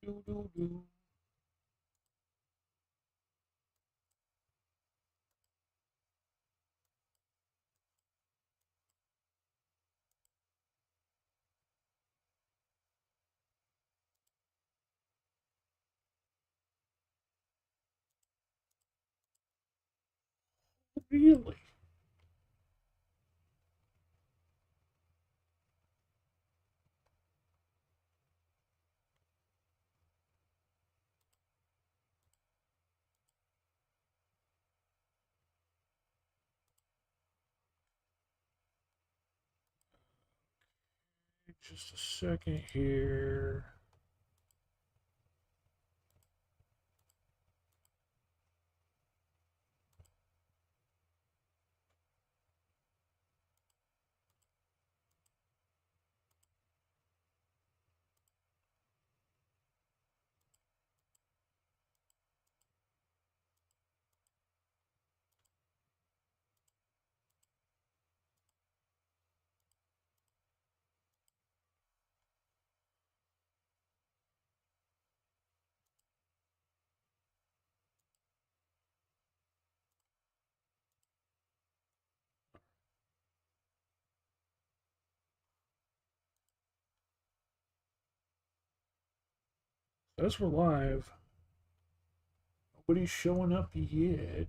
Do, do, do. Really? Just a second here. As we're live, nobody's showing up yet.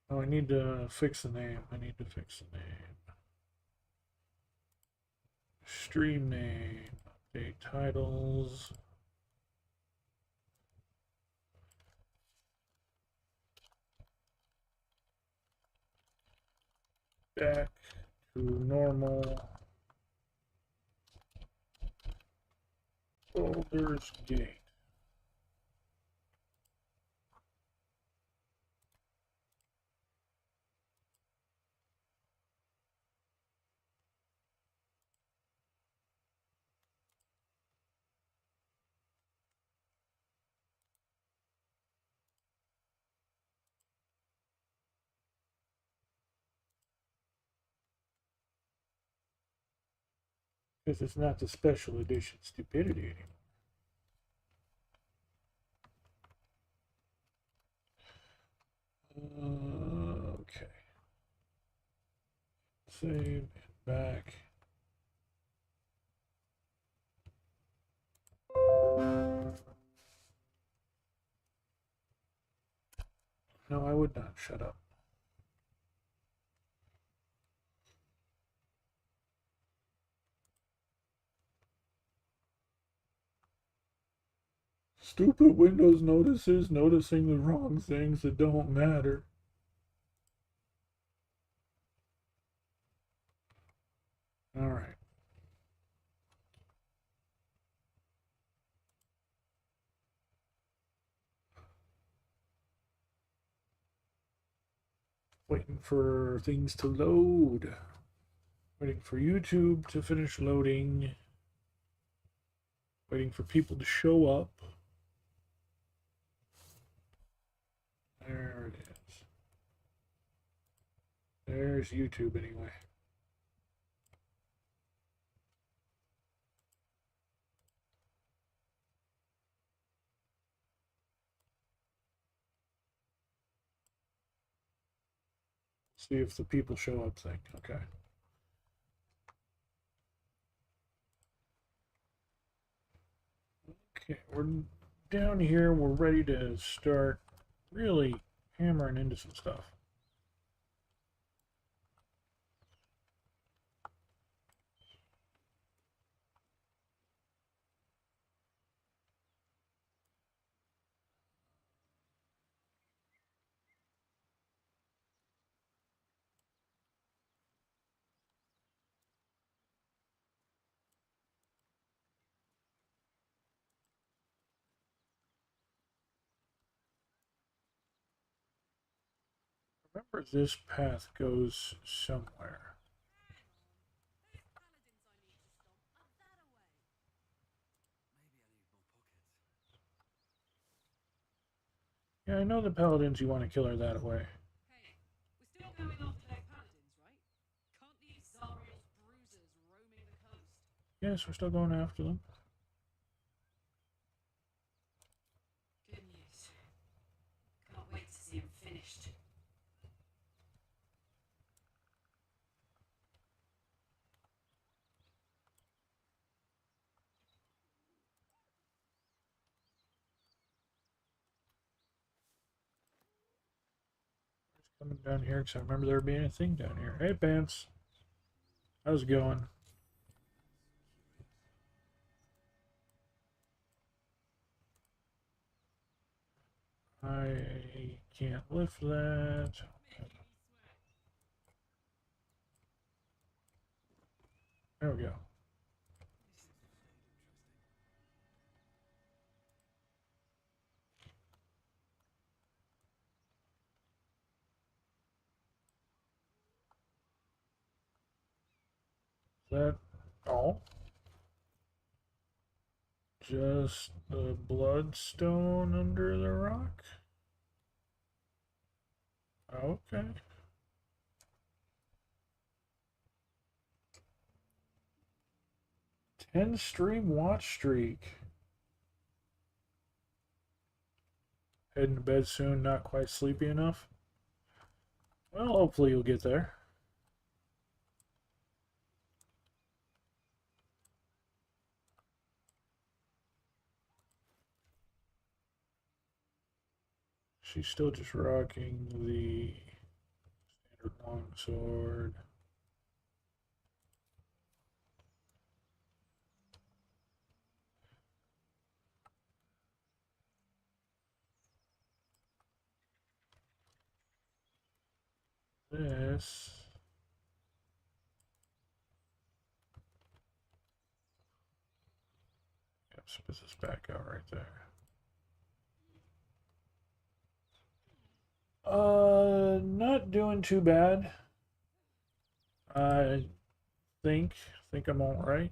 Oh, I need to fix the name. I need to fix the name. Stream name. Update titles. Back to normal. Baldur's Gate. Because it's not the special edition stupidity anymore. Okay. Save and back. No, I would not. Shut up. Stupid Windows notices noticing the wrong things that don't matter. All right. Waiting for things to load. Waiting for YouTube to finish loading. Waiting for people to show up. There it is. There's YouTube anyway. See if the people show up thing. Okay. Okay, we're down here. We're ready to start really hammering into some stuff. Remember, this path goes somewhere. Yeah, I know the paladins you want to kill her that way. Hey, we're still going after their paladins, right? Can't leave Zarya's Yes, we're still going after them. Good news. Can't wait to see him finished. Coming down here because I remember there being a thing down here. Hey, Pants. How's it going? I can't lift that. There we go. Is that all? Just the bloodstone under the rock? Okay. 10 stream watch streak. Heading to bed soon, not quite sleepy enough. Well, hopefully you'll get there. She's still just rocking the standard longsword. This. Yep, spit this back out right there. Not doing too bad. I think I'm all right.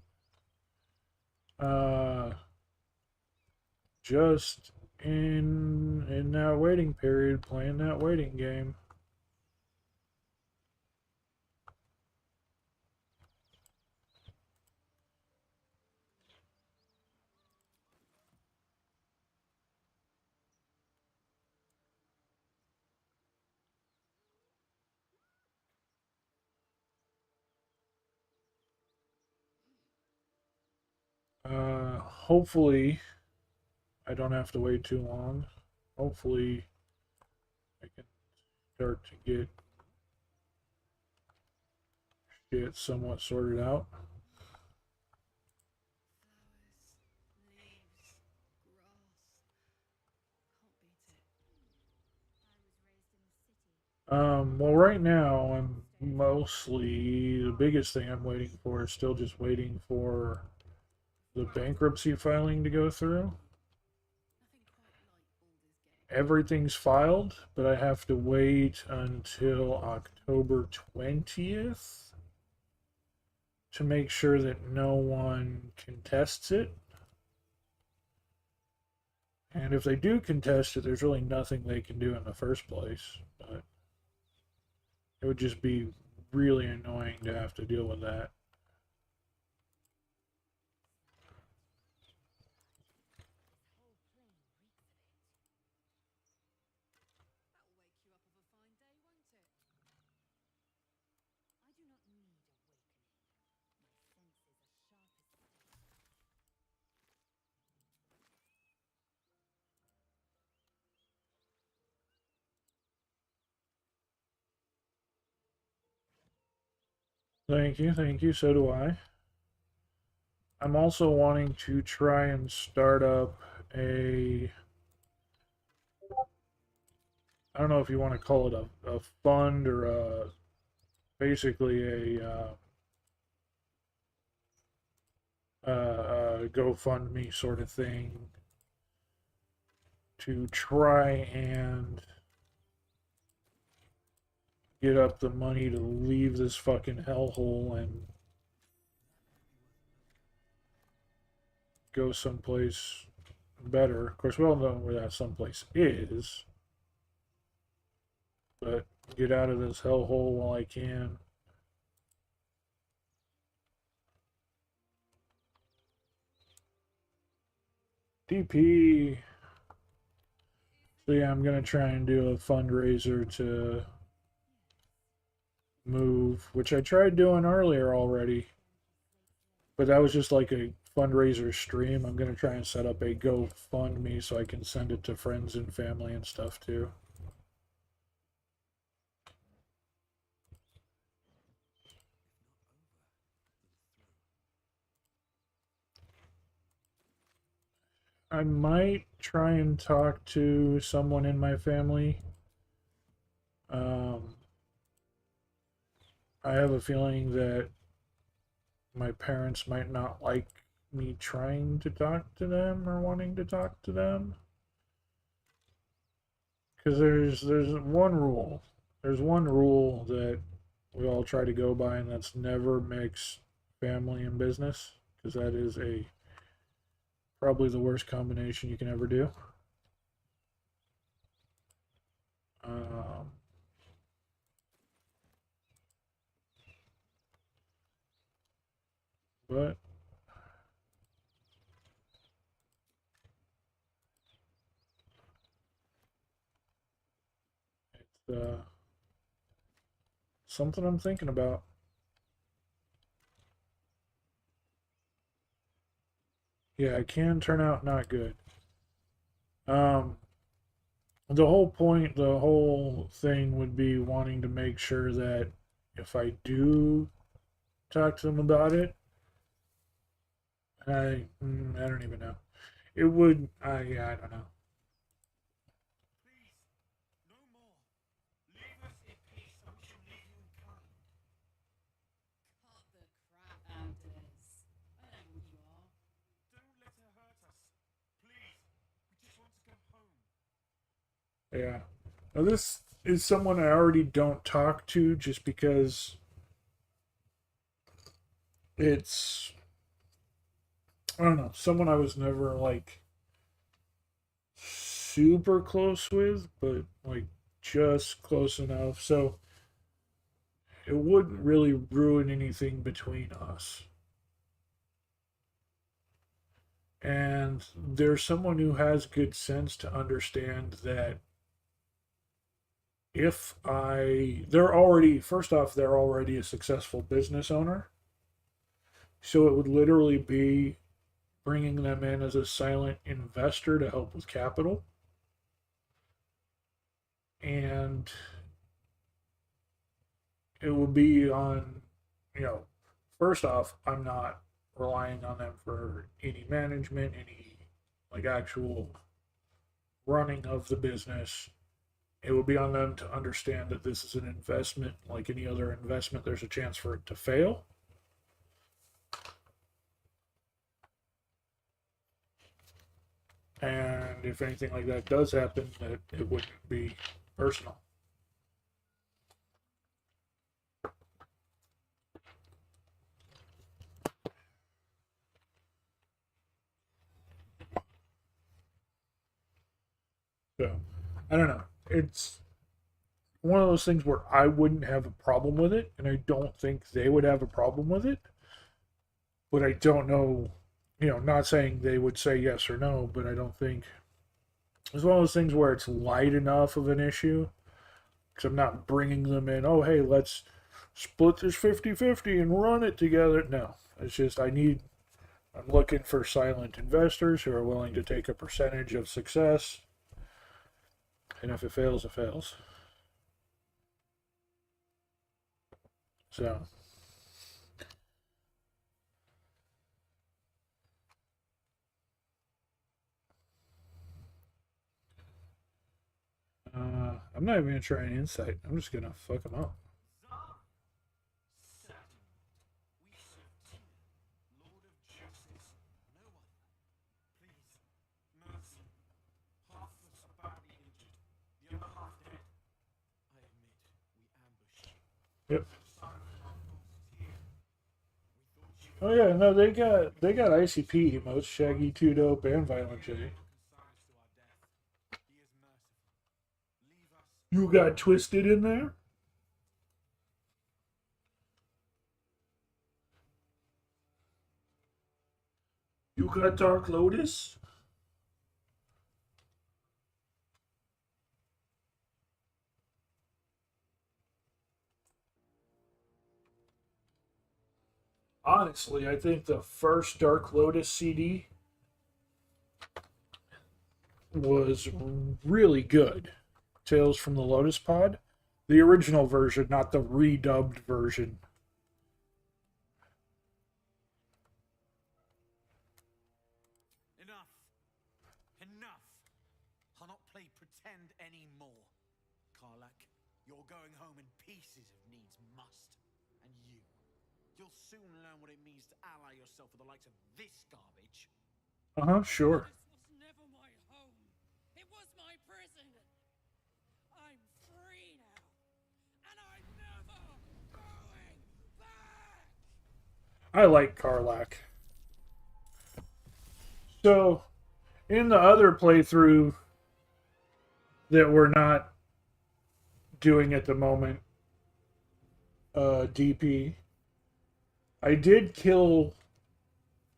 Uh, just in that waiting period, playing that waiting game. Hopefully, I don't have to wait too long. Hopefully, I can start to get shit somewhat sorted out. Flowers, leaves, grass. Can't beat it. Well, right now, I'm mostly the biggest thing I'm waiting for is still just waiting for the bankruptcy filing to go through. Nothing quite like Baldur's Gate. Everything's filed, but I have to wait until October 20th to make sure that no one contests it. And if they do contest it, there's really nothing they can do in the first place. But it would just be really annoying to have to deal with that. That'll wake you up of a fine day, won't it? I do not need awakening. My senses are sharp as steel. Thank you, so do I. I'm also wanting to try and start up a. I don't know if you want to call it a fund or basically a GoFundMe sort of thing to try and get up the money to leave this fucking hellhole and go someplace better. Of course, we all know where that someplace is, but get out of this hellhole while I can. DP. So yeah, I'm gonna try and do a fundraiser to move, which I tried doing earlier already, but that was just like a fundraiser stream. I'm gonna try and set up a GoFundMe so I can send it to friends and family and stuff too. I might try and talk to someone in my family. Um, I have a feeling that my parents might not like me trying to talk to them or wanting to talk to them. Because there's one rule. There's one rule that we all try to go by, and that's never mix family and business, because that is a probably the worst combination you can ever do. Um, but it's something I'm thinking about. Yeah, it can turn out not good. Um, the whole point, the whole thing would be wanting to make sure that if I do talk to them about it, I don't even know. It would I don't know. Please, no more. Leave us in peace, and we shall leave you in kind. Cut the crap, Anders. I know who you are. Don't let her hurt us. Please, we just want to go home. Yeah. Now this is someone I already don't talk to just because it's I don't know, someone I was never like super close with, but like just close enough. So it wouldn't really ruin anything between us. And there's someone who has good sense to understand that if they're already, first off, they're already a successful business owner. So it would literally be bringing them in as a silent investor to help with capital. And it would be on, you know, first off, I'm not relying on them for any management, any like actual running of the business. It would be on them to understand that this is an investment. Like any other investment, there's a chance for it to fail. And if anything like that does happen, that it wouldn't be personal. So I don't know. It's one of those things where I wouldn't have a problem with it, and I don't think they would have a problem with it. But I don't know, not saying they would say yes or no, but I don't think it's one of those things where it's light enough of an issue because I'm not bringing them in, oh, hey, let's split this 50-50 and run it together. No, it's just I'm looking for silent investors who are willing to take a percentage of success. And if it fails, it fails. So, I'm not even going to try an insight. I'm just going to fuck them up. Tsar? Certain. We serve Tyrion, Lord of Justice, no other. Please, mercy. Half of us are badly injured, the other half dead. I admit, we ambushed you. Yep. Simon our forces here. We thought you Oh yeah, no, they got ICP emotes, Shaggy, Too Dope, and Violent J. consign us to our death. He is merciful. Leave us. You got twisted in there? You got Dark Lotus? Honestly, I think the first Dark Lotus CD was really good. Tales from the Lotus Pod. The original version, not the redubbed version. Enough. Enough. I'll not play pretend anymore. Karlak, you're going home in pieces if needs must. And you'll soon learn what it means to ally yourself with the likes of this garbage. Sure. This was never my home. It was my prison. I'm free now. And I'm never going back. I like Karlak. So, in the other playthrough that we're not doing at the moment, DP, I did kill.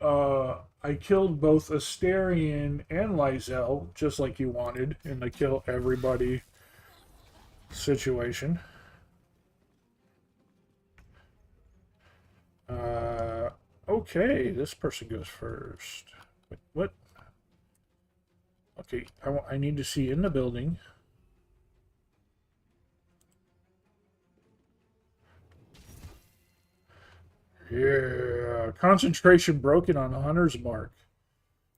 I killed both Asterion and Lysel, just like you wanted, in the kill everybody situation. Okay, this person goes first. Wait, what? Okay, I need to see in the building. Yeah, concentration broken on Hunter's Mark.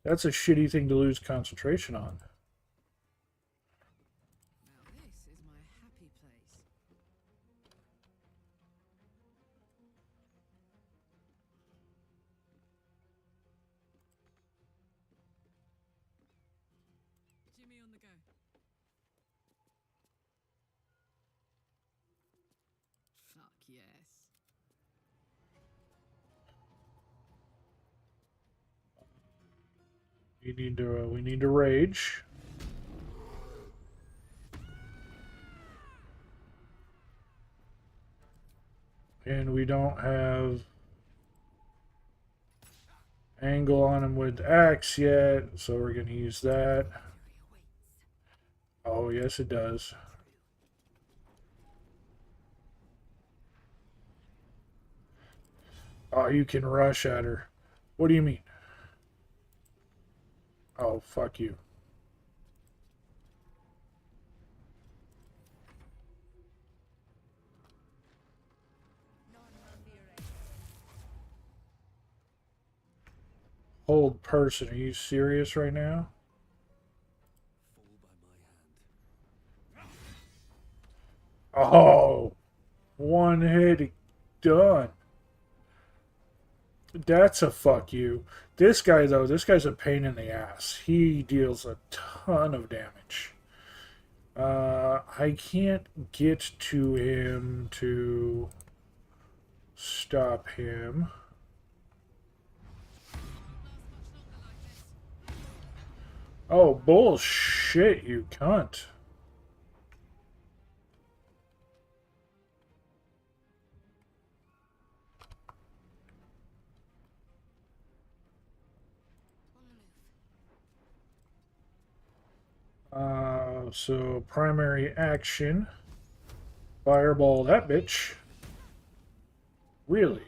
That's a shitty thing to lose concentration on. Now this is my happy place. Jimmy on the go. Fuck yes. We need to rage. And we don't have angle on him with axe yet, so we're gonna use that. Oh yes it does. Oh, you can rush at her. What do you mean? Oh, fuck you. Hold person, are you serious right now? Oh, one hit, done. That's a fuck you. This guy, though, this guy's a pain in the ass. He deals a ton of damage. I can't get to him to stop him. Oh, bullshit, you cunt. So primary action. Fireball that bitch. Really?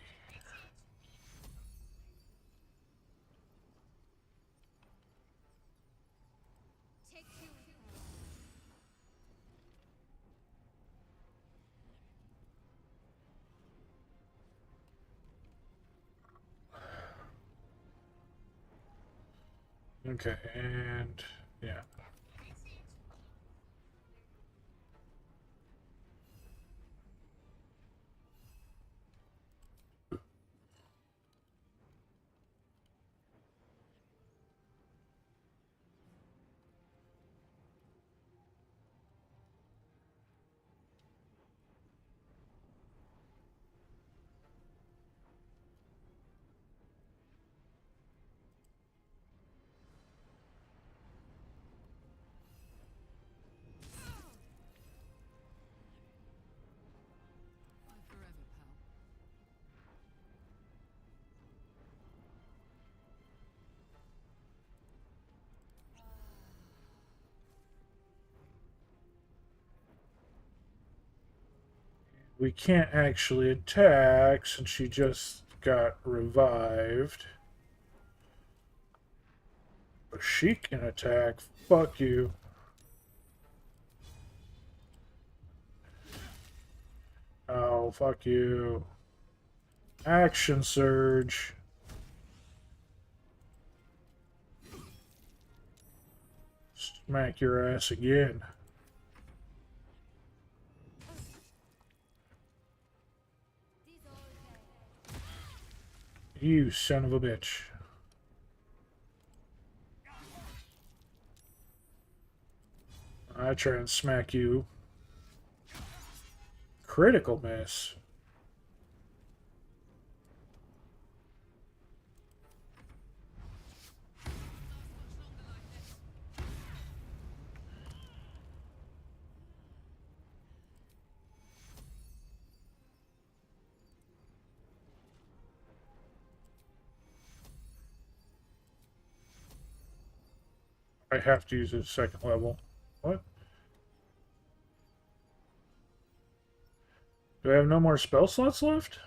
Okay, and yeah. Bye forever, pal. We can't actually attack since she just got revived. But she can attack. Fuck you. Oh, fuck you. Action surge. Smack your ass again. You son of a bitch. I try and smack you. Critical miss. I have to use a second level. What? Do I have no more spell slots left?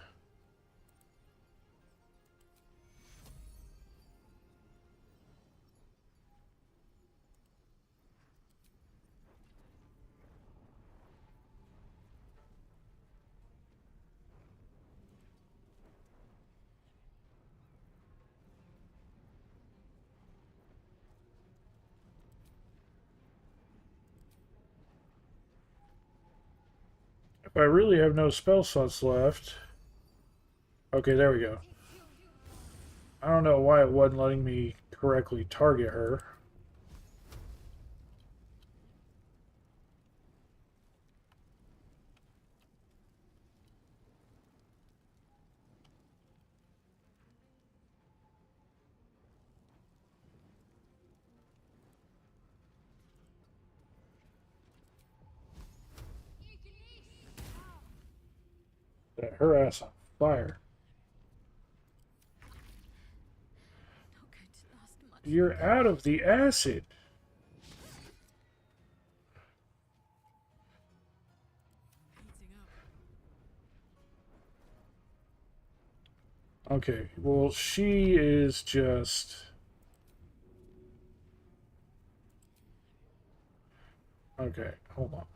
If I really have no spell slots left... Okay, there we go. I don't know why it wasn't letting me correctly target her. Set her ass on fire. Not going to last much. You're out of the acid. Okay, well, she is just... Okay, hold on.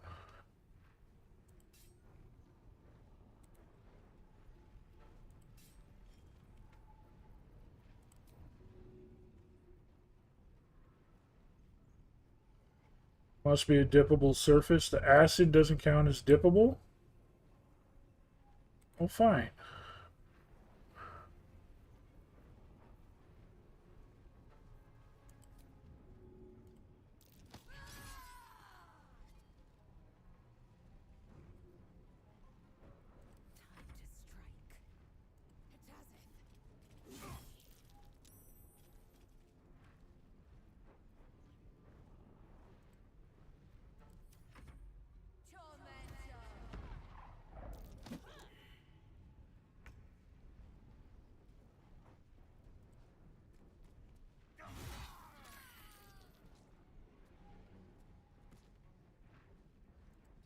Must be a dippable surface. The acid doesn't count as dippable? Well, fine. Time to strike.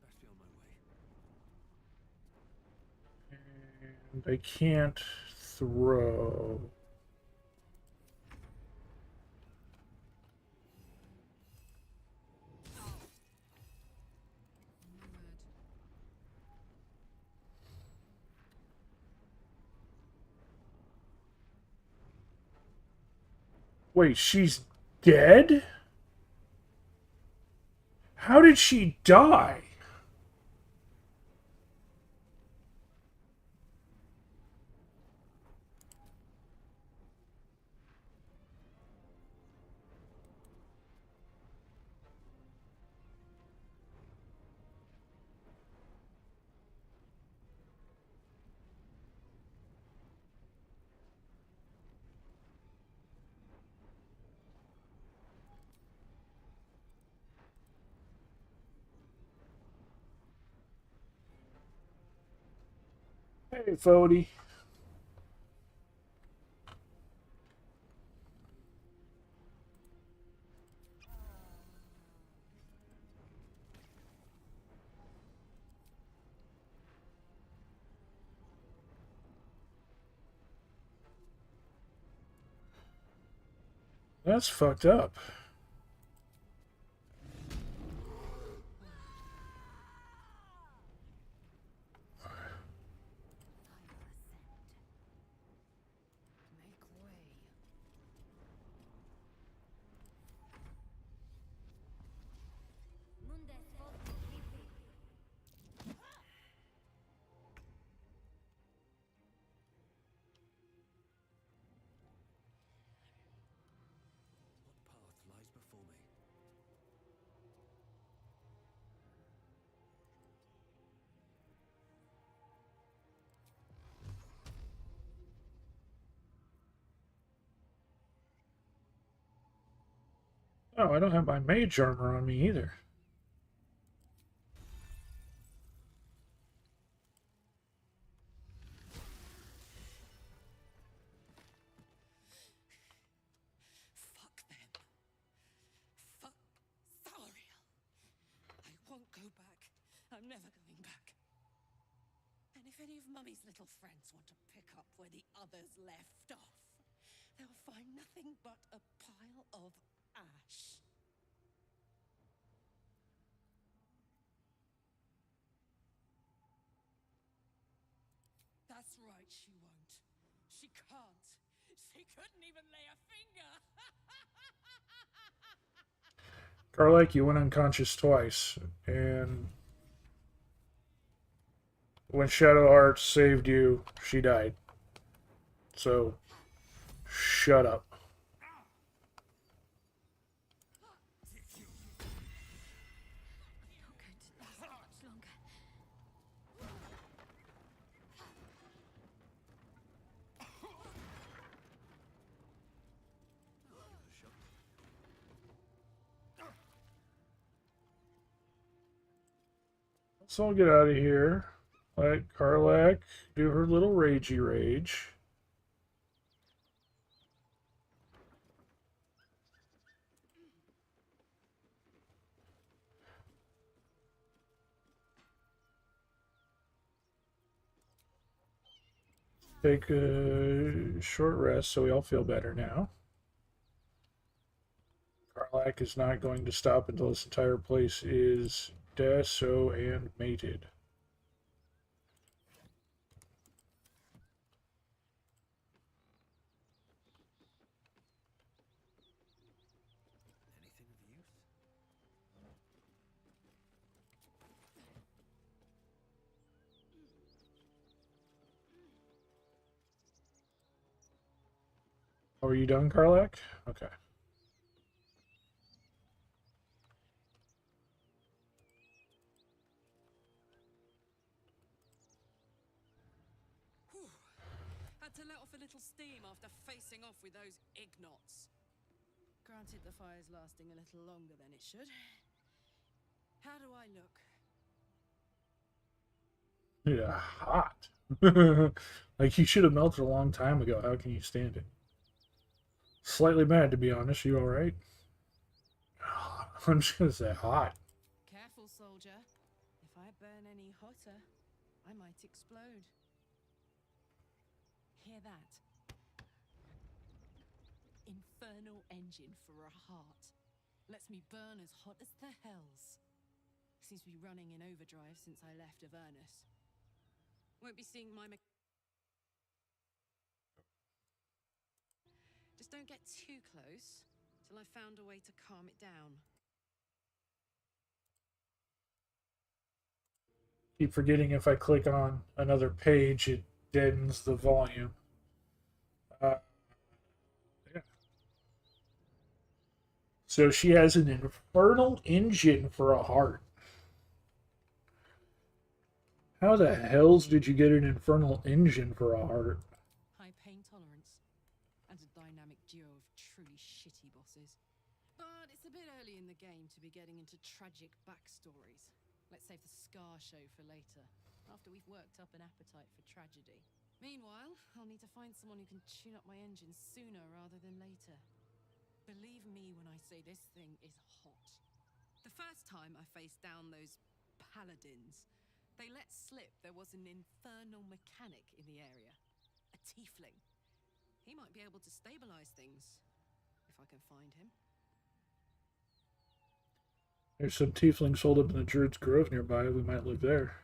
Best be on my way. And I can't throw... Wait, she's dead? How did she die? Hey, Fody. That's fucked up. Fire ascend. Make way. Mundes forte vivi. What path lies before me? Oh, I don't have my mage armor on me either. Fuck them. Fuck Thariel. I won't go back. I'm never going back. And if any of Mummy's little friends want to pick up where the others left off, they'll find nothing but a pile of ash. That's right, she won't. She can't. She couldn't even lay a finger. Garlic, you went unconscious twice, and when Shadowheart saved you, she died. So, shut up. Not going to last much longer. Let's all get out of here. Let Karlak do her little ragey rage. Take a short rest so we all feel better now. Karlak is not going to stop until this entire place is deso and mated. Anything of use? Oh, are you done, Karlak? Okay. Whew. Had to let off a little steam after facing off with those ignots. Granted, the fire's lasting a little longer than it should. How do I look? Yeah, hot. Like you should have melted a long time ago. How can you stand it? Slightly mad, to be honest. You alright? I'm just gonna say hot. Careful, soldier. If I burn any hotter, I might explode. Hear that? Infernal engine for a heart. Lets me burn as hot as the hells. Seems to be running in overdrive since I left Avernus. Won't be seeing my Just don't get too close till I've found a way to calm it down. Keep forgetting if I click on another page, it deadens the volume. Yeah. So she has an infernal engine for a heart. How the hells did you get an infernal engine for a heart? High pain tolerance and a dynamic duo of truly shitty bosses. But it's a bit early in the game to be getting into tragic backstories. Let's save the Scar show for later, after we've worked up an appetite for tragedy. Meanwhile, I'll need to find someone who can tune up my engine sooner rather than later. Believe me when I say this thing is hot. The first time I faced down those paladins, they let slip there was an infernal mechanic in the area. A tiefling. He might be able to stabilize things, if if I can find him. There's some tieflings holed up in the Druid's Grove nearby. We might live there.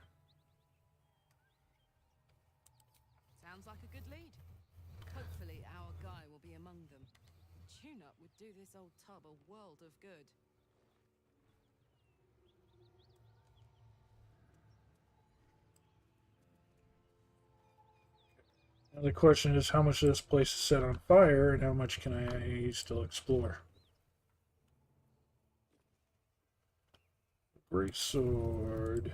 Sounds like a good lead. Hopefully our guy will be among them. A tune-up would do this old tub a world of good. Now the question is, how much of this place is set on fire, and how much can I still explore? Great sword.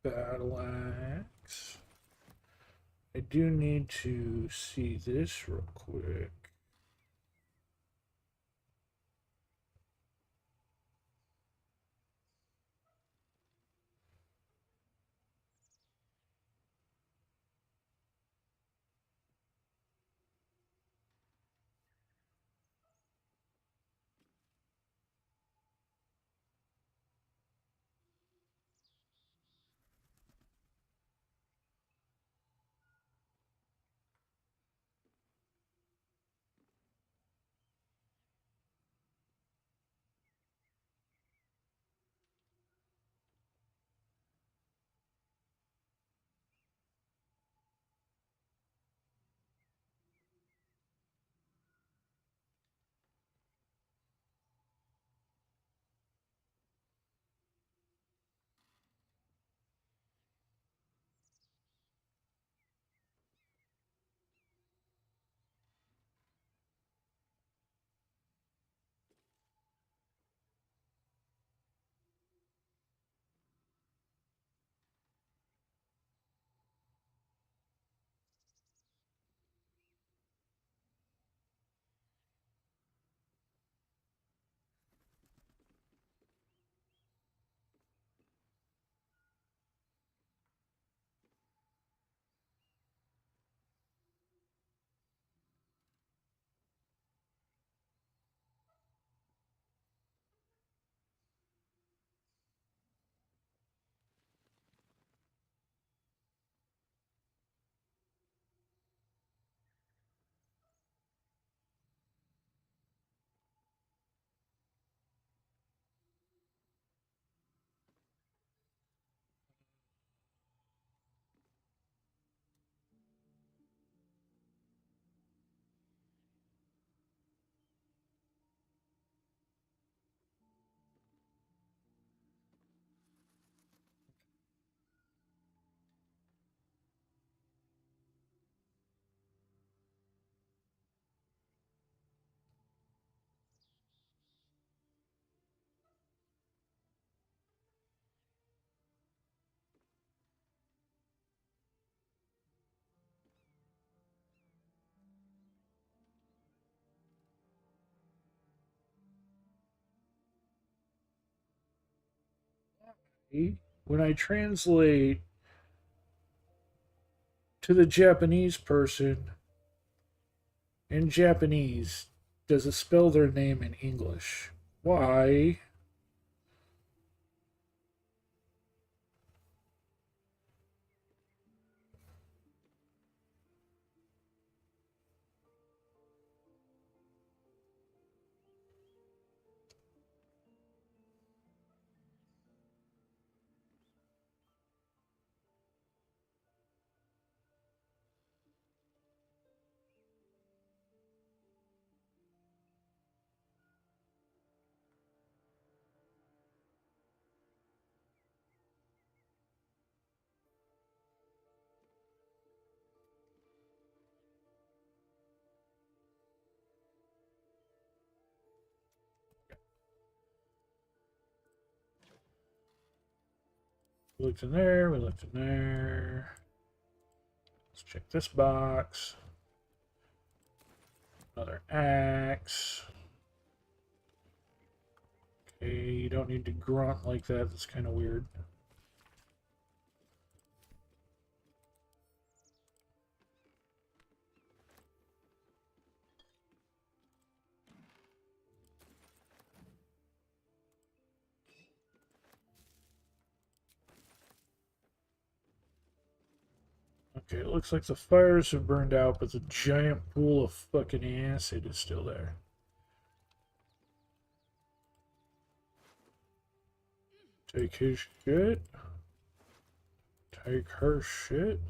Battle axe. I do need to see this real quick. When I translate to the Japanese person in Japanese, does it spell their name in English? Why? We looked in there, we looked in there. Let's check this box. Another axe. Okay, you don't need to grunt like that. That's kind of weird. Okay, it looks like the fires have burned out, but the giant pool of fucking acid is still there. Take his shit. Take her shit.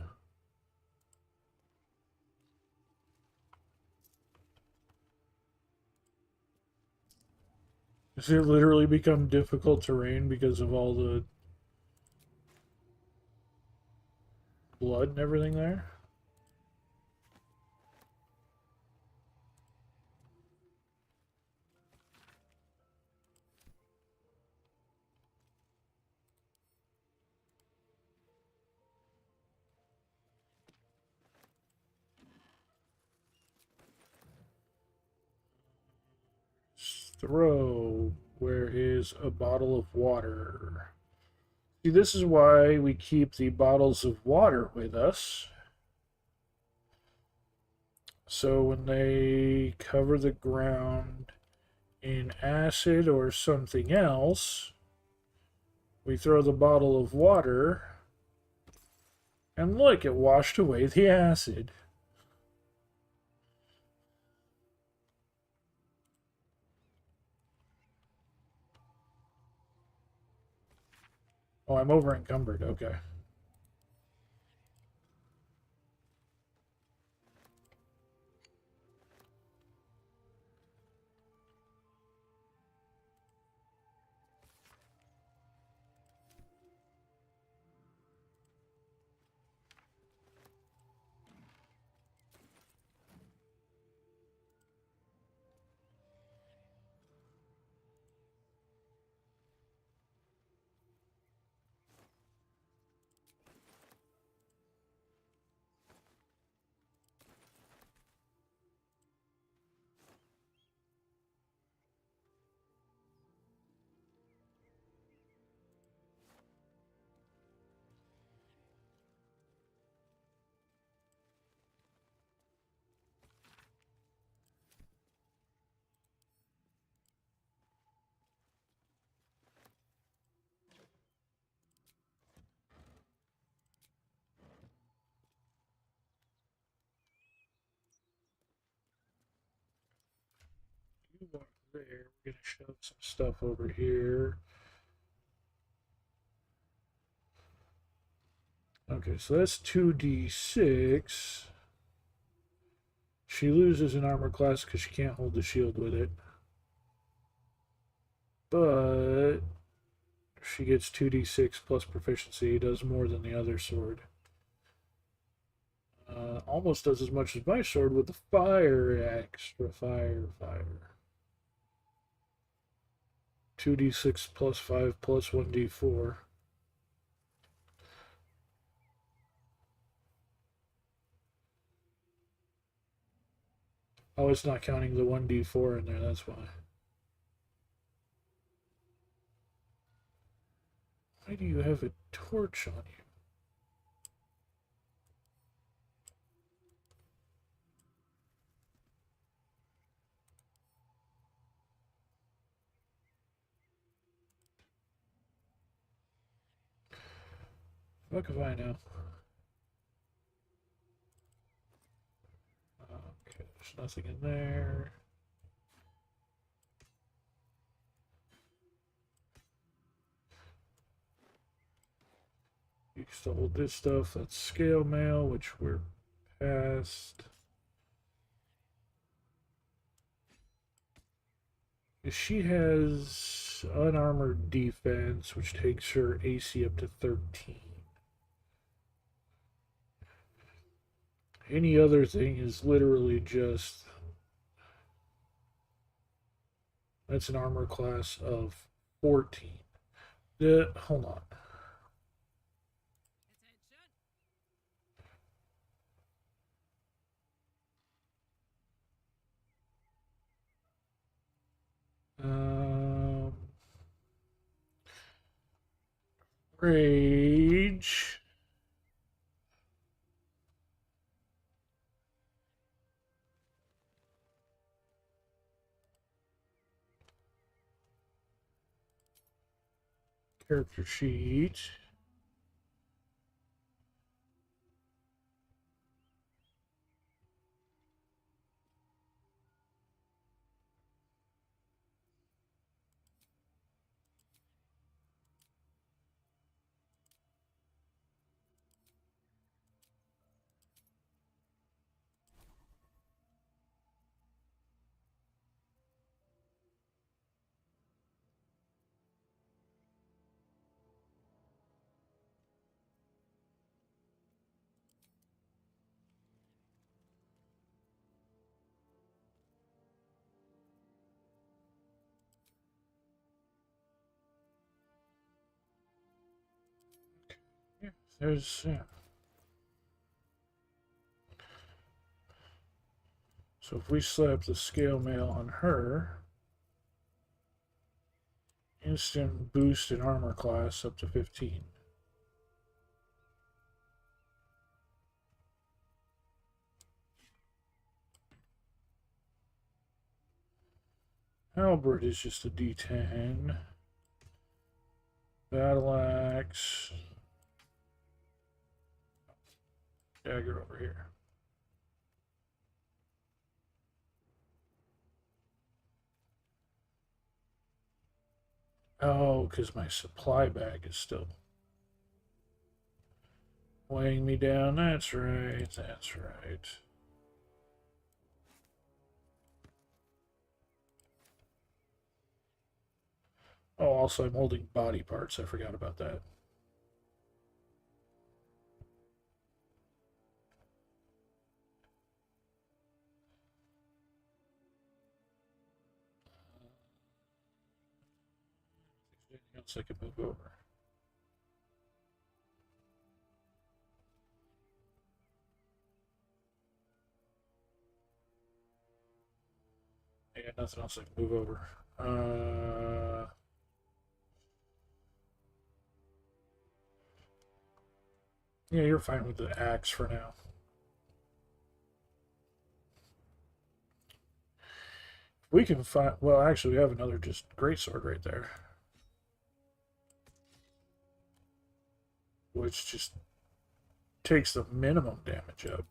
Does it literally become difficult terrain because of all the blood and everything there? Throw. Where is a bottle of water? See, this is why we keep the bottles of water with us. So when they cover the ground in acid or something else, we throw the bottle of water, and look, it washed away the acid. Oh, I'm over encumbered. Okay. You walk there. We're gonna shove some stuff over here. Okay, so that's 2d6. She loses an armor class because she can't hold the shield with it. But she gets 2d6 plus proficiency, does more than the other sword. Almost does as much as my sword with the fire extra. Fire. 2d6 plus 5 plus 1d4. Oh, it's not counting the 1d4 in there, that's why. Why do you have a torch on you? Fuck if I know. Okay, there's nothing in there. You can still hold this stuff. That's scale mail, which we're past. She has unarmored defense, which takes her AC up to 13. Any other thing is literally just. That's an armor class of 14. Hold on. Um, Rage. Character sheet. There's, yeah. So if we slap the scale mail on her, instant boost in armor class up to 15. Halberd is just a D10. Battle axe. Dagger over here. Oh, because my supply bag is still weighing me down. That's right. That's right. Oh, also, I'm holding body parts. I forgot about that. Anything else I can move over? Yeah, nothing else I can move over. Yeah, you're fine with the axe for now. We can find. Well, actually, we have another just greatsword right there, which just takes the minimum damage up.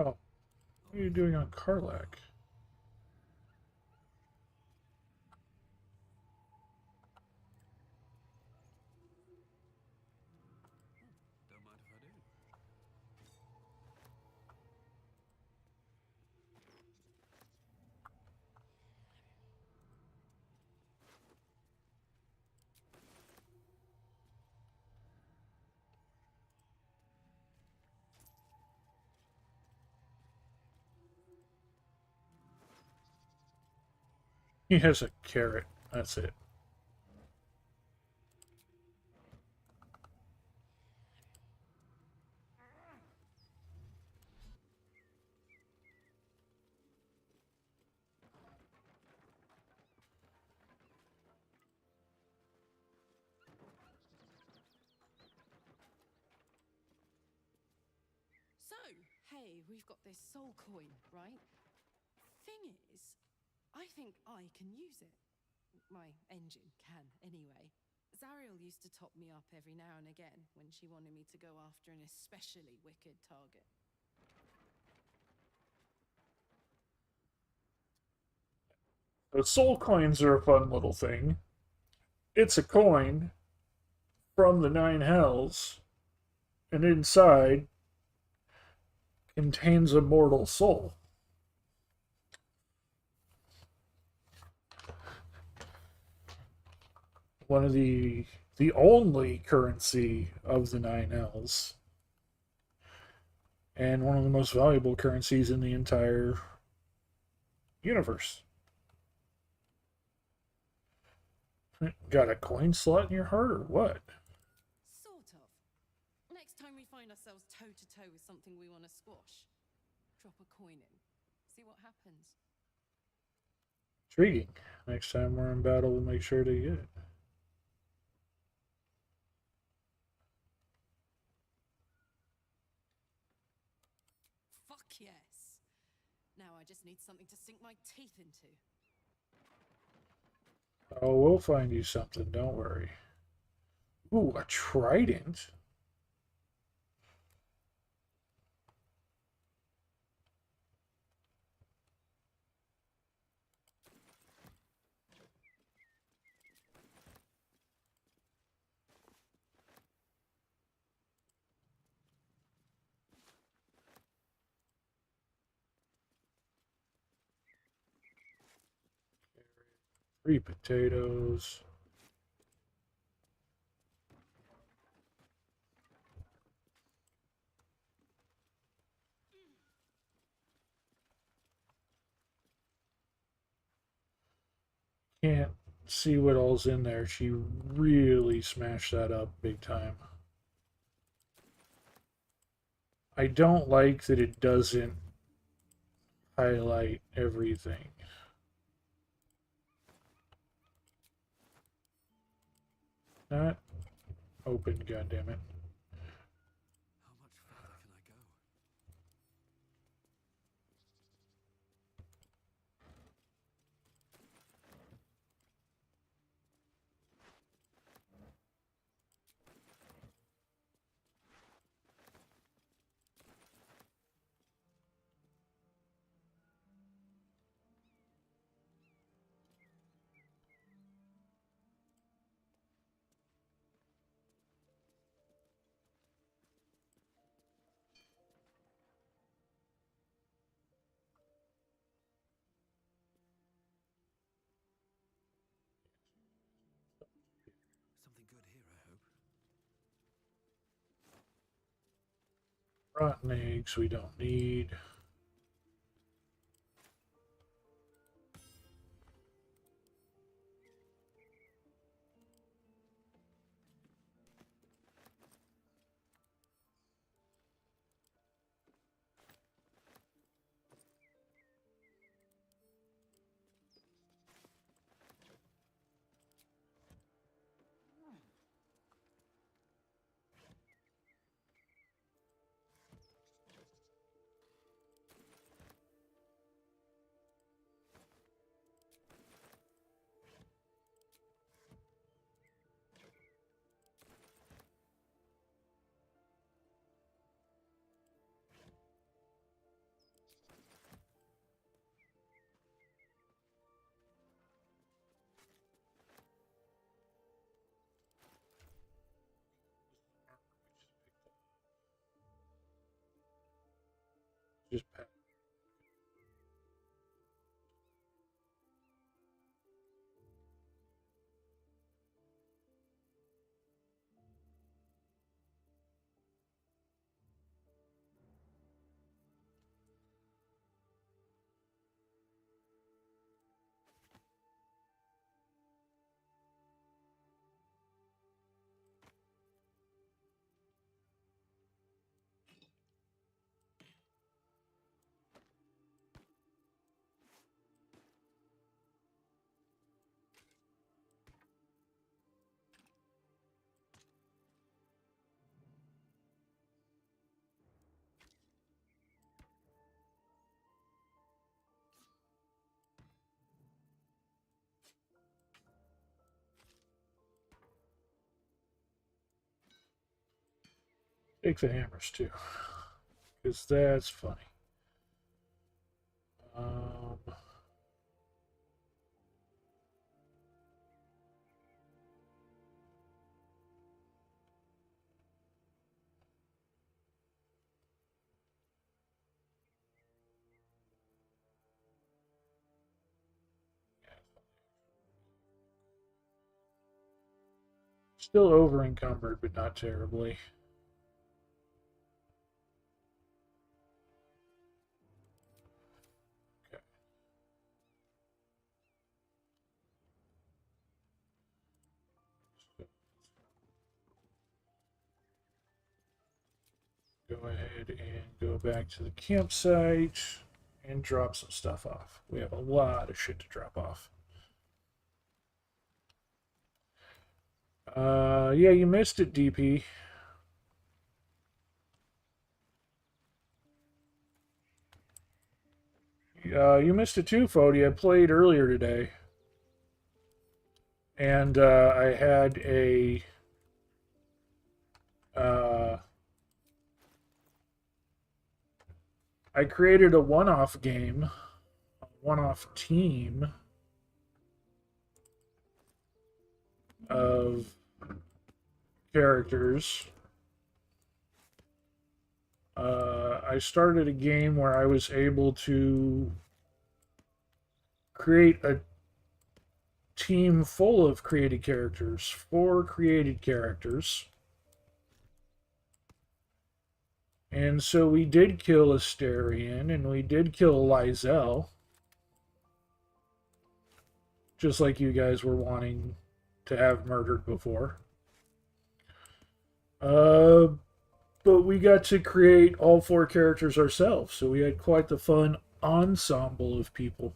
Oh, what are you doing on Karlak? Don't mind if I do. He has a carrot. That's it. So, hey, we've got this soul coin, right? Thing is, I think I can use it. My engine can, anyway. Zariel used to top me up every now and again when she wanted me to go after an especially wicked target. The soul coins are a fun little thing. It's a coin from the Nine Hells, and inside contains a mortal soul. One of the only currency of the Nine Hells, and one of the most valuable currencies in the entire universe. Got a coin slot in your heart or what? Sort of. Next time we find ourselves toe to toe with something we want to squash, drop a coin in. See what happens. Intriguing. Next time we're in battle, we'll make sure to get it. Fuck yes. Now I just need something to sink my teeth into. Oh, we'll find you something, don't worry. Ooh, a trident? 3 potatoes. Can't see what all's in there. She really smashed that up big time. I don't like that it doesn't highlight everything. Not open, goddammit. How much further can I go? Something good here, I hope. Rotten eggs we don't need. Just pass. Take the hammers too, because that's funny. Um, Still over encumbered, but not terribly. Okay. Go ahead and go back to the campsite and drop some stuff off. We have a lot of shit to drop off. Yeah, you missed it, DP. You missed it too, Fody. I played earlier today, and I had a I created a one-off game, a one-off team of characters. I started a game where I was able to create a team full of created characters, 4 created characters. And so we did kill Asterion, and we did kill Lysel. Just like you guys were wanting to have murdered before. But we got to create all 4 characters ourselves, so we had quite the fun ensemble of people.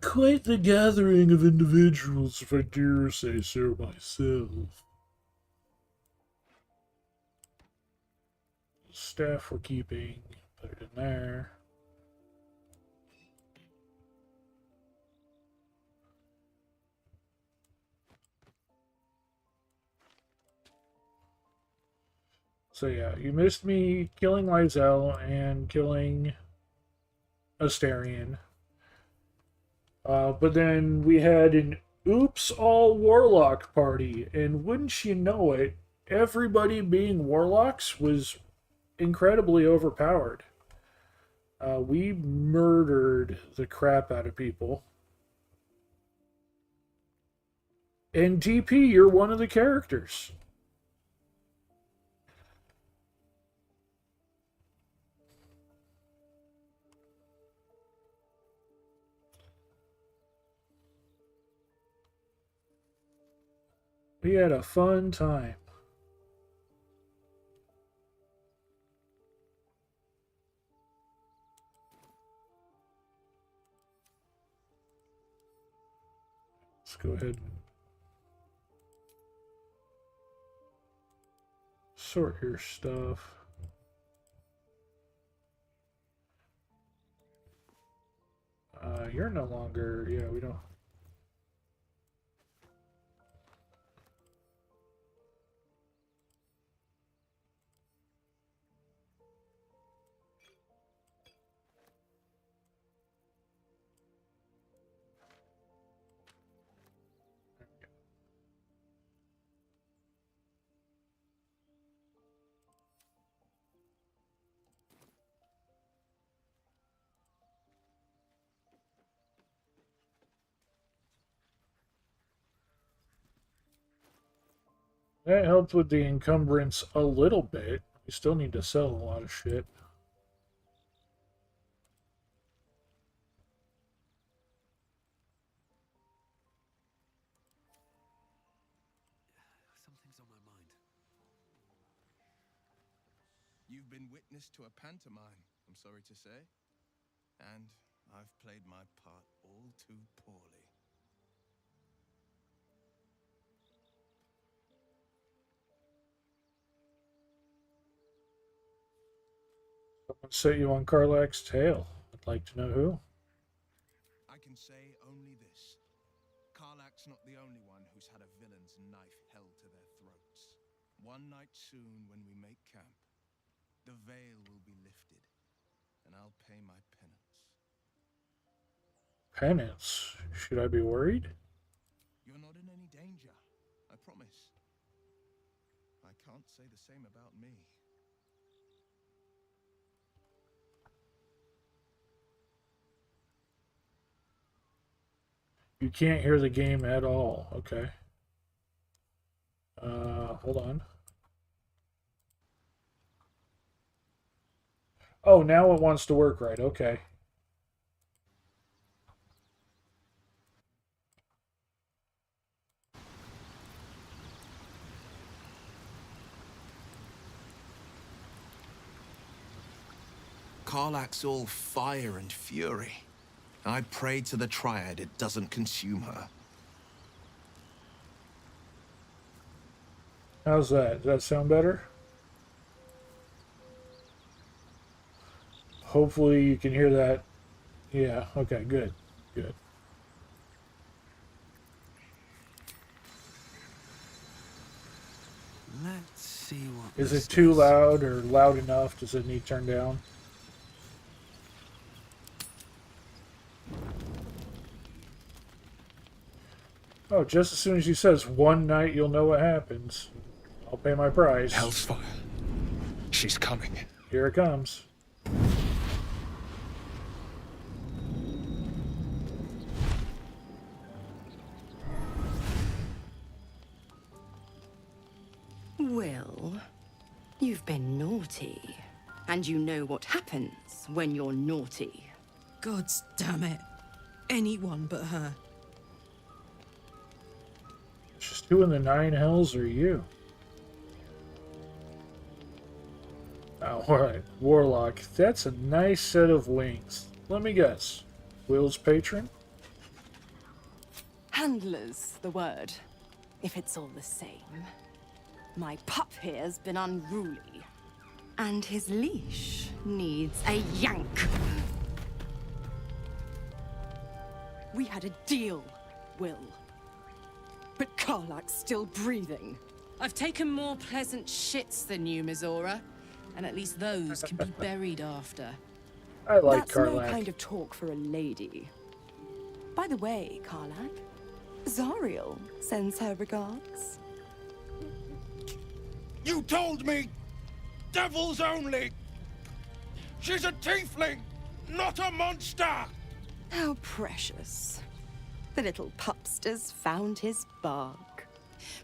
Quite the gathering of individuals, if I dare say so myself. Staff we're keeping, put it in there. So yeah, you missed me killing Lysel and killing Asterion. But then we had an oops all warlock party, and wouldn't you know it, everybody being warlocks was incredibly overpowered. We murdered the crap out of people. And DP, you're one of the characters. We had a fun time. Let's go ahead and sort your stuff. You're no longer, yeah, we don't. That helped with the encumbrance a little bit. We still need to sell a lot of shit. Something's on my mind. You've been witness to a pantomime, I'm sorry to say. And I've played my part all too poorly. Someone set you on Karlach's tail. I'd like to know who. I can say only this. Karlach's not the only one who's had a villain's knife held to their throats. One night soon, when we make camp, the veil will be lifted, and I'll pay my penance. Penance? Should I be worried? You're not in any danger, I promise. I can't say the same about me. You can't hear the game at all. Okay. Hold on. Oh, now it wants to work right. Okay. Karlach's all fire and fury. I pray to the Triad it doesn't consume her. How's that? Does that sound better? Hopefully you can hear that. Yeah, okay, good. Good. Let's see what Is it too loud or loud enough? Does it need turned down? Oh, just as soon as he says one night you'll know what happens. I'll pay my price. Hellfire. She's coming. Here it comes. Will, you've been naughty. And you know what happens when you're naughty. Gods damn it. Anyone but her. Just who in the nine hells are you? Oh, alright, Warlock. That's a nice set of wings. Let me guess. Will's patron? Handler's the word, if it's all the same. My pup here's been unruly. And his leash needs a yank. We had a deal, Will. But Karlak's still breathing. I've taken more pleasant shits than you, Mizora. And at least those can be buried after. I like That's no Karlak. kind of talk for a lady. By the way, Karlak, Zariel sends her regards. You told me! Devils only! She's a tiefling, not a monster! How precious. The little pupster's found his bark.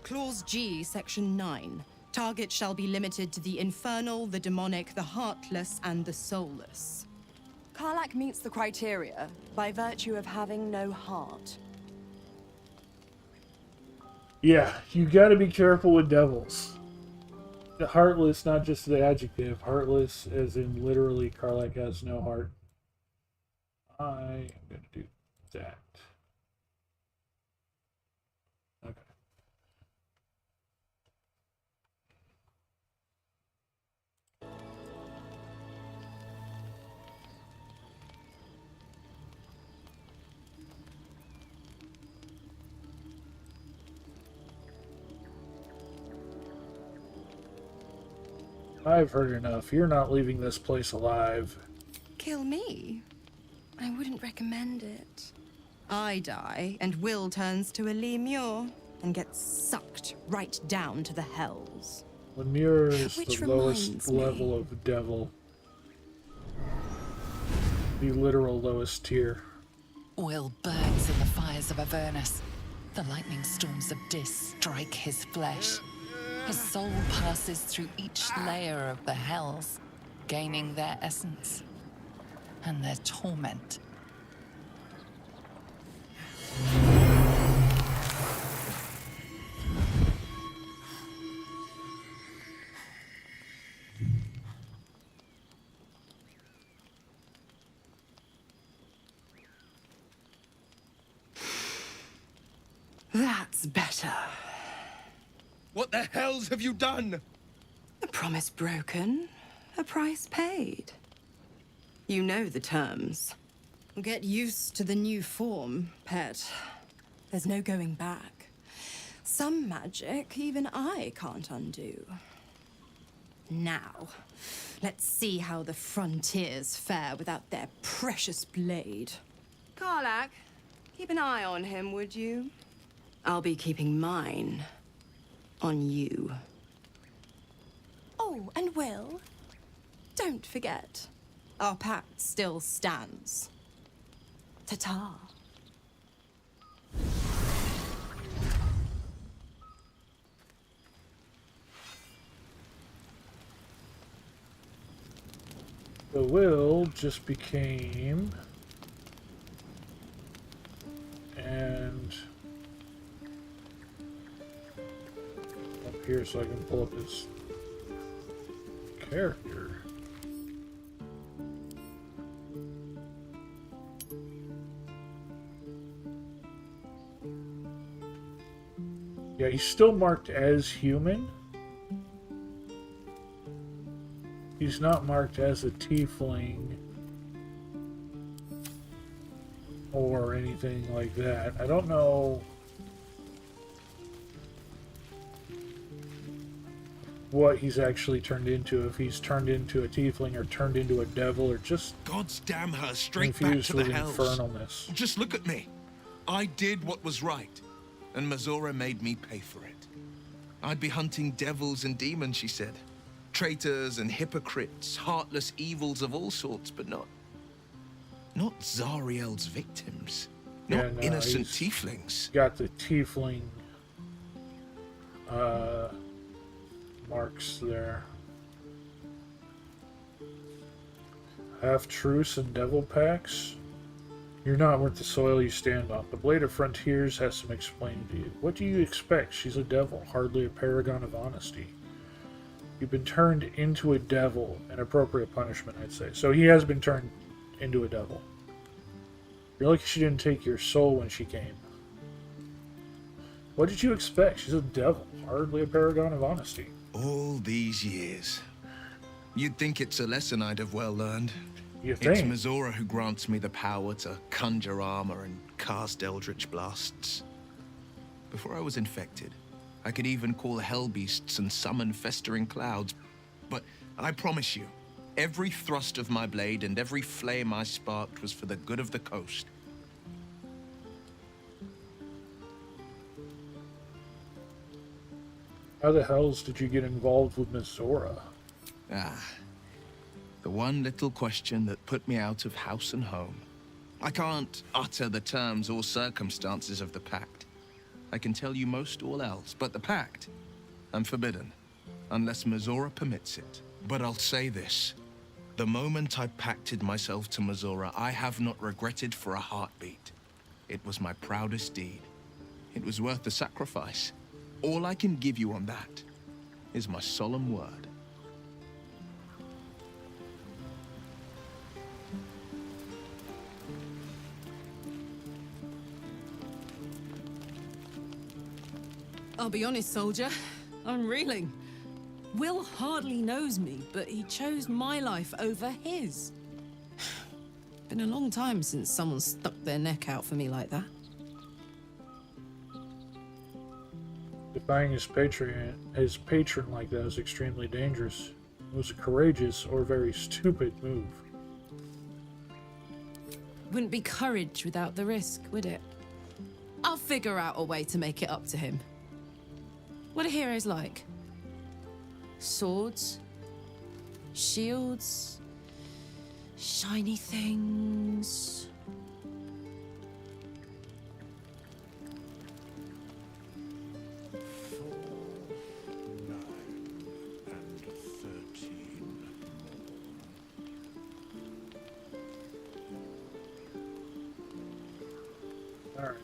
Clause G, Section 9. Target shall be limited to the infernal, the demonic, the heartless, and the soulless. Karlak meets the criteria by virtue of having no heart. Yeah, you gotta be careful with devils. The heartless, not just the adjective. Heartless as in literally Karlak has no heart. I am gonna do that. Okay. I've heard enough. You're not leaving this place alive. Kill me? I wouldn't recommend it. I die, and Will turns to a Lemure and gets sucked right down to the hells. Lemure is Which the lowest reminds me. level of devil. The literal lowest tier. Will burns in the fires of Avernus. The lightning storms of Dis strike his flesh. His soul passes through each layer of the hells, gaining their essence and their torment. That's better. What the hells have you done? A promise broken, a price paid. You know the terms. Get used to the new form, pet. There's no going back. Some magic even I can't undo. Now, let's see how the frontiers fare without their precious blade. Karlak, keep an eye on him, would you? I'll be keeping mine on you. Oh, and Will, don't forget, Our pact still stands. ta-ta. The will just became... And... Up here so I can pull up his character. Yeah, he's still marked as human. He's not marked as a tiefling or anything like that. I don't know what he's actually turned into, if he's turned into a tiefling or turned into a devil or just God's damn her, straight back confused to the with hells. infernalness. Just look at me. I did what was right, and Mizora made me pay for it. I'd be hunting devils and demons, she said. Traitors and hypocrites, heartless evils of all sorts, but not Zariel's victims. Not Yeah, no, innocent he's tieflings. got the tiefling marks there. Half truce and devil packs. You're not worth the soil you stand on. The Blade of Frontiers has some explaining to you. What do you expect? She's a devil, hardly a paragon of honesty. You've been turned into a devil, an appropriate punishment, I'd say. So he has been turned into a devil. You're lucky she didn't take your soul when she came. What did you expect? She's a devil, hardly a paragon of honesty. All these years. You'd think it's a lesson I'd have well learned. You It's think? Mizora who grants me the power to conjure armor and cast eldritch blasts. Before I was infected, I could even call hell beasts and summon festering clouds. But I promise you, every thrust of my blade and every flame I sparked was for the good of the coast. How the hells did you get involved with Mizora? The one little question that put me out of house and home. I can't utter the terms or circumstances of the pact. I can tell you most all else, but the pact, I'm forbidden, unless Mizora permits it. But I'll say this. The moment I pacted myself to Mizora, I have not regretted for a heartbeat. It was my proudest deed. It was worth the sacrifice. All I can give you on that is my solemn word. I'll be honest, soldier. I'm reeling. Will hardly knows me, but he chose my life over his. Been a long time since someone stuck their neck out for me like that. Defying his patron like that is extremely dangerous. It was a courageous or very stupid move. Wouldn't be courage without the risk, would it? I'll figure out a way to make it up to him. What are heroes like? Swords? Shields? Shiny things? Alright.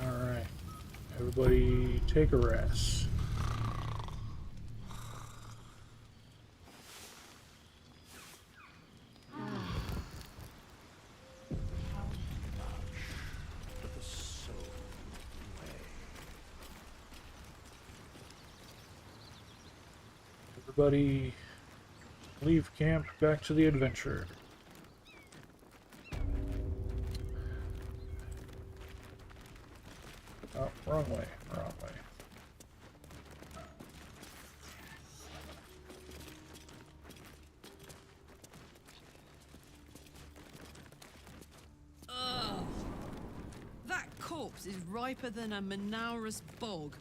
Alright. Everybody take a rest. Everybody leave camp, back to the adventure. Oh, wrong way, wrong way. Ugh. That corpse is riper than a Manaurus bog.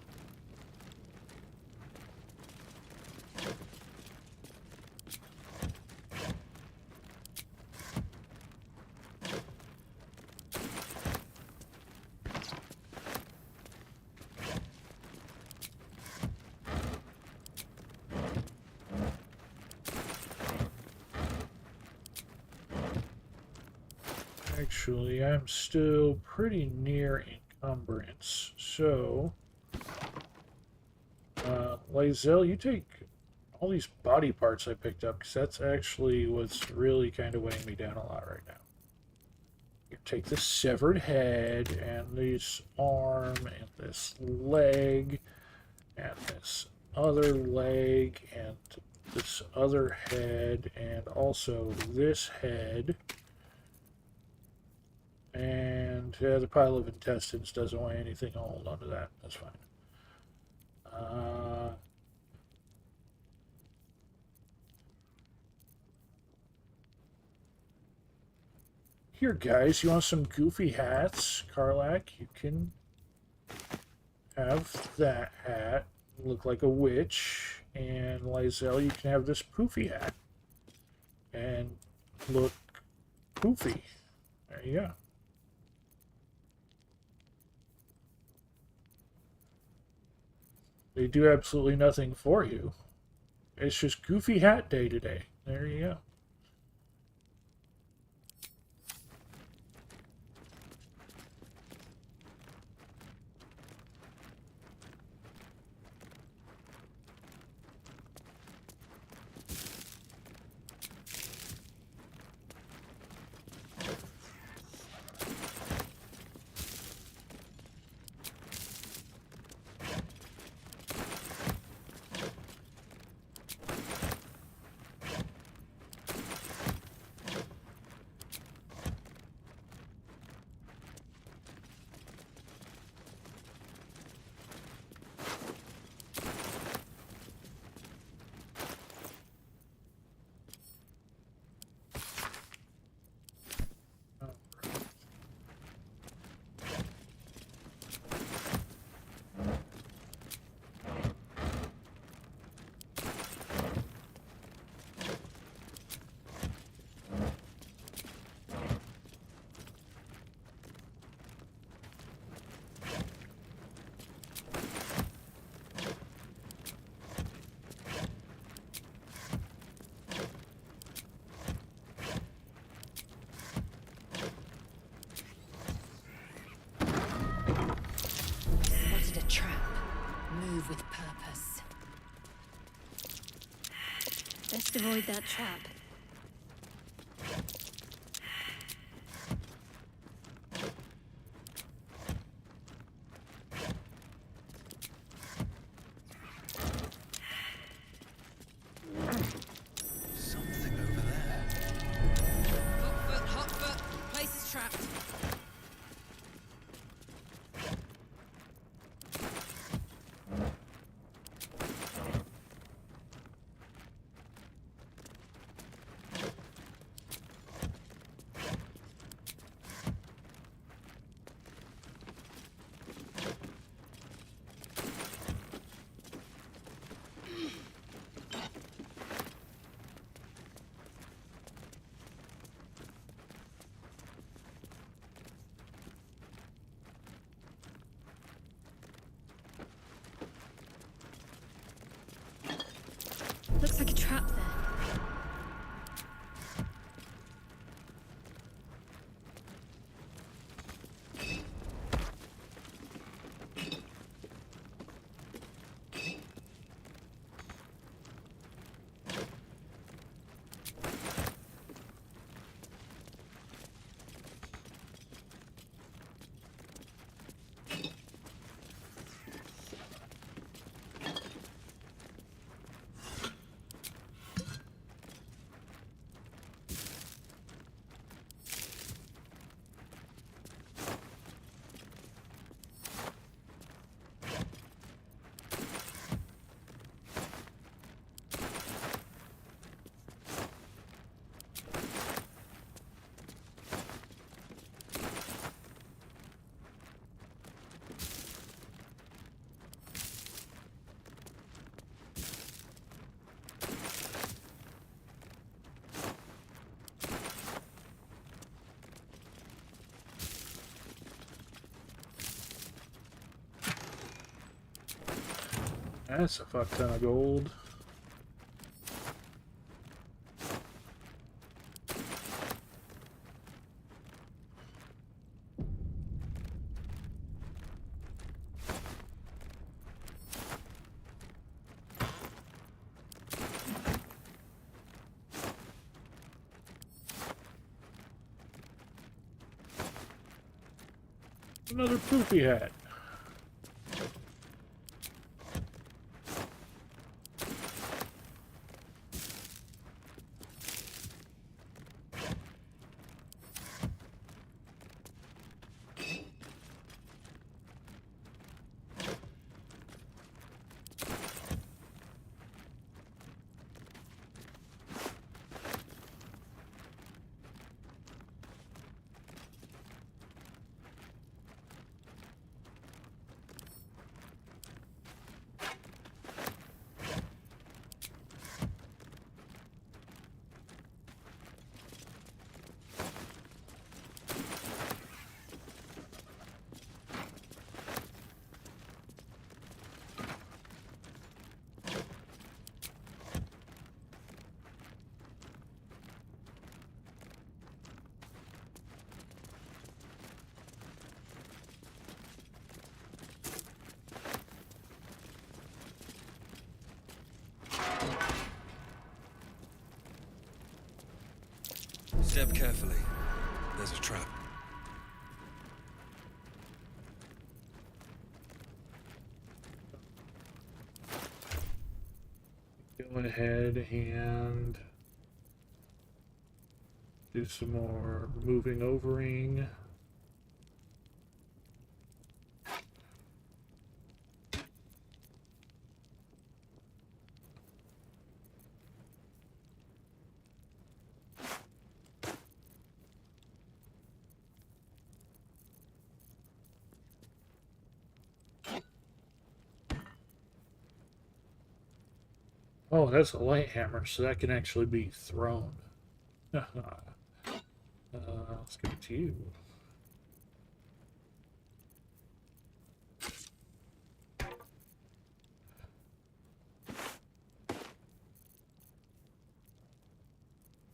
Actually, I'm still pretty near encumbrance, so Lae'zel, you take all these body parts I picked up, because that's actually what's really kind of weighing me down a lot right now. You take this severed head, and this arm, and this leg, and this other leg, and this other head, and also this head. And the pile of intestines doesn't weigh anything. I'll hold on to that. That's fine. Here, guys, you want some goofy hats? Karlak, you can have that hat. Look like a witch. And Lysel, you can have this poofy hat. And look poofy. There you go. They do absolutely nothing for you. It's just goofy hat day today. There you go. Spotted a trap. Move with purpose. Best avoid that trap. Something over there. Hot foot. Place is trapped. Looks like a trap there. That's a fuck ton of gold. Another poofy hat. Step carefully. There's a trap. Go ahead and do some more moving overing. Oh, that's a light hammer, so that can actually be thrown. Let's give it to you.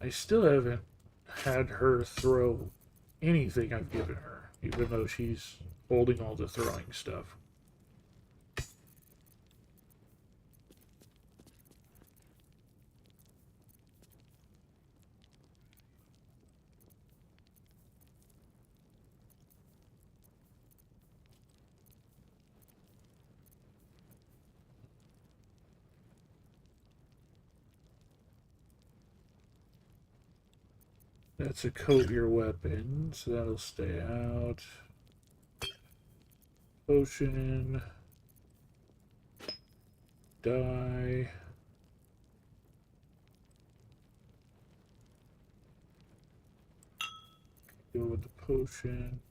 I still haven't had her throw anything I've given her, even though she's holding all the throwing stuff. That's a coat your weapon, so that'll stay out. Potion. Die. Go with the potions.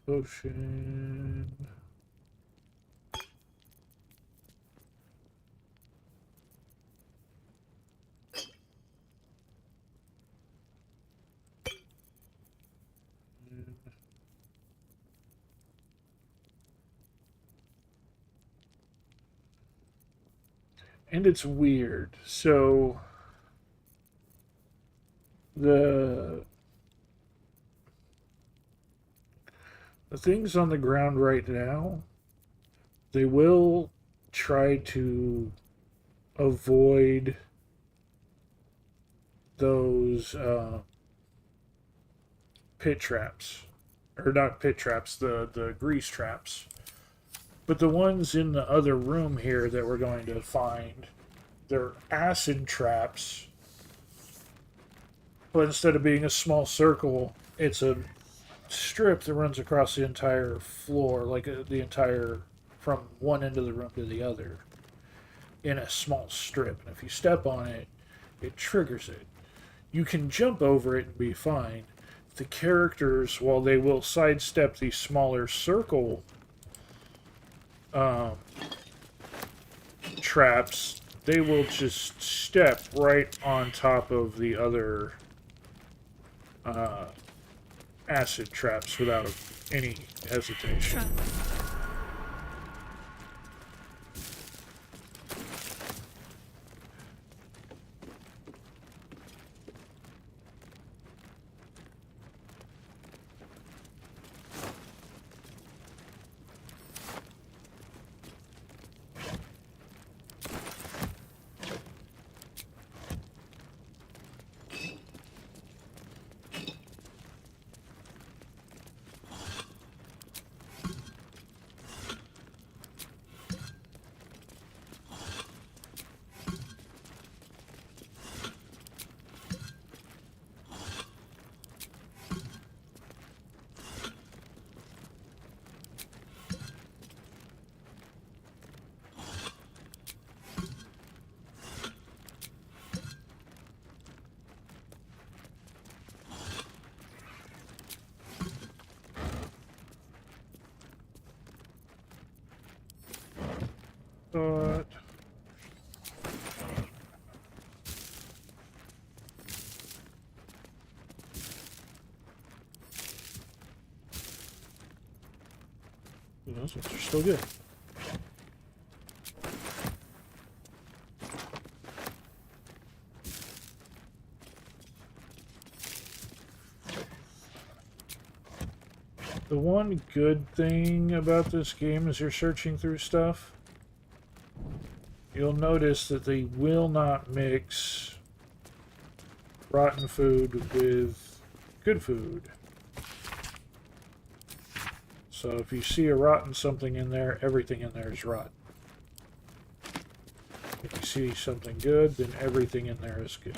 Potion. And it's weird. So the things on the ground right now, they will try to avoid those pit traps. Or not pit traps, the grease traps. But the ones in the other room here that we're going to find, they're acid traps. But instead of being a small circle, it's a strip that runs across the entire floor, like the entire, from one end of the room to the other, in a small strip. And if you step on it, it triggers it. You can jump over it and be fine. The characters, while they will sidestep these smaller circle traps, they will just step right on top of the other acid traps without any hesitation. But those ones are still good. The one good thing about this game as you're searching through stuff you'll notice that they will not mix rotten food with good food. So if you see a rotten something in there, everything in there is rotten. If you see something good, then everything in there is good.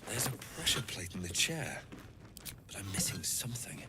There's a pressure plate in the chair, but I'm missing something.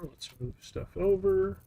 Let's move stuff over.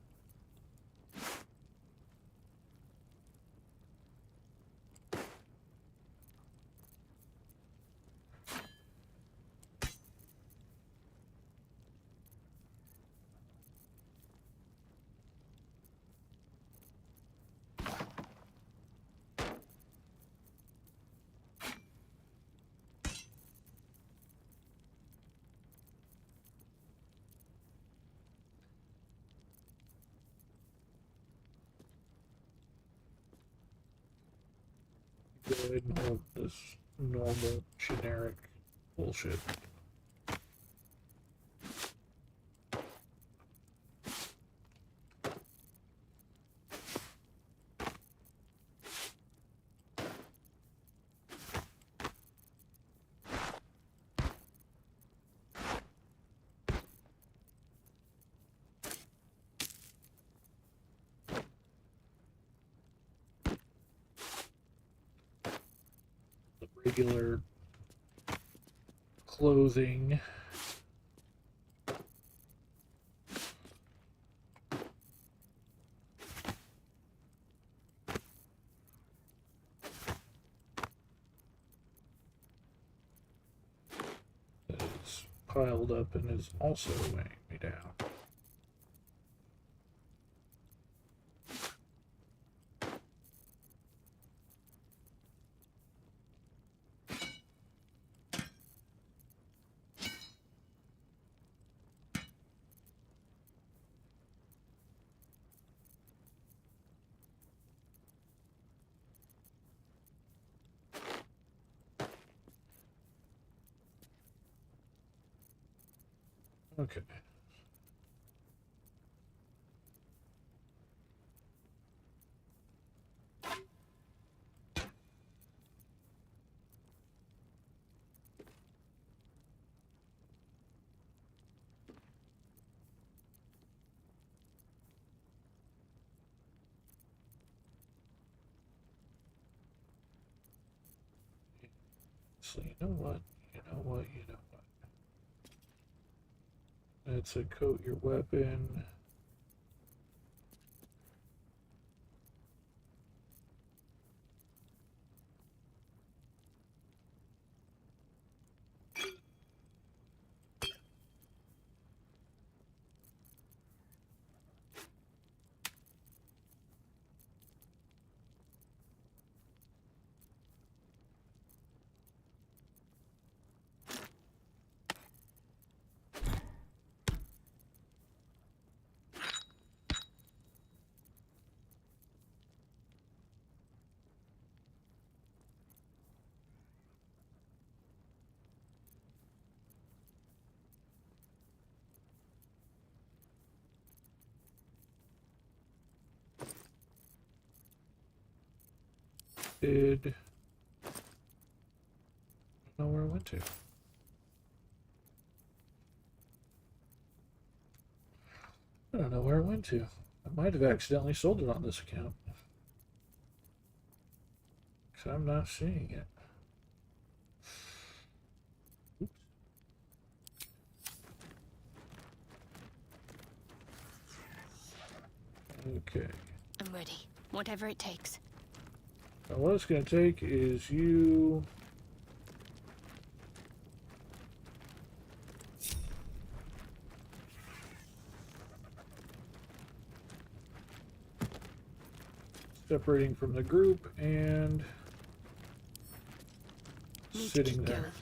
Go ahead and hold this normal, generic bullshit. Regular clothing. That is piled up and is also weighing me down. Okay. So you know what? You know what? You know what? It's a coat your weapon. Did... I don't know where it went to. I don't know where it went to. I might have accidentally sold it on this account. Because I'm not seeing it. Oops. Okay. I'm ready. Whatever it takes. Now what it's going to take is you... separating from the group and sitting there.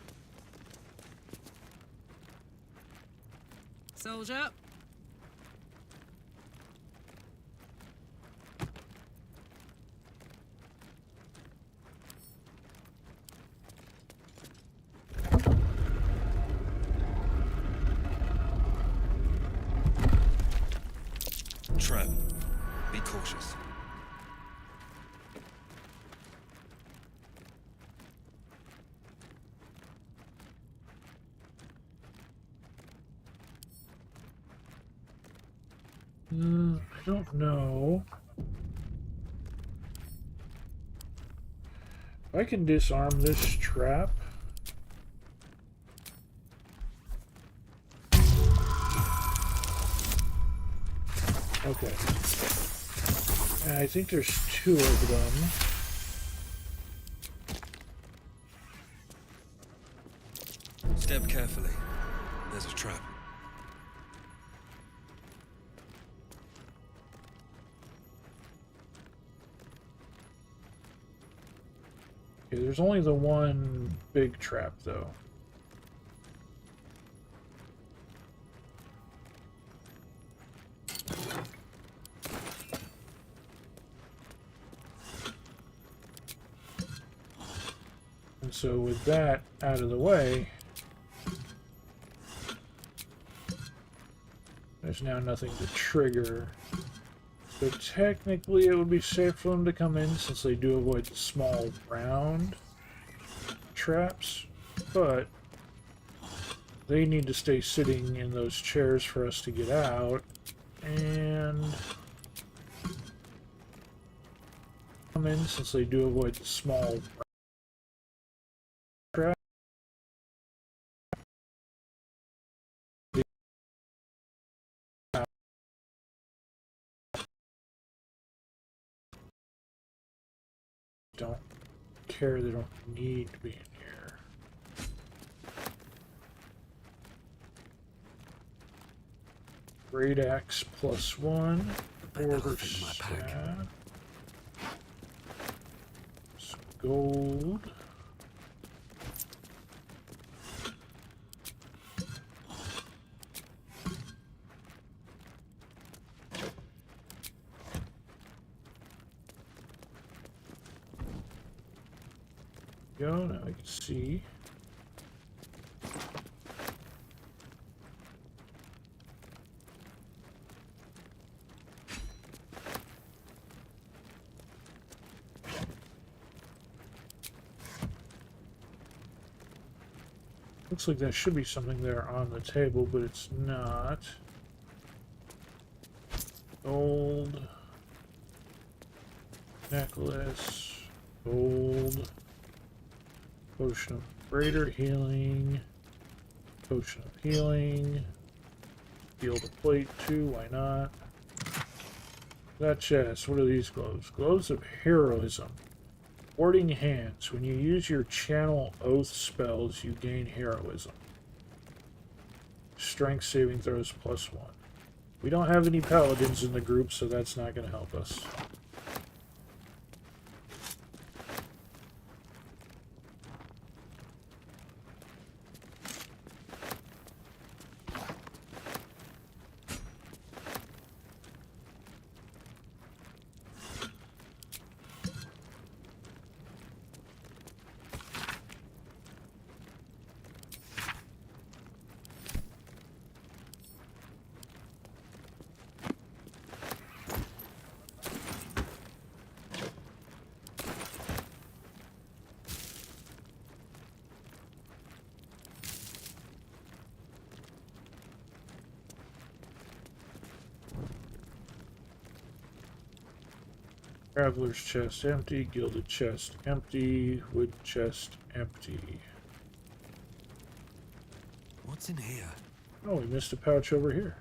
Soldier. Trap. Be cautious. I don't know. If I can disarm this trap. Okay. And I think there's 2 of them. Step carefully. There's a trap. Okay, there's only the one big trap, though. And so with that out of the way, there's now nothing to trigger. So technically it would be safe for them to come in since they do avoid the small round traps, but they need to stay sitting in those chairs for us to get out, and come in since they do avoid the small trap. Don't care, they don't need to be in here. Great axe +1. Order elephant in my pack. staff. Some gold. Go, now I can see. Looks like there should be something there on the table, but it's not. Gold. Necklace. Gold. Potion of greater healing. Potion of healing. Heal the plate too, why not? That chest, what are these gloves? Gloves of heroism. Warding hands. When you use your channel oath spells, you gain heroism. Strength saving throws +1. We don't have any paladins in the group, so that's not going to help us. Traveler's chest empty, gilded chest empty, wood chest empty. What's in here? Oh, we missed a pouch over here.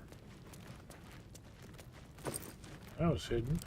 That was hidden.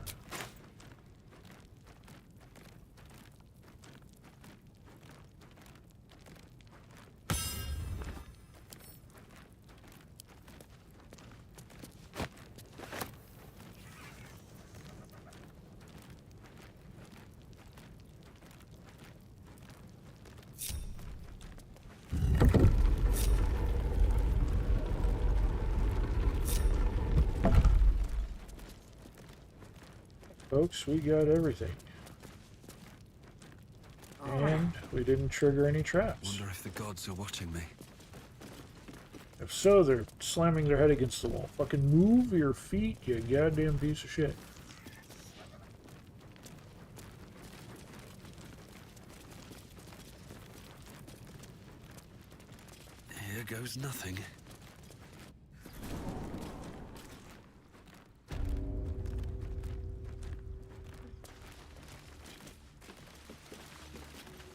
Folks, we got everything. And we didn't trigger any traps. Wonder if the gods are watching me. If so, they're slamming their head against the wall. Fucking move your feet, you goddamn piece of shit. Here goes nothing.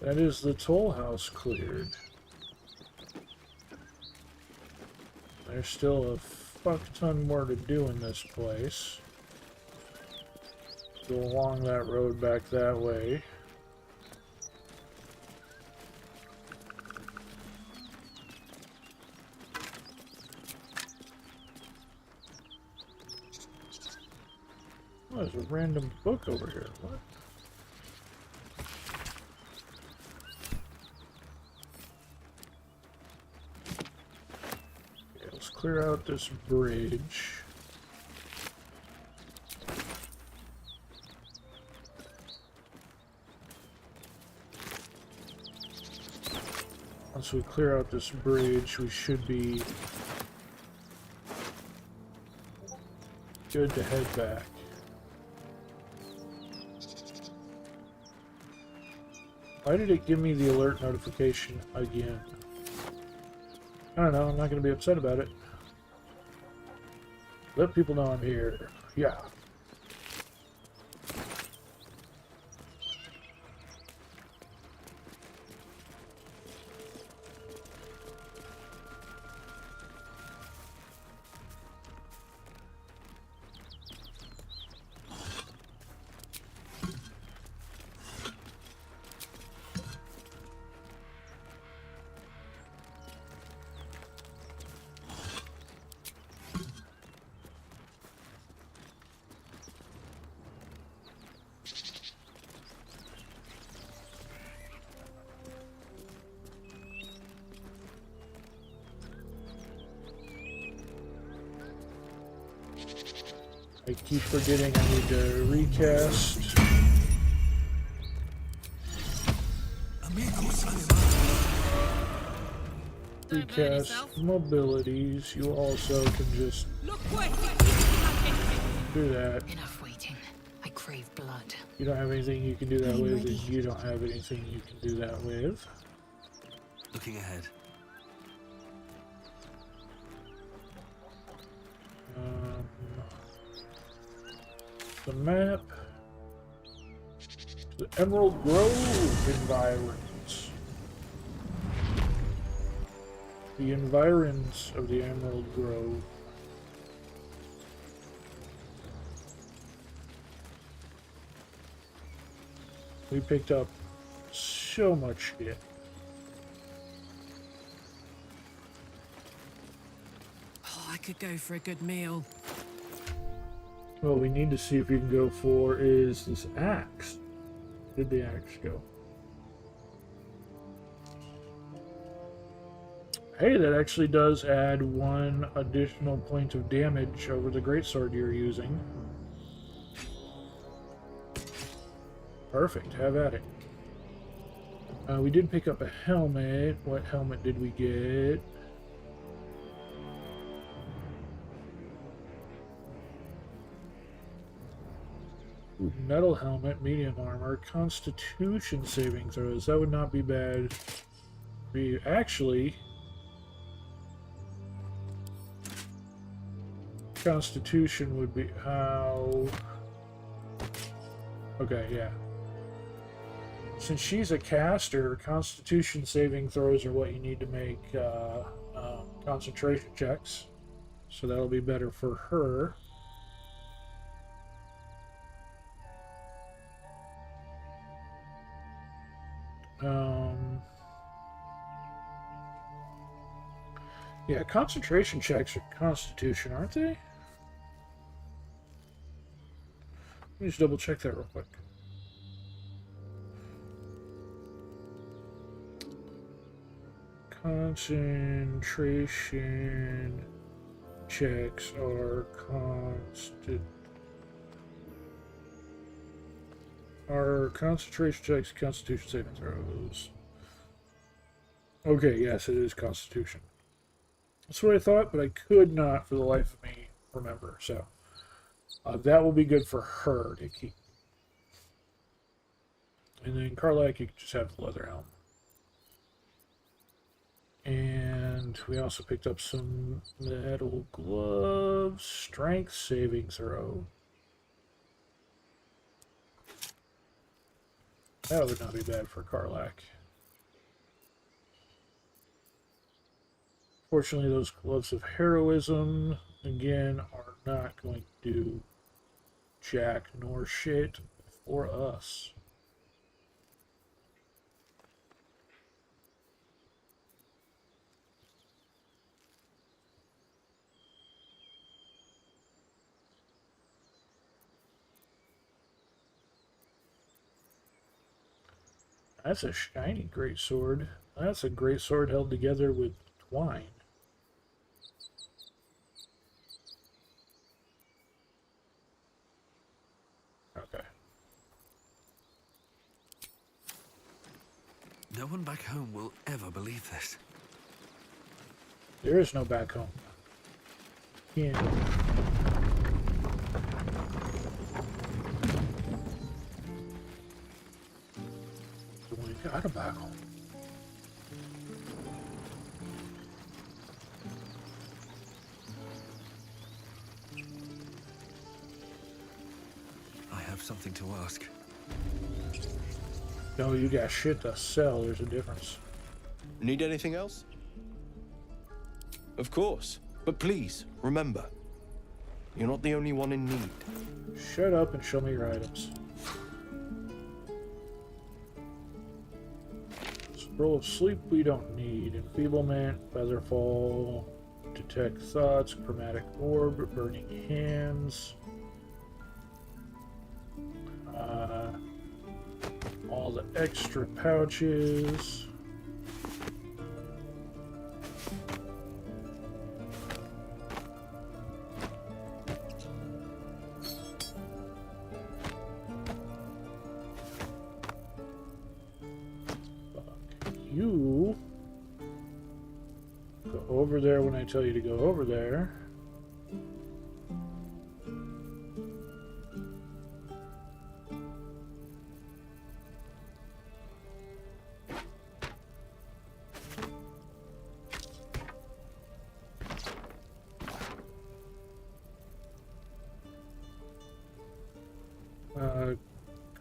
That is the toll house cleared. There's still a fuck ton more to do in this place. Go along that road back that way. Oh, there's a random book over here. What? Clear out this bridge. Once we clear out this bridge, we should be good to head back. Why did it give me the alert notification again? I don't know, I'm not going to be upset about it. Let people know I'm here. Yeah. I keep forgetting I need to recast. Recast mobilities. You also can just do that. Enough waiting. I crave blood. You don't have anything you can do that with, and you don't have anything you can do that with. Looking ahead. The map. The Emerald Grove environs. The environs of the Emerald Grove. We picked up so much shit. Oh, I could go for a good meal. What we need to see if we can go for is this axe. Where did the axe go? Hey, that actually does add 1 additional point of damage over the greatsword you're using. Perfect, have at it. We did pick up a helmet. What helmet did we get? Ooh, metal helmet, medium armor, constitution saving throws. That would not be bad. We actually... Constitution would be how... Okay, yeah. Since she's a caster, Constitution saving throws are what you need to make concentration checks. So that'll be better for her. Yeah, concentration checks are Constitution, aren't they? Let me just double check that real quick. Concentration checks are concentration checks, Constitution saving throws. Okay, yes, it is Constitution. That's what I thought, but I could not, for the life of me, remember. So that will be good for her to keep. And then Karlak, you can just have the leather helm. And we also picked up some metal gloves, strength saving throw. That would not be bad for Karlak. Fortunately, those gloves of heroism, again, are not going to do jack nor shit for us. That's a shiny great sword. That's a great sword held together with twine. Okay. No one back home will ever believe this. There is no back home. Yeah. We got a back home. I have something to ask. No, you got shit to sell. There's a difference. Need anything else? Of course. But please, remember, you're not the only one in need. Shut up and show me your items. Scroll of Sleep we don't need. Enfeeblement, Featherfall, Detect Thoughts, Chromatic Orb, Burning Hands. All the extra pouches. You go over there when I tell you to go over there.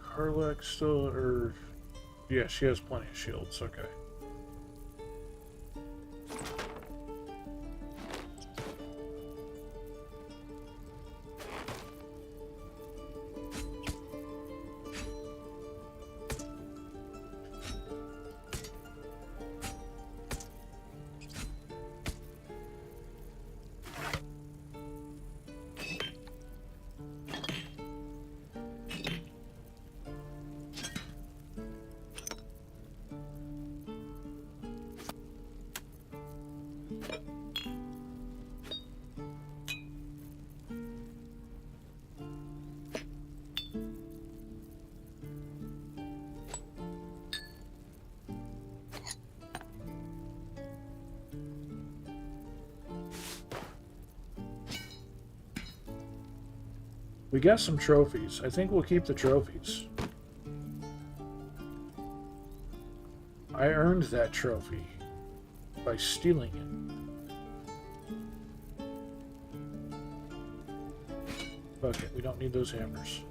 Karlak still, or yeah, she has plenty of shields. Okay. We got some trophies. I think we'll keep the trophies. I earned that trophy by stealing it. Fuck it, we don't need those hammers.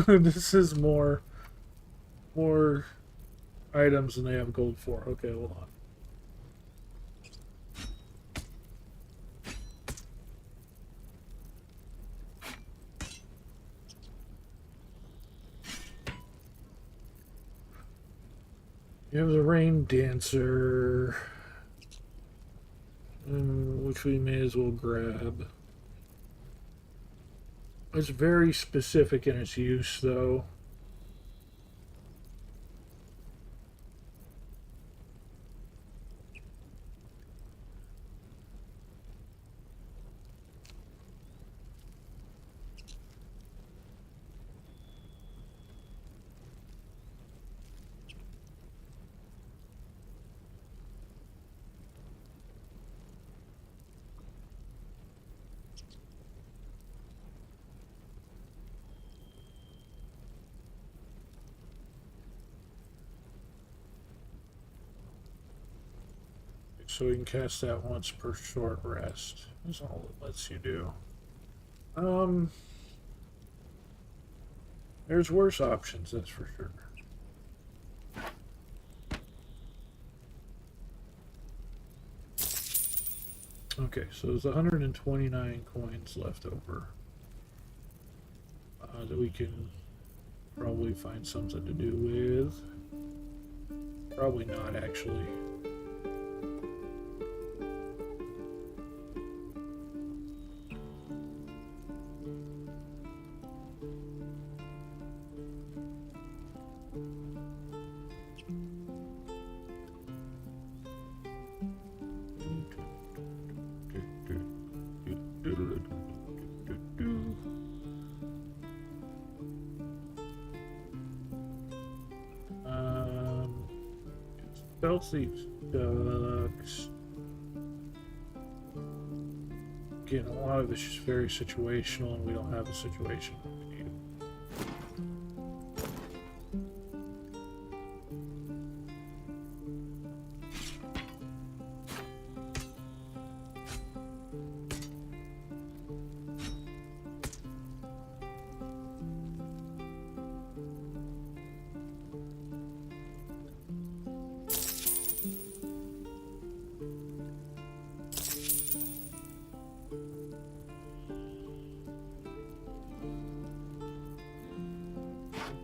This is more items than they have gold for. Okay, hold on. You have the rain dancer, which we may as well grab. It's very specific in its use, though. So we can cast that once per short rest. That's all it lets you do. There's worse options, that's for sure. Okay, so there's 129 coins left over that we can probably find something to do with. Probably not, actually. These ducks. Again, a lot of it's just very situational, and we don't have a situation we need.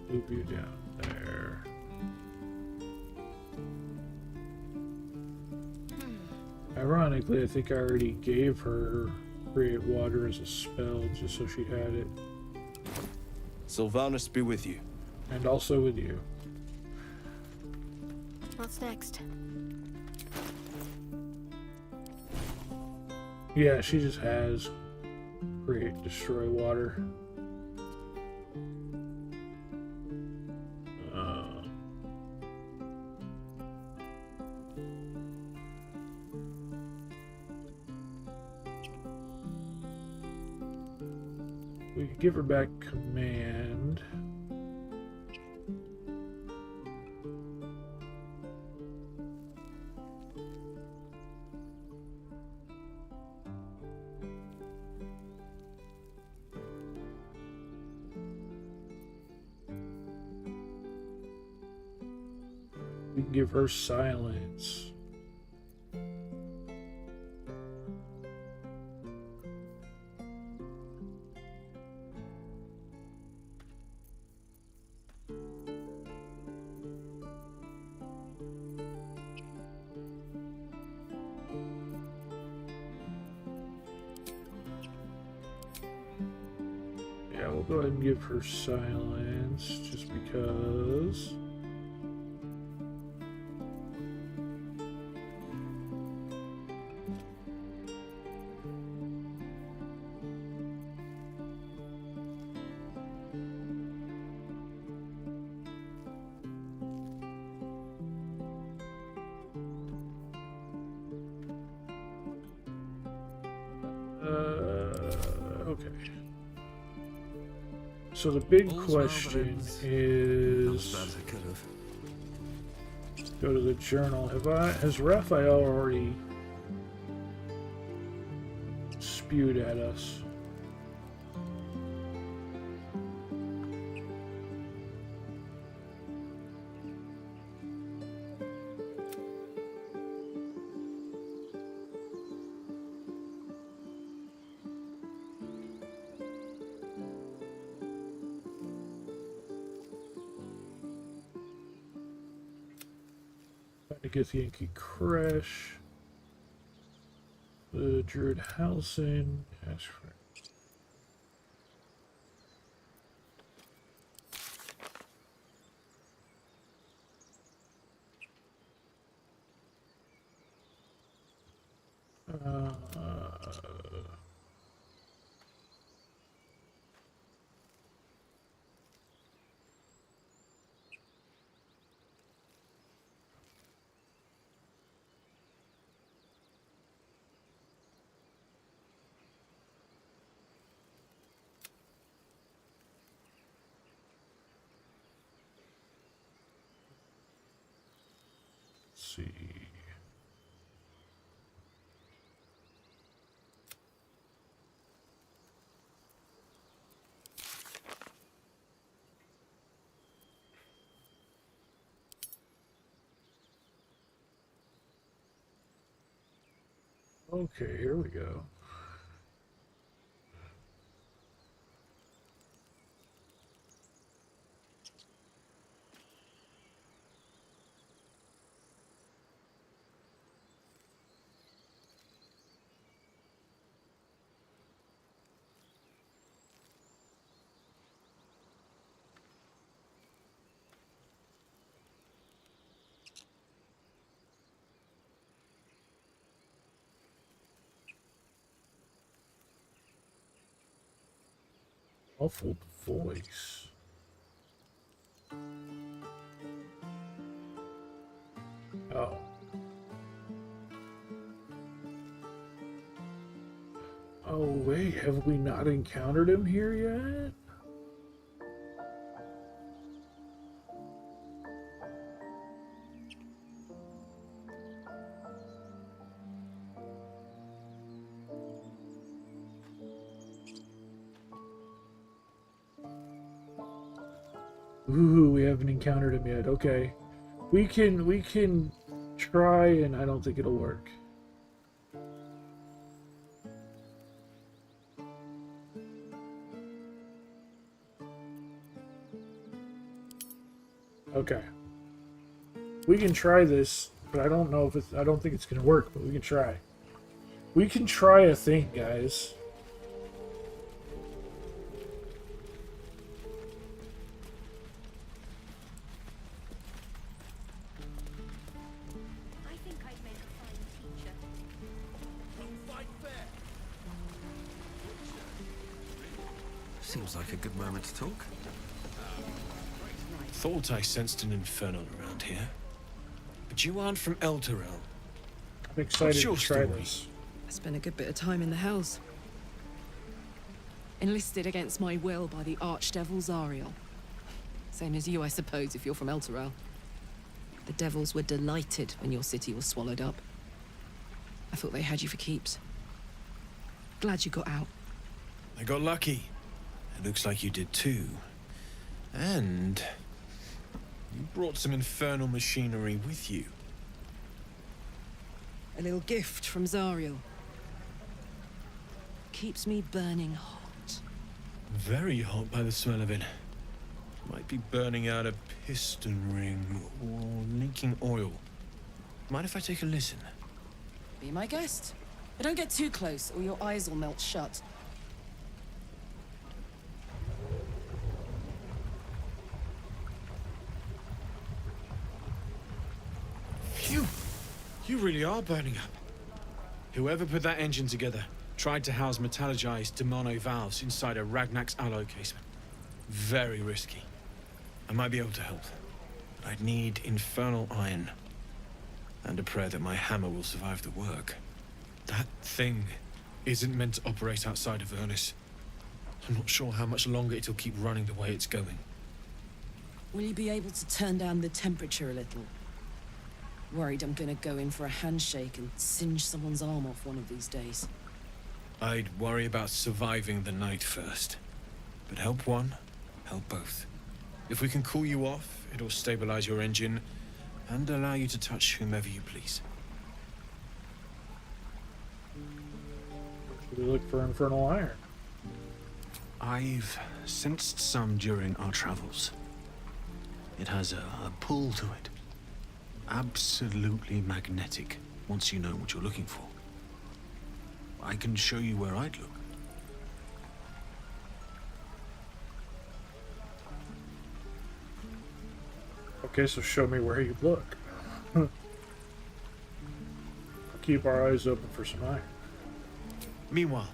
Move you down there. Ironically, I think I already gave her Create Water as a spell just so she had it. Sylvanas be with you. And also with you. What's next? Yeah, she just has Create Destroy Water. We could give her back command. We can give her silence. Yeah, we'll go ahead and give her silence just because. Okay. So the big question is, go to the journal. Has Raphael already spewed at us? Githyanki Crash. The Druid Halcyon. Ash for see. Okay, here we go. Muffled voice. Oh. Oh, wait, have we not encountered him here yet? Ooh, we haven't encountered him yet. Okay. We can try, and I don't think it'll work. Okay. We can try this, but I don't know if it's I don't think it's gonna work, but we can try. We can try a thing, guys. I think I'd make a fine teacher. Seems like a good moment to talk. Thought I sensed an infernal around here. But you aren't from Elturel. I'm excited What's your to try story? this. I spent a good bit of time in the Hells. Enlisted against my will by the Archdevil Zariel. Same as you, I suppose, if you're from Elturel. The devils were delighted when your city was swallowed up. I thought they had you for keeps. Glad you got out. I got lucky. It looks like you did too. And you brought some infernal machinery with you. A little gift from Zariel. Keeps me burning hot. Very hot by the smell of it. Might be burning out a piston ring or leaking oil. Mind if I take a listen? Be my guest. But don't get too close or your eyes will melt shut. Phew! You really are burning up. Whoever put that engine together tried to house metallurgized Demano valves inside a Ragnak's alloy casement. Very risky. I might be able to help, but I'd need infernal iron. And a prayer that my hammer will survive the work. That thing isn't meant to operate outside of Avernus. I'm not sure how much longer it'll keep running the way it's going. Will you be able to turn down the temperature a little? Worried I'm gonna go in for a handshake and singe someone's arm off one of these days. I'd worry about surviving the night first. But help one, help both. If we can cool you off, it'll stabilize your engine and allow you to touch whomever you please. Should we look for infernal iron? I've sensed some during our travels. It has a pull to it. absolutely magnetic once you know what you're looking for. I can show you where I'd look. Okay, so show me where you look. Keep our eyes open for some iron. Meanwhile,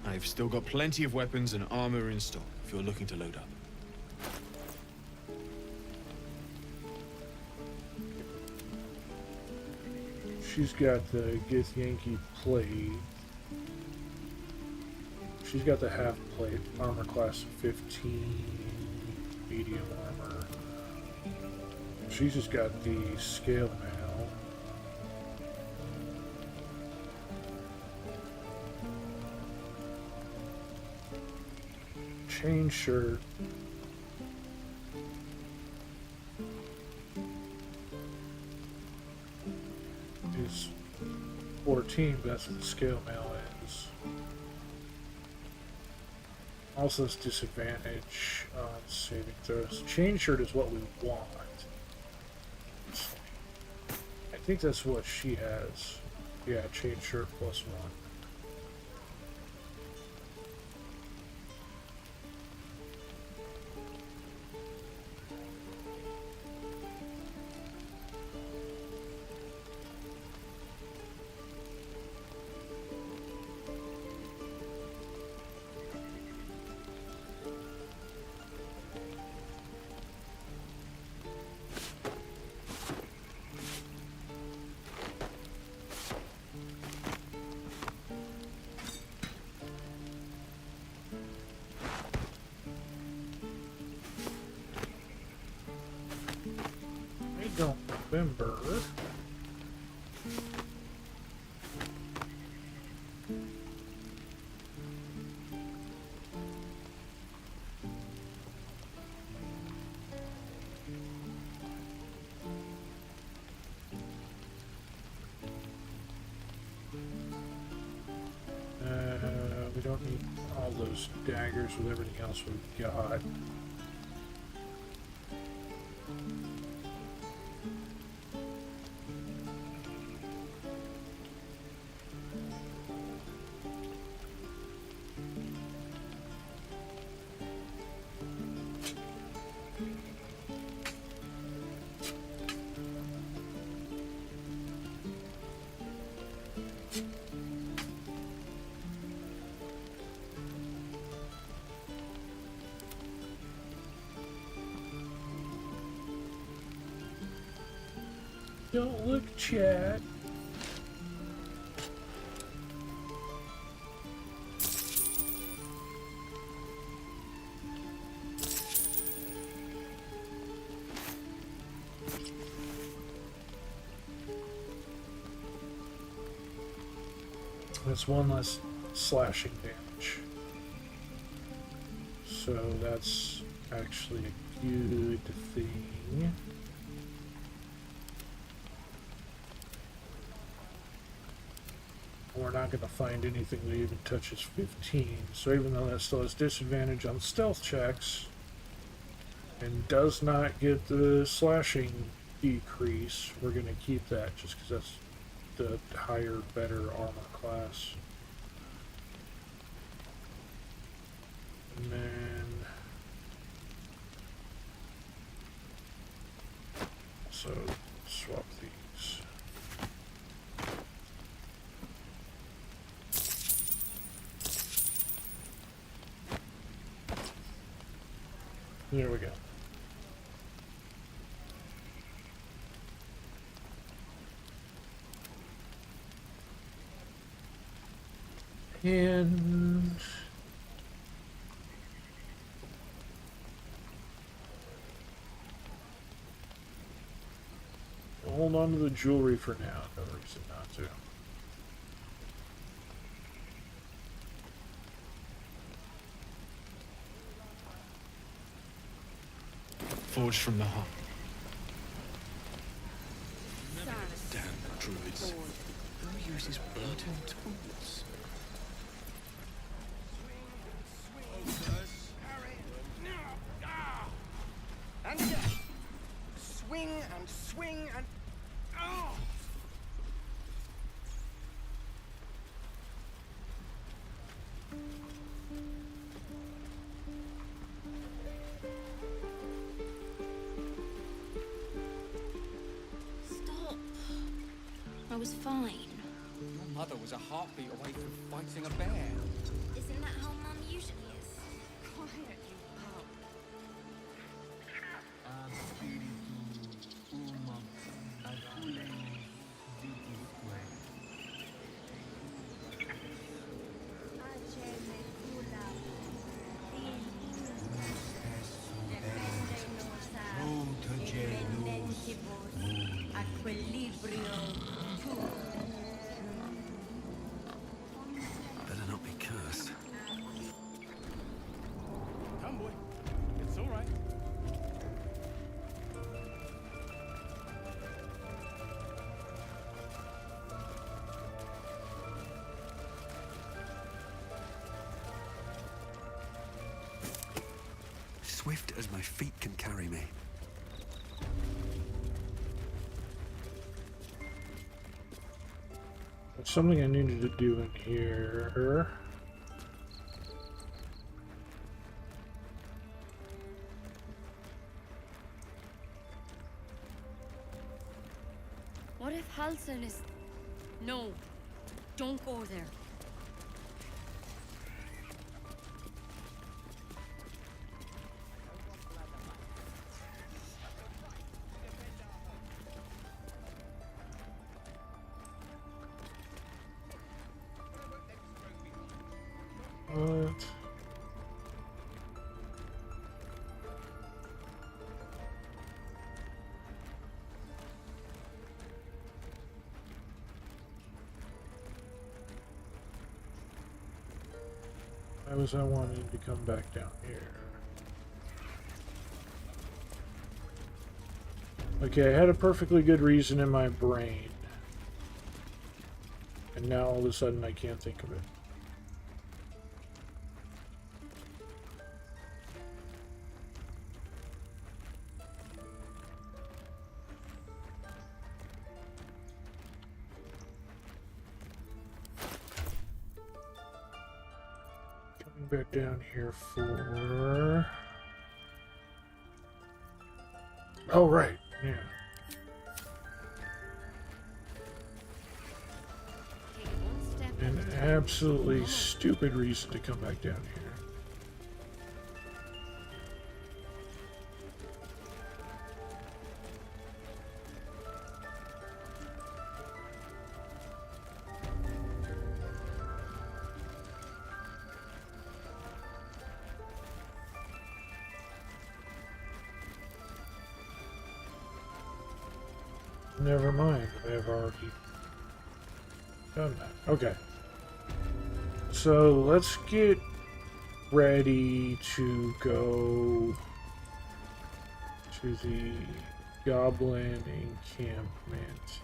I've still got plenty of weapons and armor in stock if you're looking to load up. She's got the Githyanki plate. She's got the half plate, armor class 15, medium armor. She's just got the scale mail. Chain shirt. Is 14, but that's what the scale mail is. Also, it's disadvantage on saving throws. Chain shirt is what we want. I think that's what she has. Yeah, chain shirt +1. Don't remember. We don't need all those daggers with everything else we've got. Don't look, Chad. That's one less slashing damage. So that's actually a good thing. We're not going to find anything that even touches 15. So even though that still has disadvantage on stealth checks and does not get the slashing decrease, we're going to keep that just because that's the higher, better armor class. And then so swap these. There we go. And hold on to the jewelry for now. No reason not to. Forged from the heart. Damn druids. Who uses blood and tools? And again. Swing and swing and... was fine. Your mother was a heartbeat away from fighting a bear. Isn't that how Mum usually is? Quiet, you pup. Better not be cursed. Come, boy. It's all right. Swift as my feet can carry me. There's something I needed to do in here. What if Halson is... No, don't go there. What? Why was I wanting to come back down here? Okay, I had a perfectly good reason in my brain. And now all of a sudden I can't think of it. Back down here for... Oh, right, yeah. An absolutely stupid reason to come back down here. Never mind, I've already done that. Okay. So let's get ready to go to the Goblin encampment.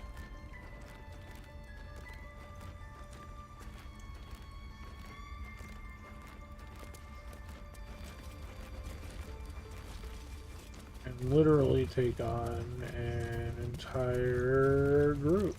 And literally take on an entire group.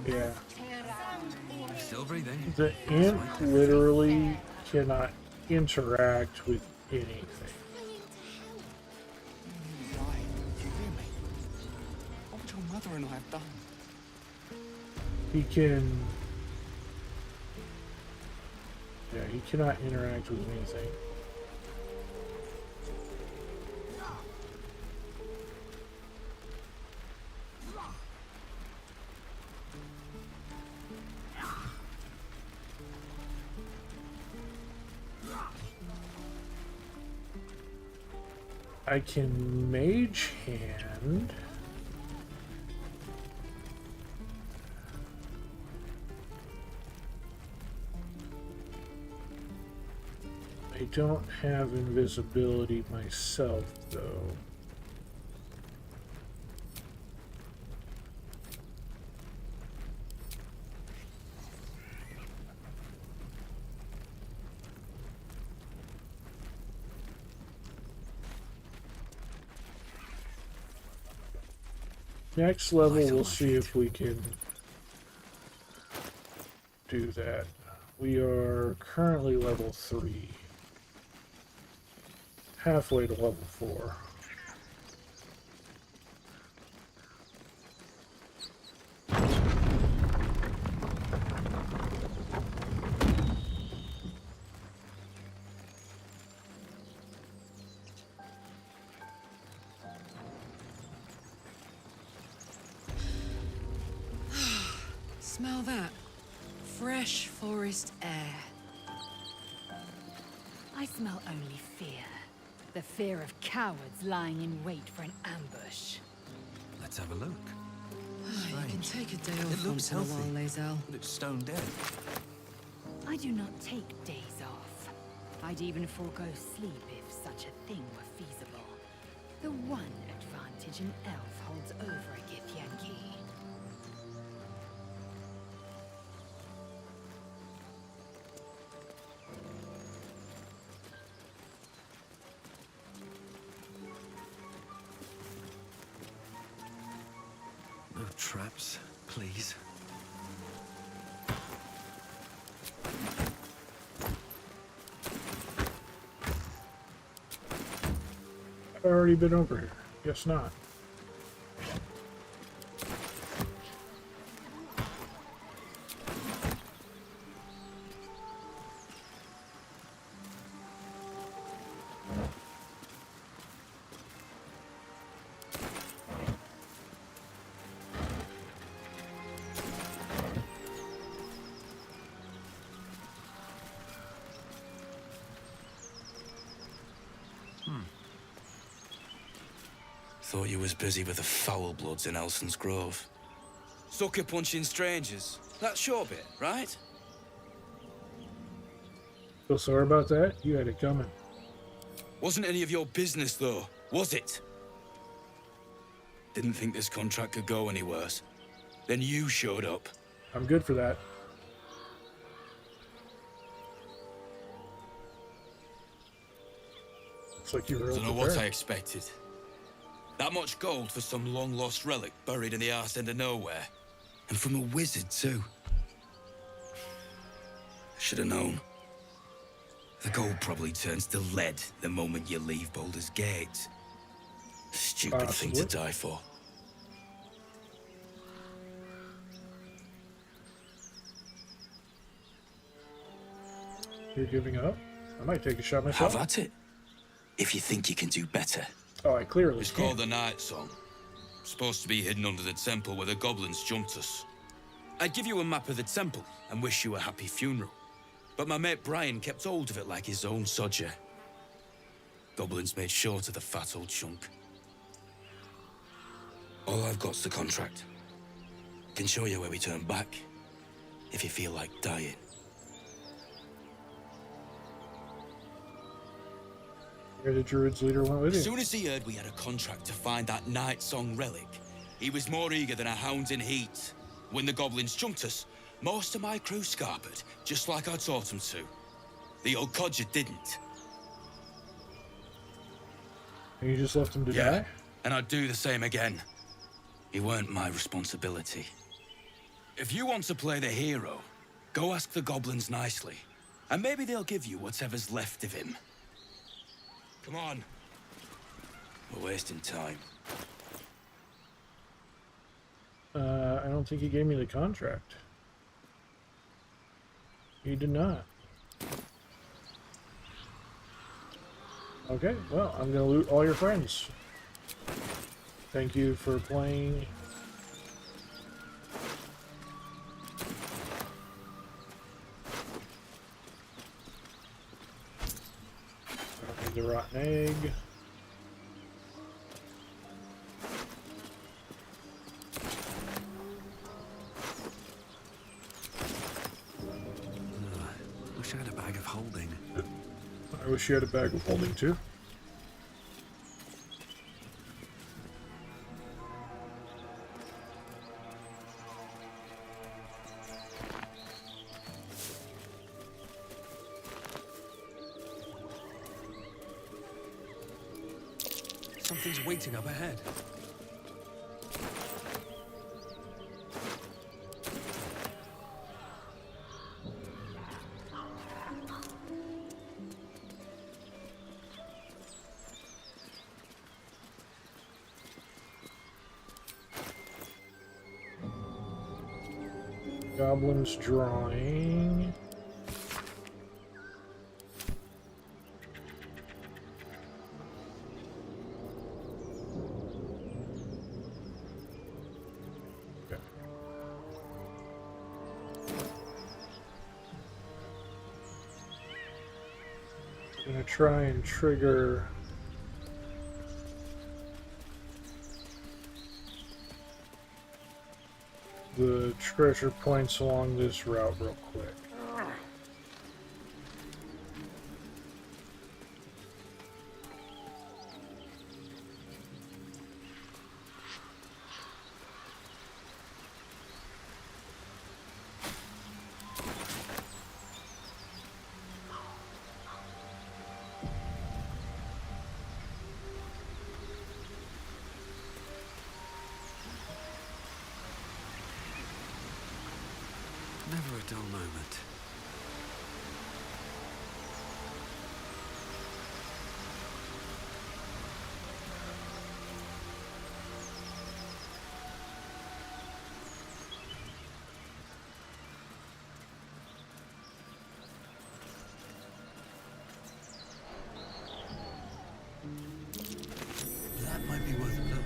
Yeah. Still breathing. The imp literally cannot interact with anything. Why? Do you hear me? What would your mother and I have done? He can... Yeah, he cannot interact with anything. I can mage hand. I don't have invisibility myself, though. Next level, we'll see if we can do that. We are currently level 3. Halfway to level 4. Smell that. Fresh forest air. I smell only fear. The fear of cowards lying in wait for an ambush. Let's have a look. You can take a day It off looks once in a healthy. while, Lae'zel. But it's stone dead. I do not take days off. I'd even forego sleep if such a thing were feasible. The one advantage an elf holds over a Githyanki. No traps, please. I've already been over here. Guess not. Thought you was busy with the foul bloods in Elson's Grove. Sucker punching strangers. That's your bit, right? Feel sorry about that? You had it coming. Wasn't any of your business, though, was it? Didn't think this contract could go any worse. Then you showed up. I'm good for that. Looks like you were Don't know prepared. what I expected. That much gold for some long-lost relic buried in the arse end of nowhere. And from a wizard, too. Should have known. The gold probably turns to lead the moment you leave Baldur's Gate. Stupid thing to Possibly. die for. You're giving up? I might take a shot myself. Have at it. If you think you can do better. Oh, I clearly It's can. called the Night Song. Supposed to be hidden under the temple where the goblins jumped us. I'd give you a map of the temple and wish you a happy funeral. But my mate Brian kept hold of it like his own sodger. Goblins made short of the fat old chunk. All I've got's the contract. Can show you where we turn back, if you feel like dying. Here the druid's leader went with As you. soon as he heard we had a contract to find that Night Song relic, he was more eager than a hound in heat. When the goblins jumped us, most of my crew scarpered, just like I taught them to. The old codger didn't. And you just left him to die? And I'd do the same again. He weren't my responsibility. If you want to play the hero, go ask the goblins nicely, and maybe they'll give you whatever's left of him. Come on. We're wasting time. I don't think he gave me the contract. He did not. Okay, well, I'm gonna loot all your friends. Thank you for playing. I don't need the rotten egg. Wish I had a bag of holding. I wish you had a bag of holding too. Something's waiting up ahead. Goblin's drawing. Okay. Gonna try and trigger the treasure points along this route real quick. Never a dull moment. That might be worth a look.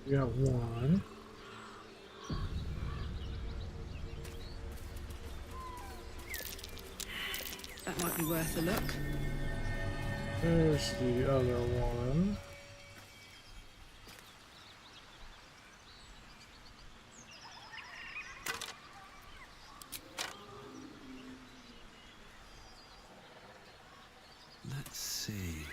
We got one. That might be worth a look. There's the other one. Let's see.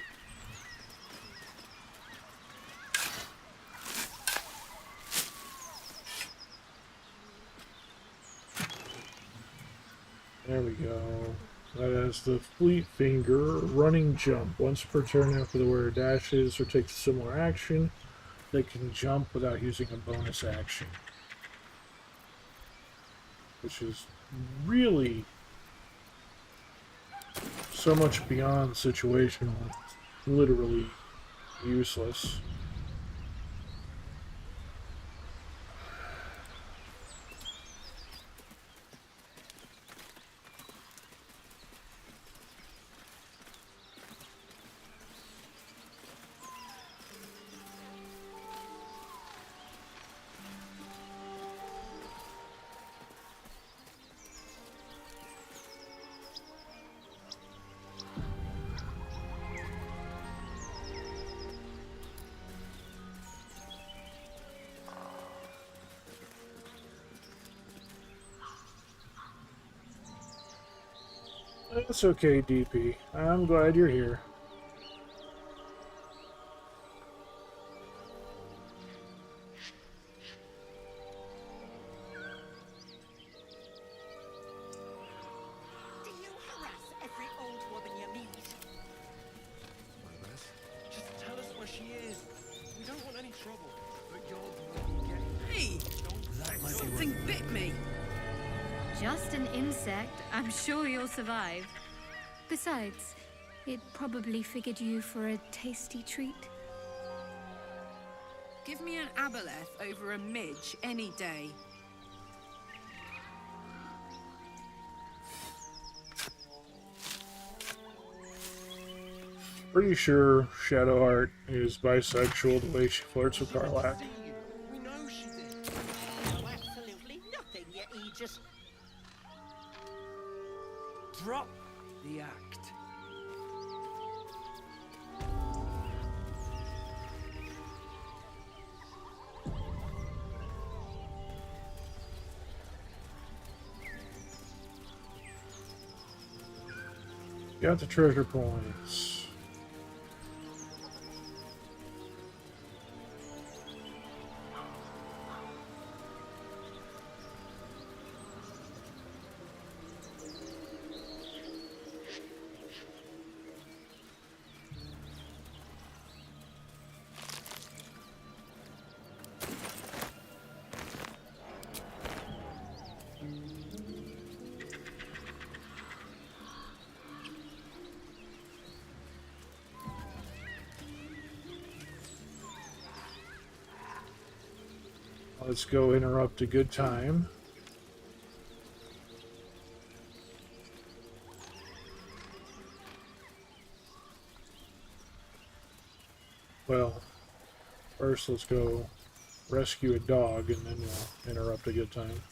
There we go. That has the fleet finger, running jump. Once per turn after the wearer dashes or takes a similar action, they can jump without using a bonus action. Which is really so much beyond situational. Literally useless. That's okay, DP. I'm glad you're here. Do you harass every old woman you meet? Just tell us where she is. We don't want any trouble, but you're the one getting. Hey! Something bit me! Just an insect. I'm sure you'll survive. Besides, it probably figured you for a tasty treat. Give me an aboleth over a midge any day. Pretty sure Shadowheart is bisexual the way she flirts with Karlach. We know she did. No, absolutely nothing, you Aegis. Drop the act. Got the treasure points. Let's go interrupt a good time. Well, first let's go rescue a dog and then we'll interrupt a good time.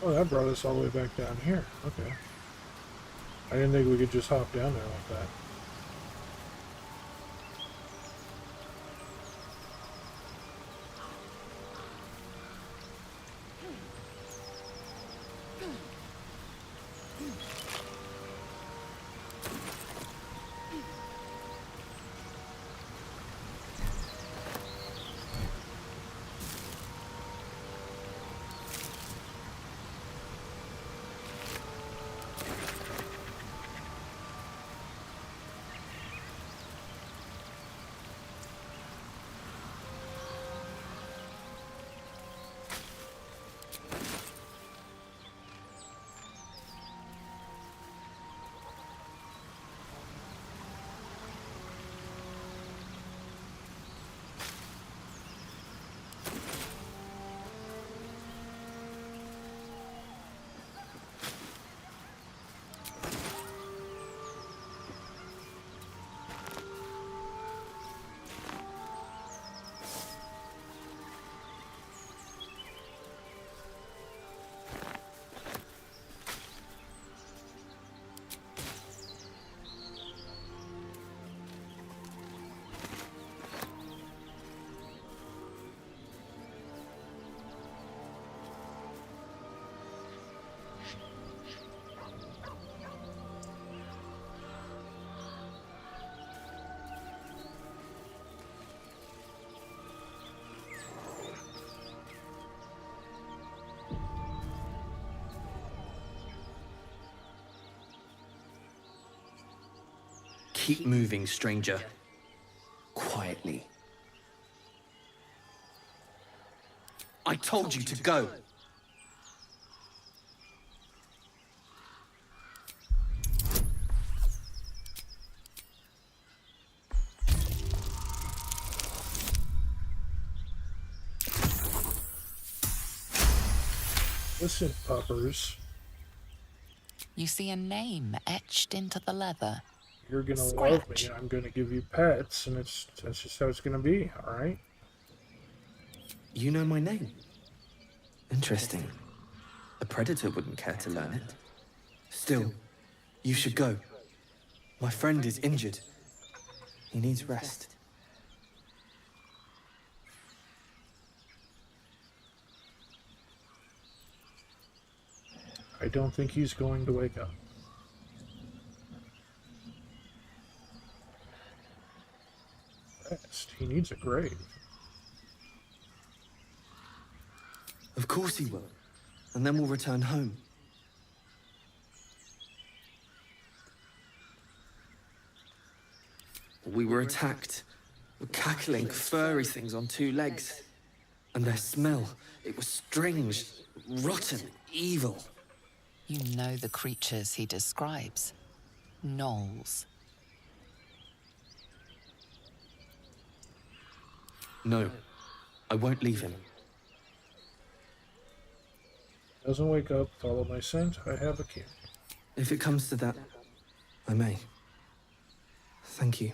Oh, that brought us all the way back down here. Okay. I didn't think we could just hop down there like that. Keep moving, stranger. Quietly. I told you to go. Listen, puppers. You see a name etched into the leather. You're gonna love me. I'm gonna give you pets, and that's just how it's gonna be. All right. You know my name? Interesting. A predator wouldn't care to learn it. Still, you should go. My friend is injured. He needs rest. I don't think he's going to wake up. Rest. He needs a grave. Of course he will. And then we'll return home. We were attacked. With cackling, furry things on two legs. And their smell, it was strange, rotten, evil. You know the creatures he describes. Gnolls. No, I won't leave him. Doesn't wake up, follow my scent, I have a key. If it comes to that, I may. Thank you.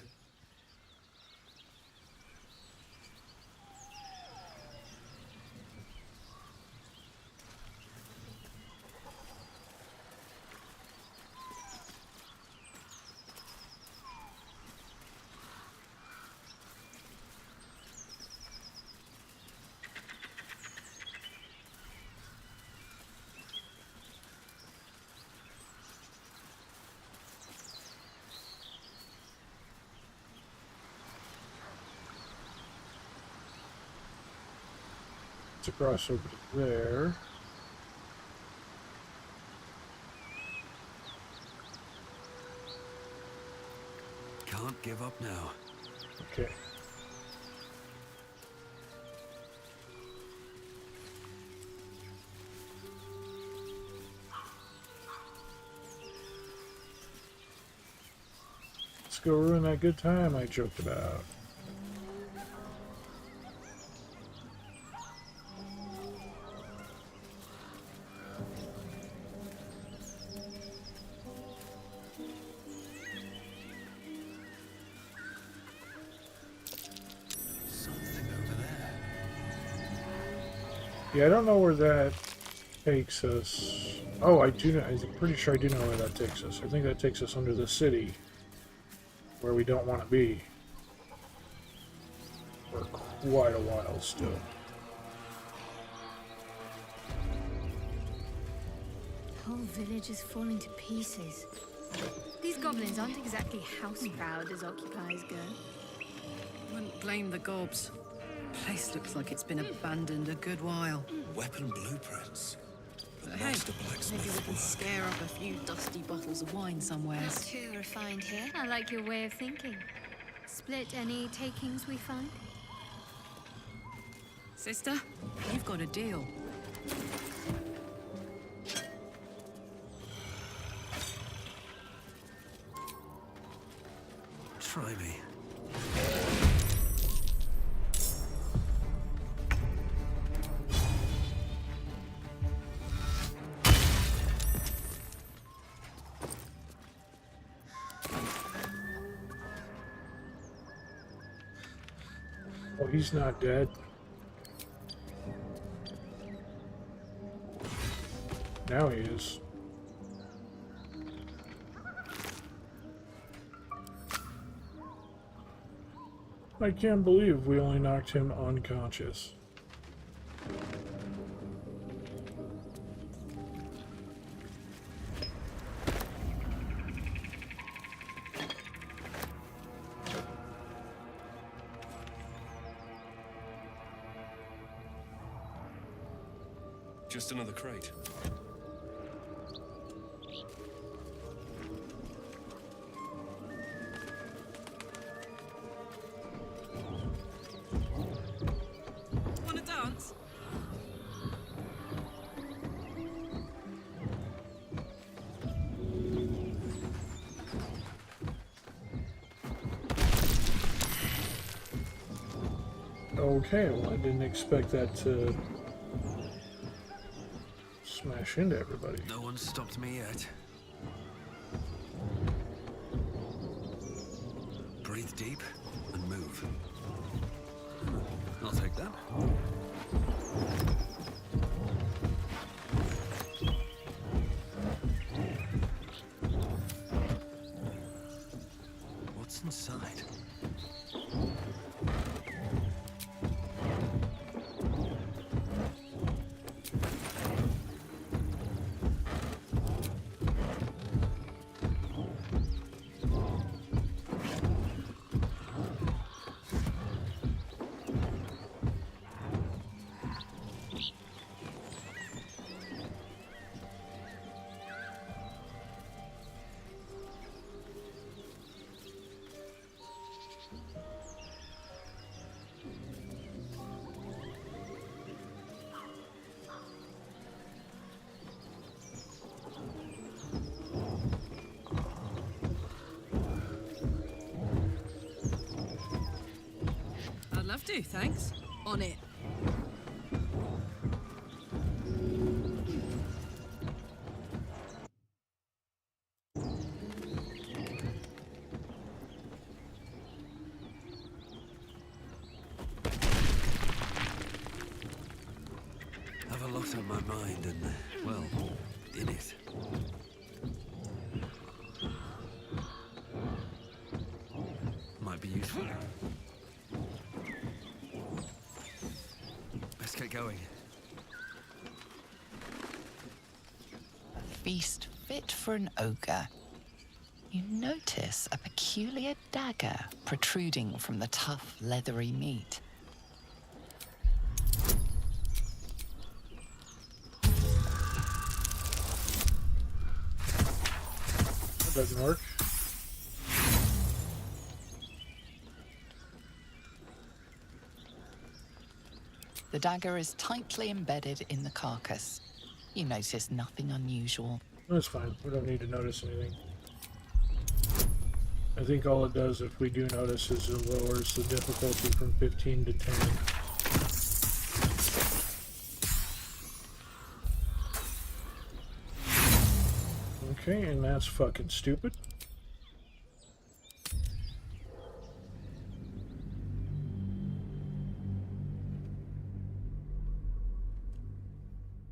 To cross over to there. Can't give up now. Okay. Let's go ruin that good time I joked about. Something over there. Yeah, I don't know where that takes us. Oh, I do know. I'm pretty sure I do know where that takes us. I think that takes us under the city, where we don't want to be for quite a while still. The whole village is falling to pieces. These goblins aren't exactly house-proud as occupiers go. Wouldn't blame the gobs. Place looks like it's been abandoned a good while. Weapon blueprints. But hey, maybe we can scare up a few dusty bottles of wine somewhere. Not too refined here. I like your way of thinking. Split any takings we find? Sister, you've got a deal. Try me. Well, he's not dead. Now he is. I can't believe we only knocked him unconscious. Just another crate. Wanna dance? Okay, well, I didn't expect that to smash into everybody. No one's stopped me yet. Breathe deep and move. I'll take that. What's inside? I'd love to, thanks. On it. Have a lot on my mind and, well, in it. Might be useful. Let's get going. A feast fit for an ogre. You notice a peculiar dagger protruding from the tough, leathery meat. That doesn't work. The dagger is tightly embedded in the carcass. You notice nothing unusual. That's fine. We don't need to notice anything. I think all it does, if we do notice, is it lowers the difficulty from 15 to 10. Okay, and that's fucking stupid.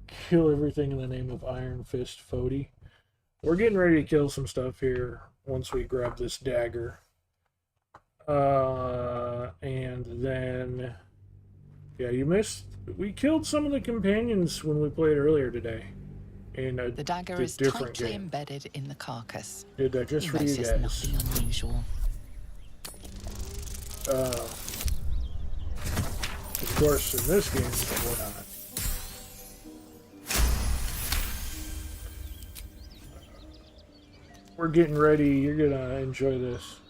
Kill everything in the name of Iron Fist Fody. We're getting ready to kill some stuff here once we grab this dagger. And then... Yeah, you missed... We killed some of the companions when we played earlier today. In the dagger is tightly embedded in the carcass. Did that just for you guys. Nothing unusual. Of course, in this game, we're not. We're getting ready. You're gonna enjoy this.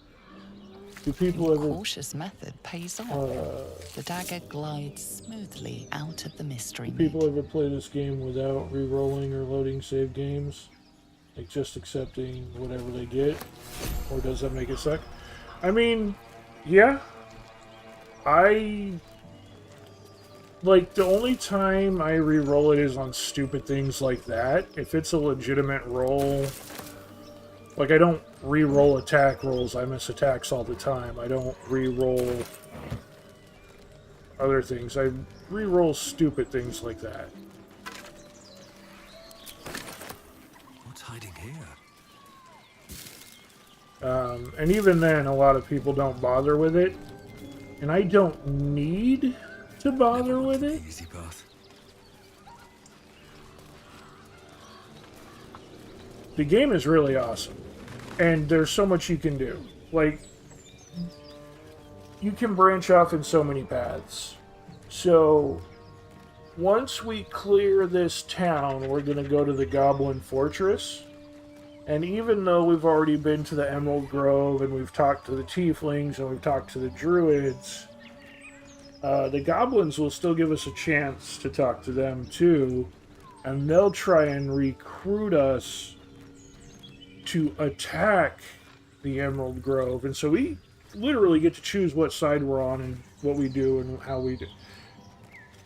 Do people ever... cautious method pays off. The dagger glides smoothly out of the mystery. Do people ever play this game without re-rolling or loading save games? Like just accepting whatever they get? Or does that make it suck? I mean, yeah. Like, the only time I re-roll it is on stupid things like that. If it's a legitimate roll... Like, I don't re-roll attack rolls. I miss attacks all the time. I don't re-roll other things. I re-roll stupid things like that. What's hiding here? And even then, a lot of people don't bother with it. And I don't need to bother with it. Easy path. The game is really awesome. And there's so much you can do. Like, you can branch off in so many paths. So, once we clear this town, we're going to go to the Goblin Fortress. And even though we've already been to the Emerald Grove, and we've talked to the Tieflings, and we've talked to the Druids, the Goblins will still give us a chance to talk to them too. And they'll try and recruit us to attack the Emerald Grove. And so we literally get to choose what side we're on and what we do and how we do.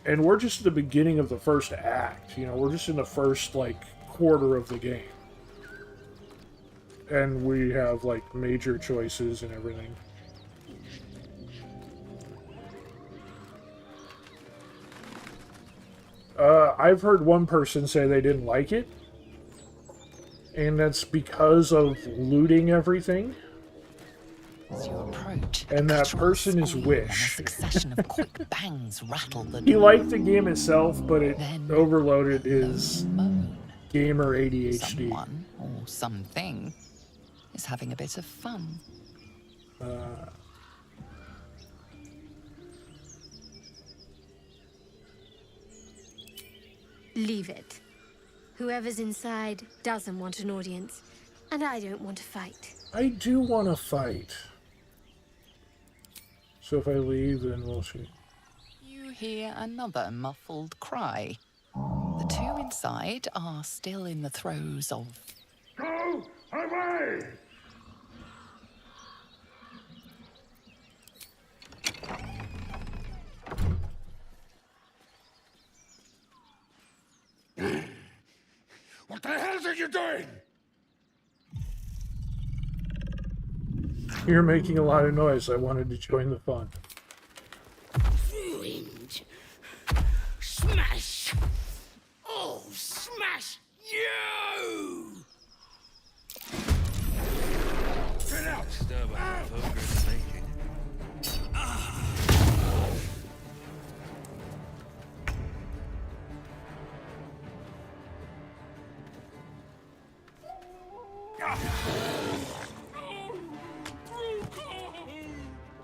And we're just at the beginning of the first act. You know, we're just in the first, like, quarter of the game. And we have, like, major choices and everything. I've heard one person say they didn't like it. And that's because of looting everything. As you approach, and that person is Wish. A succession of quick bangs rattle the door. He liked the game itself, but it overloaded his gamer ADHD. Someone or something is having a bit of fun. Leave it. Whoever's inside doesn't want an audience, and I don't want to fight. I do want to fight. So if I leave, then we'll see. You hear another muffled cry. The two inside are still in the throes of... Go away! What the hell are you doing? You're making a lot of noise. I wanted to join the fun. Ruined. Smash! Oh, smash you! Get out! Disturb our progress making.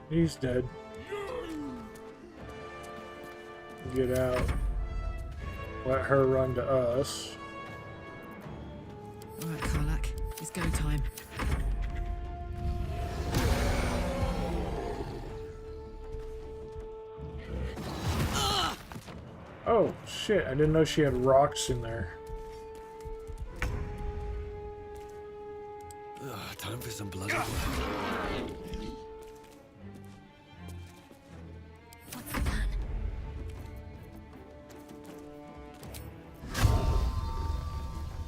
He's dead. Get out. Let her run to us. Alright, Karlak. It's go time. Oh, shit. I didn't know she had rocks in there. Ugh, time for some bloody work.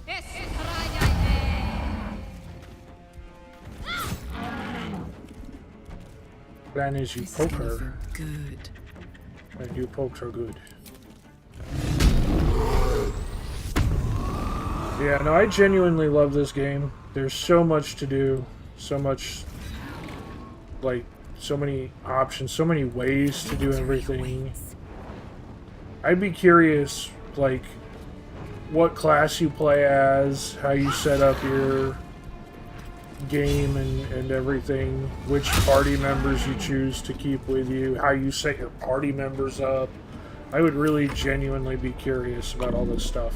What's the plan? Plan is you poke her. Good. And you poked her good. Yeah, no, I genuinely love this game. There's so much to do. So much, like, so many options, so many ways to do everything. I'd be curious, like, what class you play as, how you set up your game and everything, which party members you choose to keep with you, how you set your party members up. I would really genuinely be curious about all this stuff.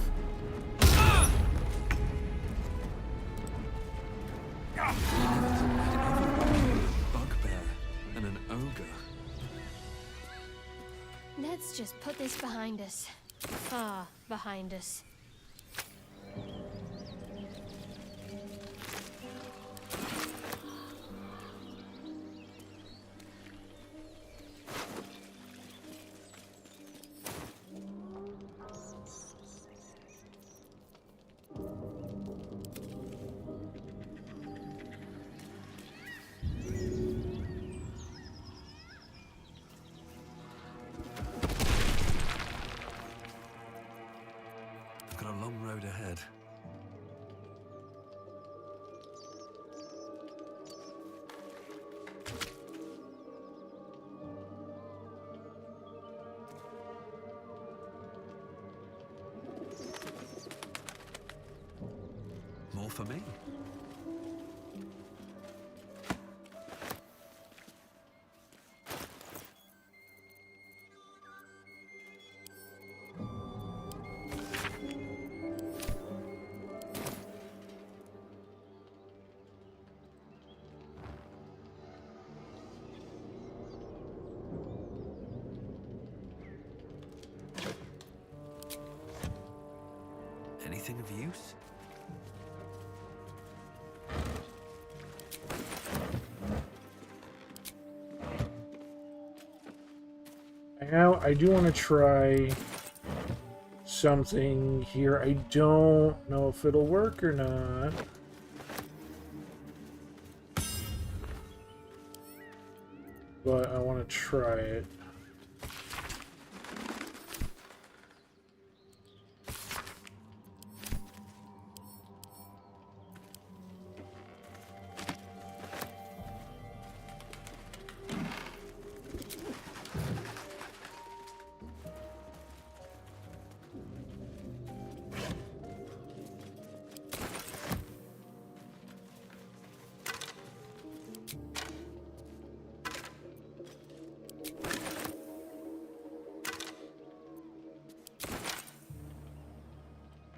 Bugbear and an ogre. Let's just put this behind us. Far behind us. I've got a long road ahead. More for me. Anything of use? Now, I do want to try something here. I don't know if it'll work or not. But I want to try it.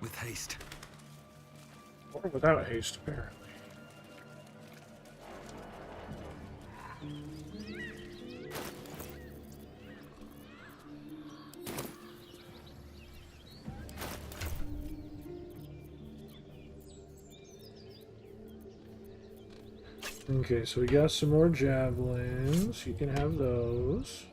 With haste. Or without haste, apparently. Okay, so we got some more javelins. You can have those.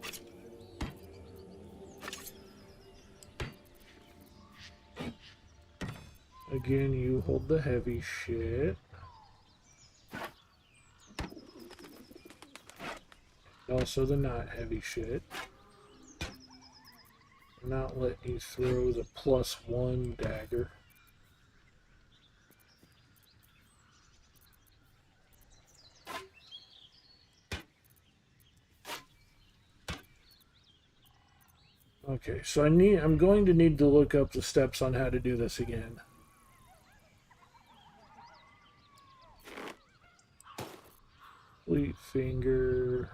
Again, you hold the heavy shit. Also the not heavy shit. Not let you throw the +1 dagger. Okay, so I'm going to need to look up the steps on how to do this again. Fleet finger.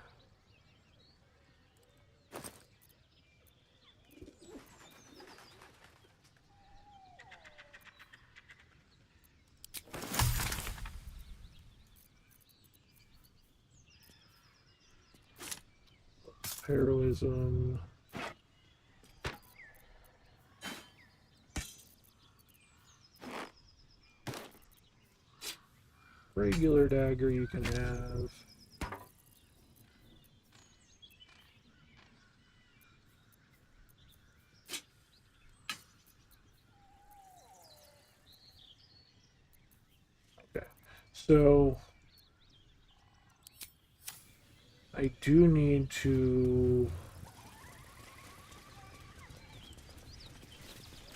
Heroism. regular dagger you can have. Okay, so I do need to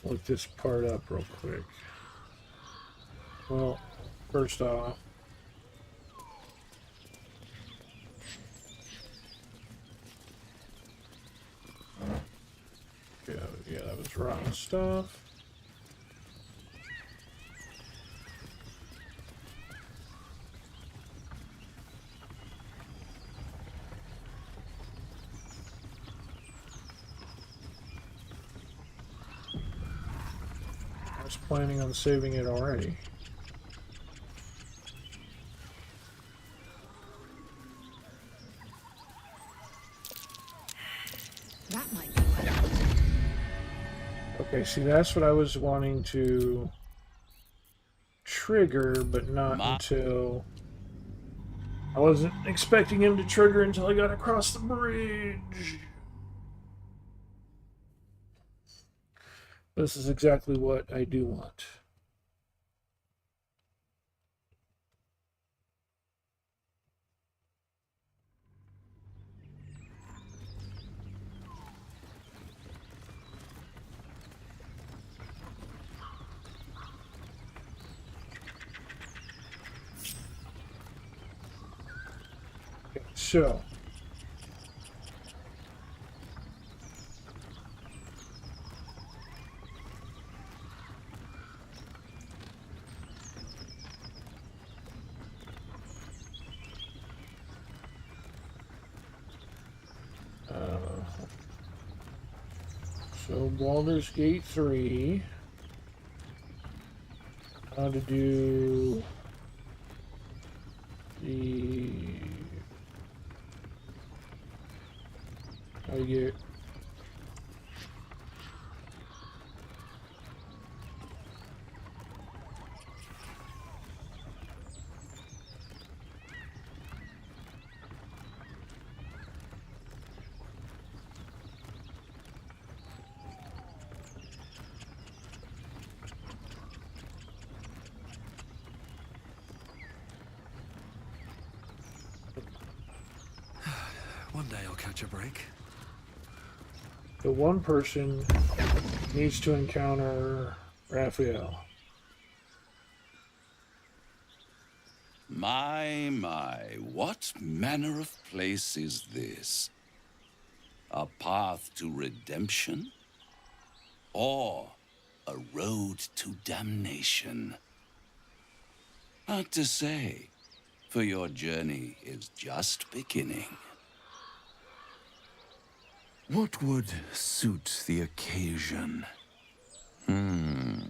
look this part up real quick. Well, first off, yeah, that was rotten stuff. I was planning on saving it already. That might be worth it. Okay, see, that's what I was wanting to trigger, but not until... I wasn't expecting him to trigger until I got across the bridge. This is exactly what I do want. Okay, so Baldur's Gate 3. How to do the... How to get... One day I'll catch a break. The one person needs to encounter Raphael. My, what manner of place is this? A path to redemption? Or a road to damnation? Hard to say, for your journey is just beginning. What would suit the occasion? The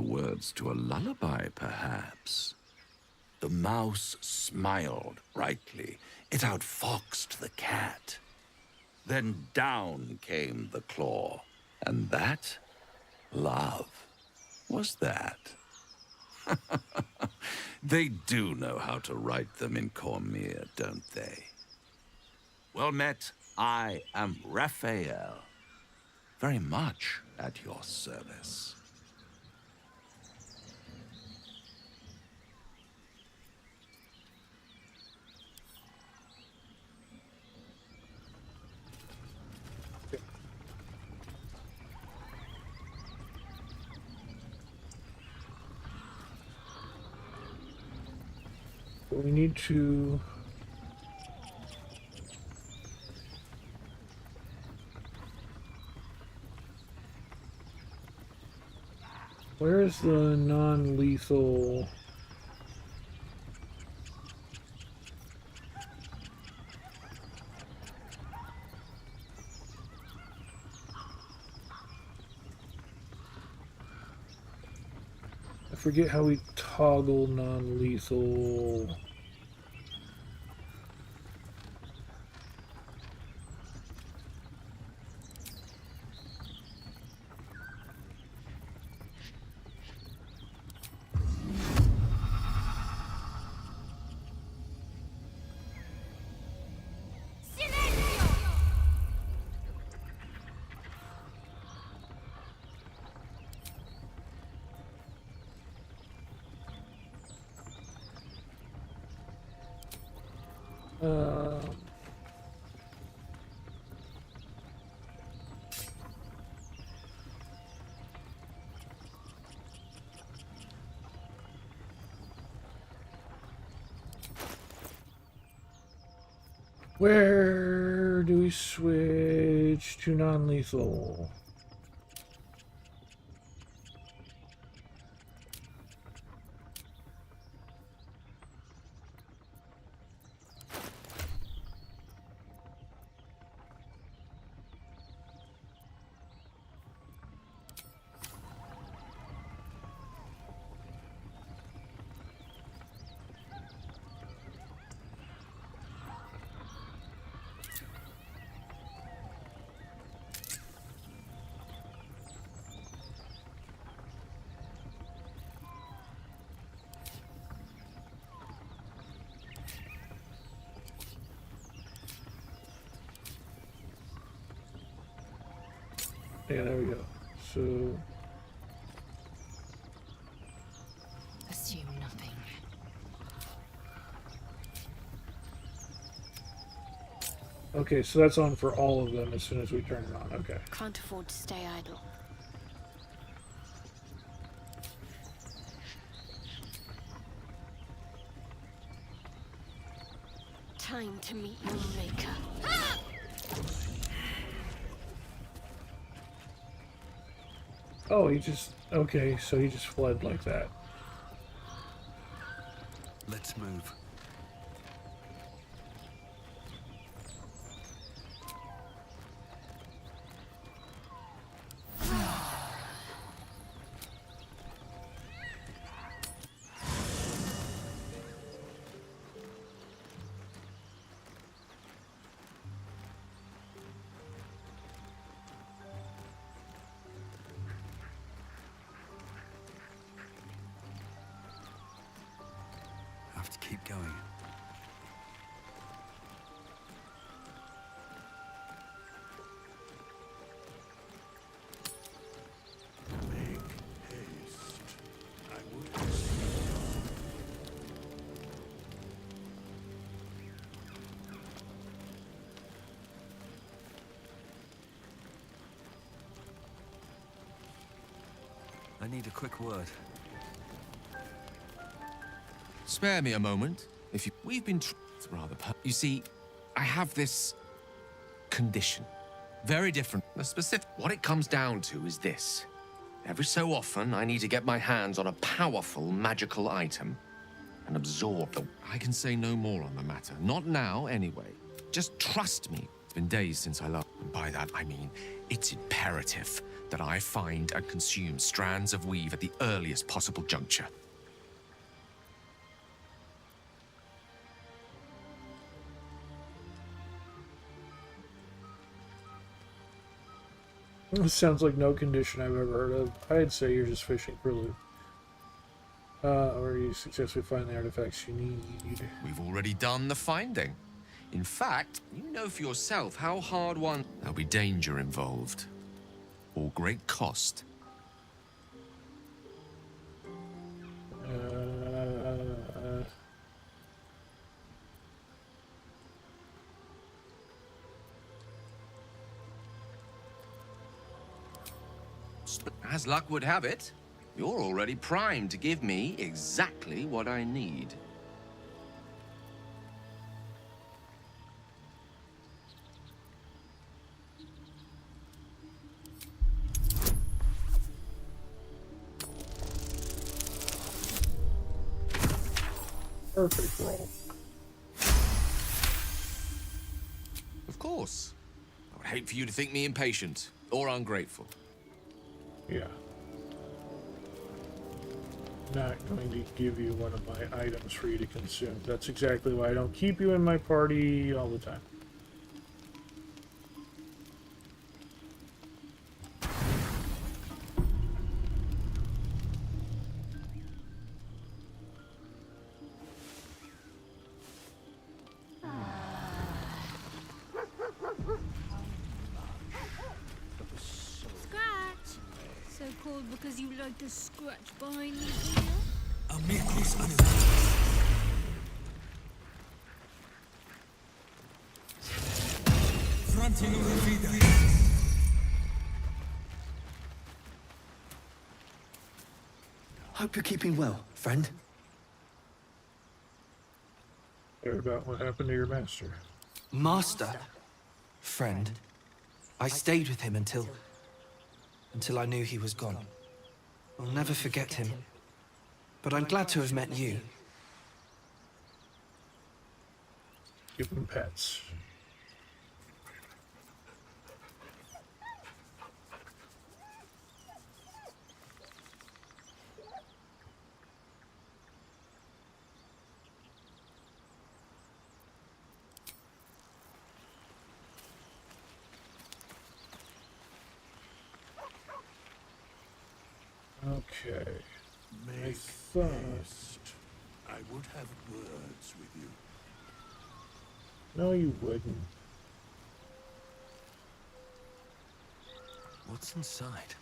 words to a lullaby, perhaps. The mouse smiled brightly. It outfoxed the cat. Then down came the claw. And that, love, was that. They do know how to write them in Cormier, don't they? Well met. I am Raphael, very much at your service. We need to... Where's the non-lethal... I forget how we toggle non-lethal... Where do we switch to non-lethal? Yeah, there we go. So Assume nothing. okay, so that's on for all of them as soon as we turn it on. Okay. Can't afford to stay idle. Time to meet your maker. Oh, he just... Okay, so he just fled like that. Let's move. Have to keep going. Make haste. I would I need a quick word. Spare me a moment, if you... We've been you see, I have this... condition. Very different. The specific... What it comes down to is this. Every so often, I need to get my hands on a powerful magical item and absorb them. I can say no more on the matter. Not now, anyway. Just trust me. It's been days since I last... And by that, I mean, it's imperative that I find and consume strands of weave at the earliest possible juncture. This sounds like no condition I've ever heard of. I'd say you're just fishing for loot. Or you successfully find the artifacts you need. We've already done the finding. In fact, you know for yourself how hard one... There'll be danger involved. Or great cost. As luck would have it, you're already primed to give me exactly what I need. Perfect roll. Of course. I would hate for you to think me impatient or ungrateful. Yeah. Not going to give you one of my items for you to consume. That's exactly why I don't keep you in my party all the time. So called because you like to scratch behind the ear? I'll make this animal. Fronting vida. Hope you're keeping well, friend. Hear about what happened to your master. Master? Friend? I stayed with him until I knew he was gone. I'll never forget him. But I'm glad to have met you. Give them pets. Okay. Make thought- haste. I would have words with you. No, you wouldn't. What's inside?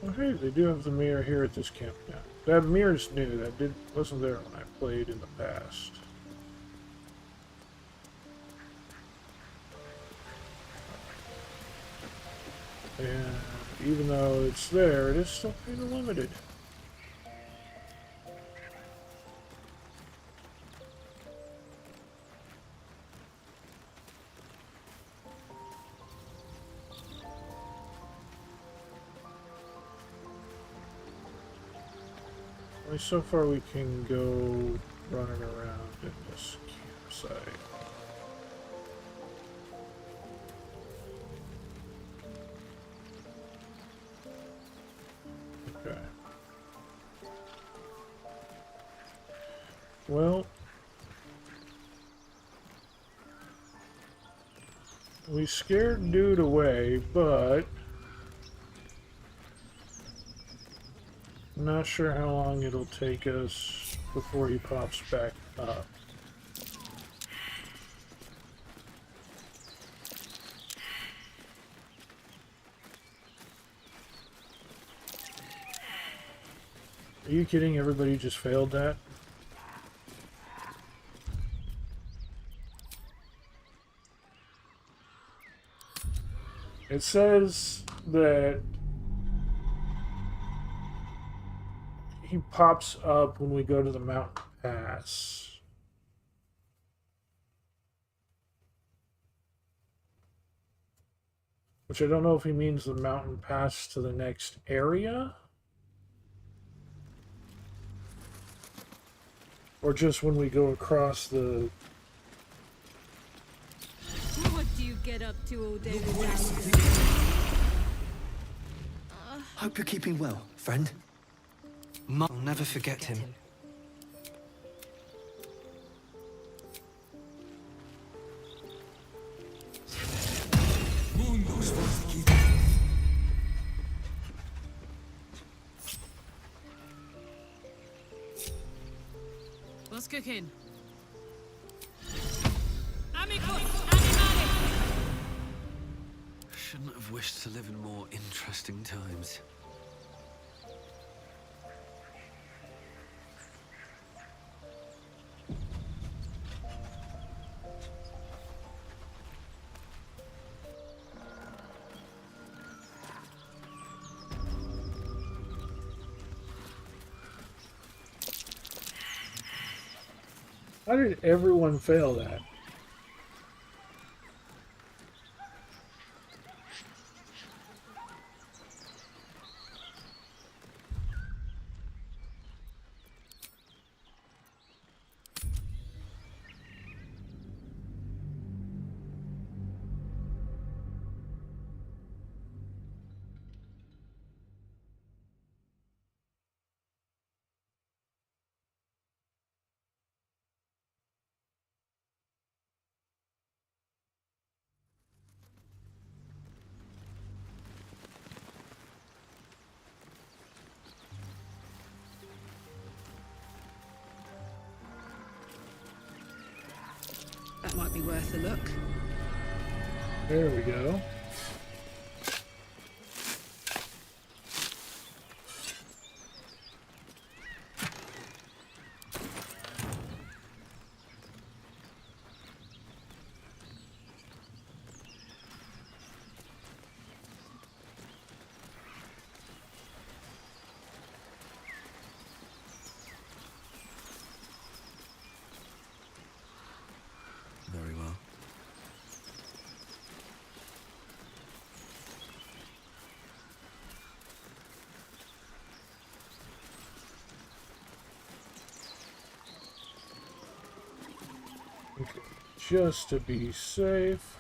Oh, hey, they do have the mirror here at this camp now. That mirror's new. That wasn't there when I played in the past. And even though it's there, it is still kind of limited. Only so far we can go running around in this campsite. Okay. Well, we scared dude away, but I'm not sure how long it'll take us before he pops back up. Are you kidding? Everybody just failed that? It says that he pops up when we go to the mountain pass. Which I don't know if he means the mountain pass to the next area. Or just when we go across the... What do you get up to all day without? Hope you're keeping well, friend. I'll never forget him. What's cooking? Shouldn't have wished to live in more interesting times. How did everyone fail that? That might be worth a look. There we go. Okay, just to be safe.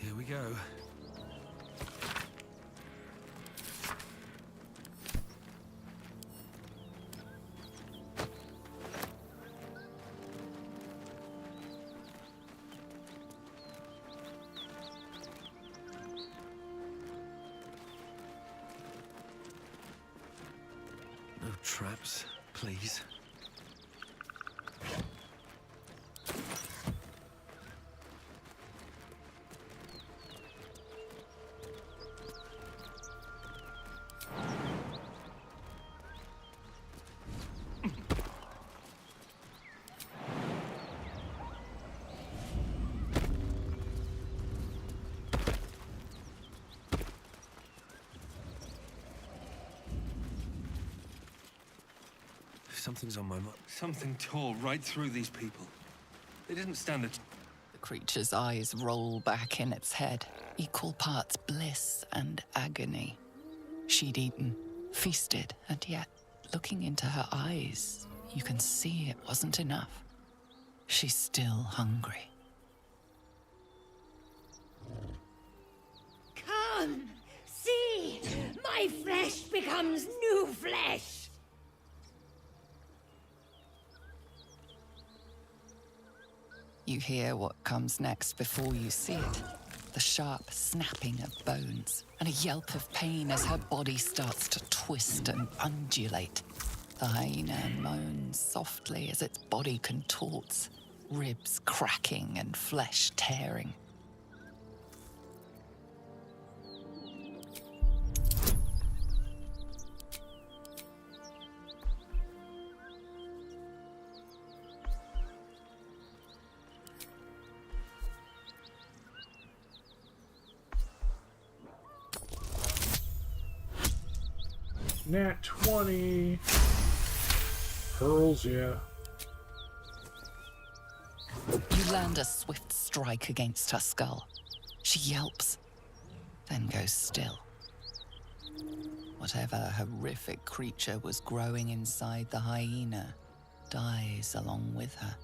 Here we go. No traps, please. Something's on my mind. Something tore right through these people. They didn't stand a... The creature's eyes roll back in its head, equal parts bliss and agony. She'd eaten, feasted, and yet, looking into her eyes, you can see it wasn't enough. She's still hungry. Come! See! My flesh becomes new flesh! You hear what comes next before you see it. The sharp snapping of bones, and a yelp of pain as her body starts to twist and undulate. The hyena moans softly as its body contorts, ribs cracking and flesh tearing. Nat 20. Pearls, yeah. You land a swift strike against her skull. She yelps, then goes still. Whatever horrific creature was growing inside the hyena dies along with her.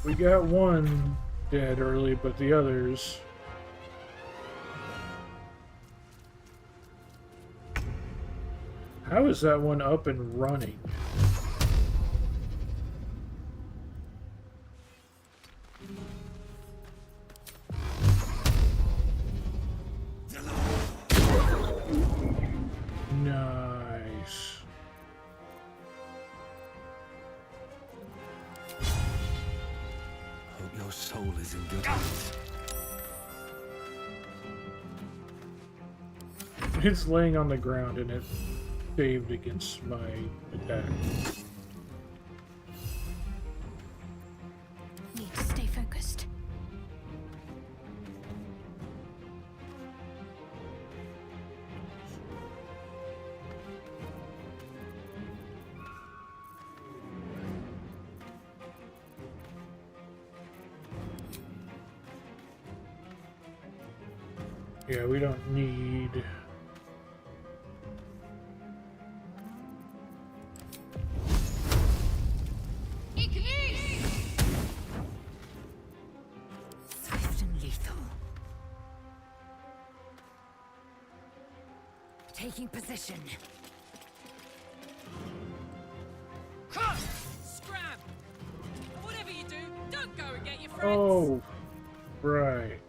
We got one dead early, but the others... How is that one up and running? Nice. Hope your soul is in good hands. It's laying on the ground and it saved against my attack. Need to stay focused. Yeah, we don't need... Swift and lethal. Taking position. Oh, right.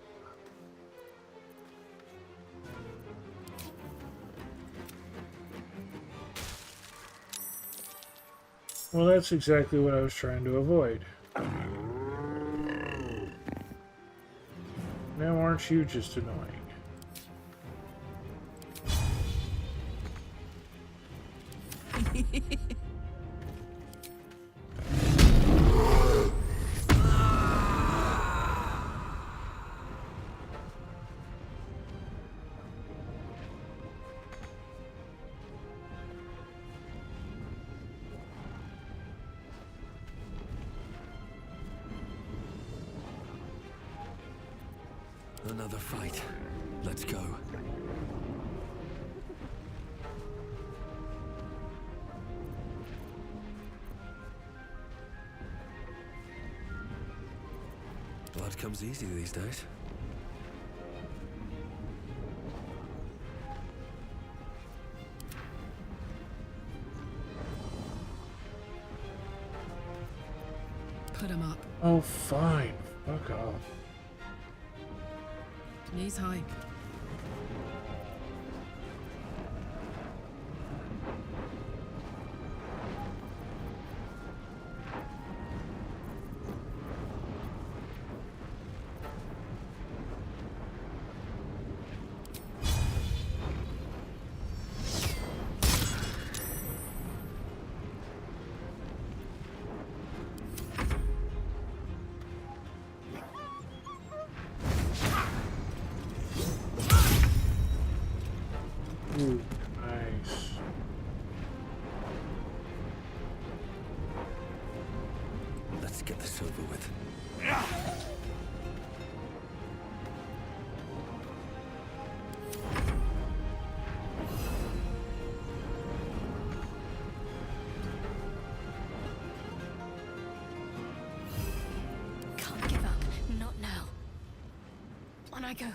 Well, that's exactly what I was trying to avoid. Now aren't you just annoying? Another fight. Let's go. Blood comes easy these days. Put him up. Oh, fine. Fuck off. Knees high. Ooh, nice. Let's get this over with. Can't give up. Not now. On I go.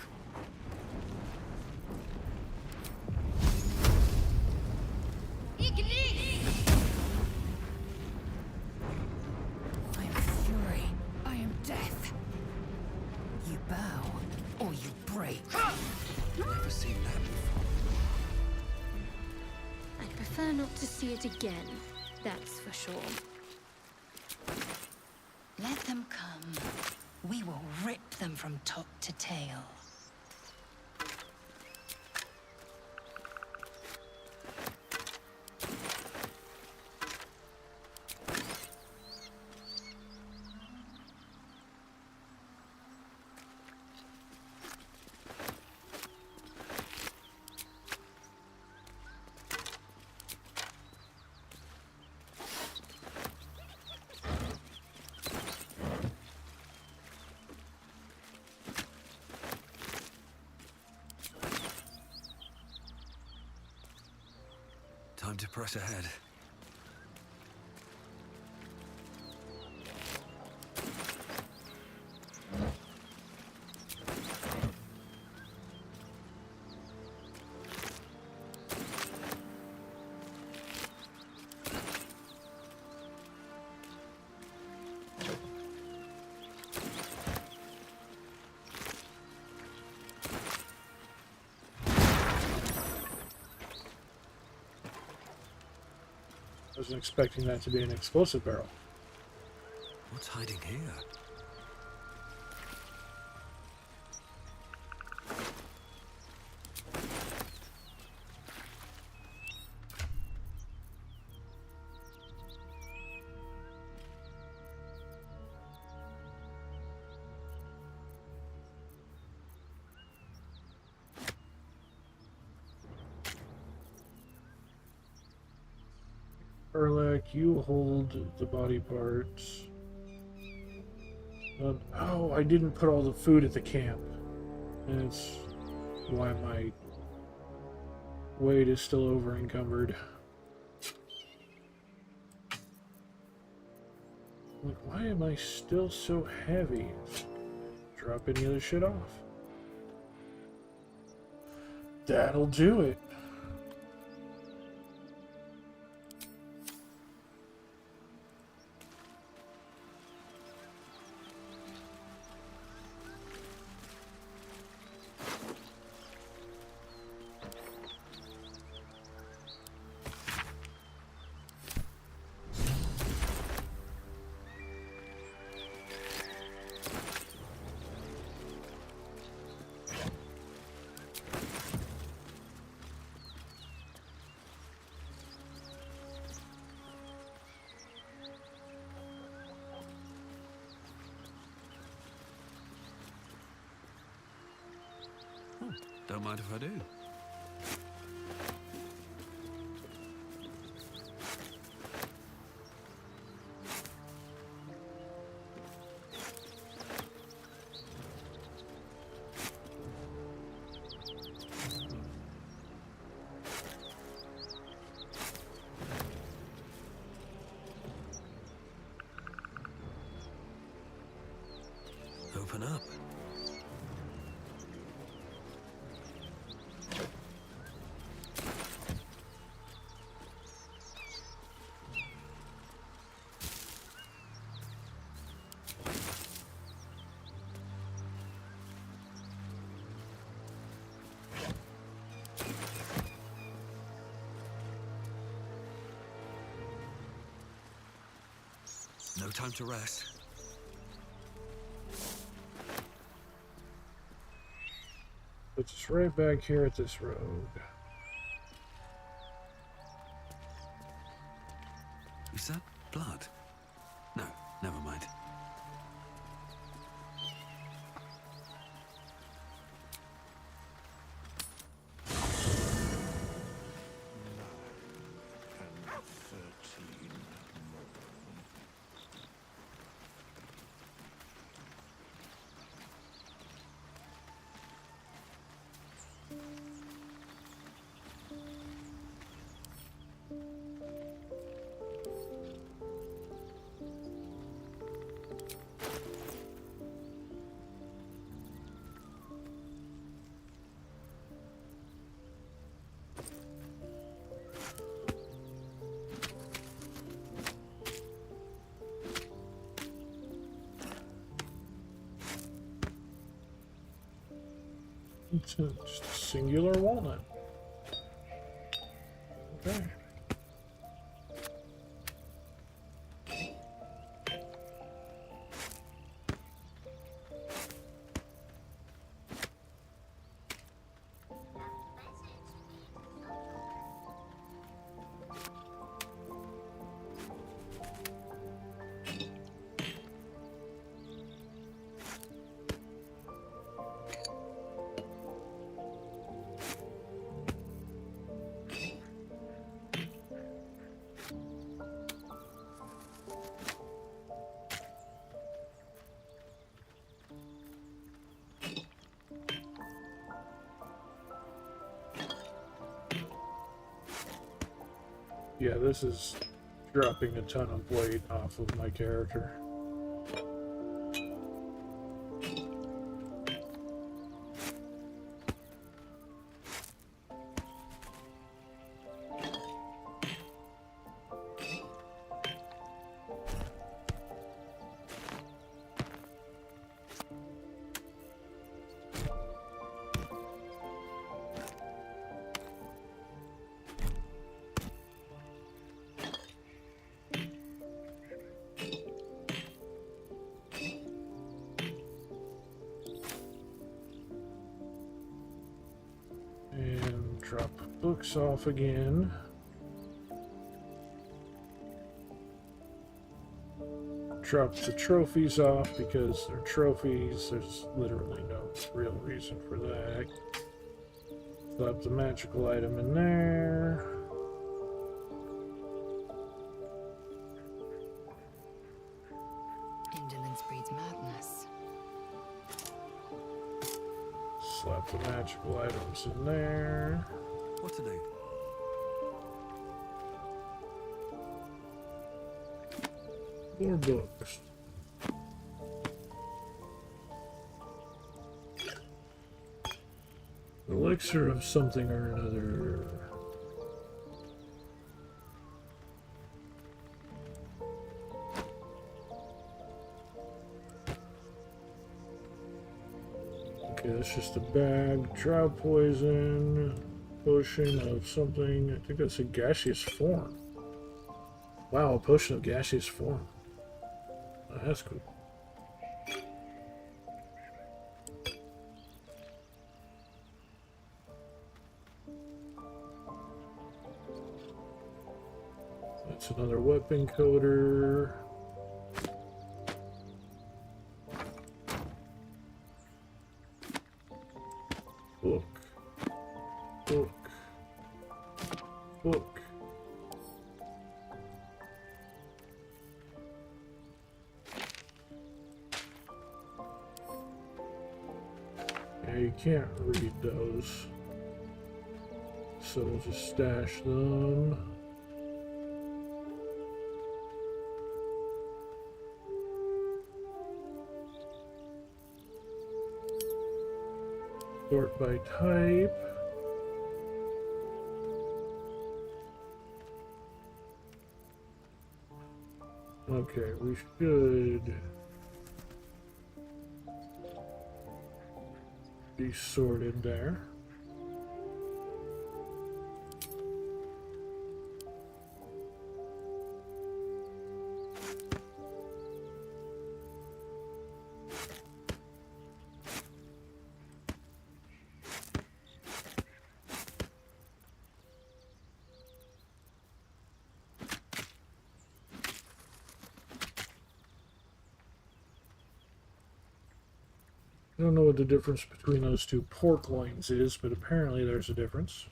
I am fury. I am death. You bow, or you break. Never seen that before. I'd prefer not to see it again. That's for sure. Let them come. We will rip them from top to tail. Time to press ahead. I wasn't expecting that to be an explosive barrel. What's hiding here? Erlek, you hold the body parts. Oh, I didn't put all the food at the camp. That's why my weight is still over encumbered. Like, why am I still so heavy? Drop any other shit off. That'll do it. Don't mind if I do. Open up. No time to rest. Puts us right back here at this road. Is that blood? No, never mind. It's just a singular walnut. Okay. Yeah, this is dropping a ton of weight off of my character. And drop books off again. Drop the trophies off because they're trophies. There's literally no real reason for that. Slap the magical item in there. Indolence breeds madness. Slap the magical items in there. What to do? More books. Elixir of something or another. Okay, that's just a bag. Drought poison. Potion of something. I think that's a gaseous form. Wow, a potion of gaseous form. Oh, that's cool. That's another weapon coder. Book. Book. Book. Yeah, you can't read those. So we'll just stash them. Sort by type. Okay, we should be sorted there. I don't know what the difference between those two pork loins is, but apparently there's a difference.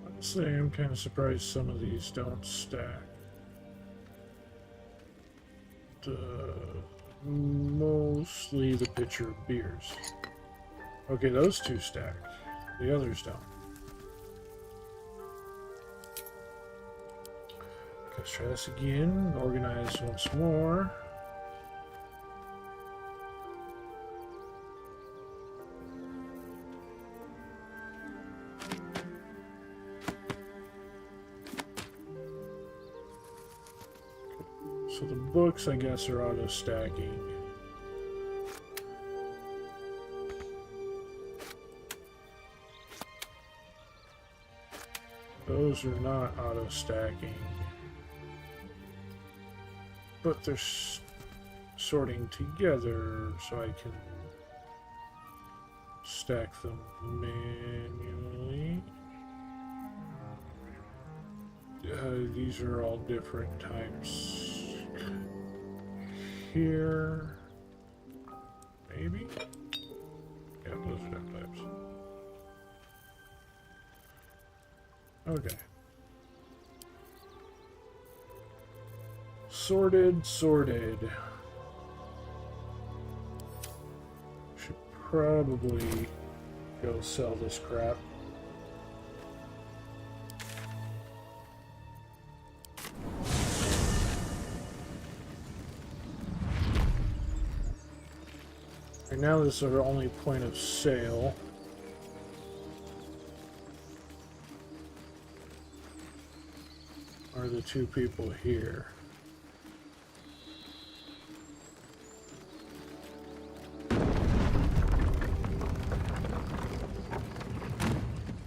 Honestly, I'm kind of surprised some of these don't stack. Mostly the pitcher of beers. Okay, those two stack. The others don't. Let's try this again. Organize once more. So the books, I guess, are auto-stacking. Those are not auto-stacking. But they're sorting together, so I can stack them manually. These are all different types. Here, maybe? Yeah, those are different types. Okay. Sorted. Should probably go sell this crap. Right now this is our only point of sale. Are the two people here.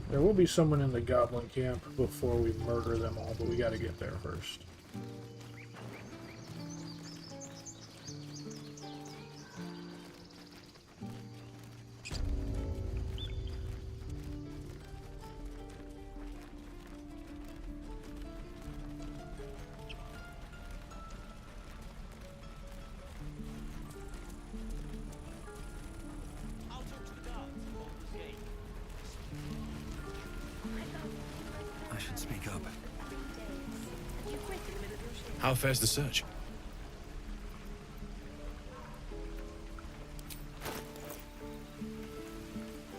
There will be someone in the goblin camp before we murder them all, but we gotta get there first. Speak up. How fares the search?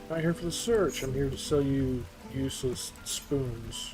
Not here for the search. I'm here to sell you useless spoons.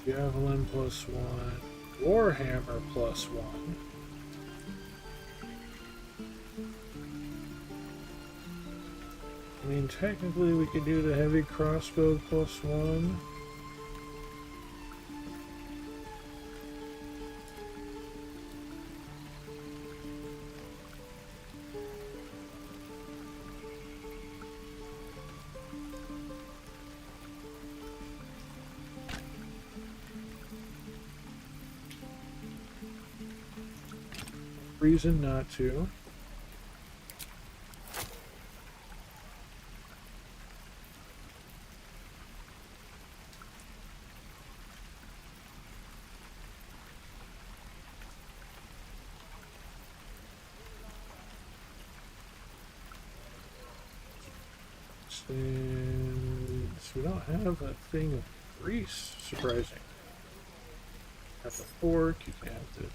Javelin +1. Warhammer +1. I mean, technically we could do the heavy crossbow +1. Reason not to. Since we don't have a thing of grease, surprising. Have the fork, you can have the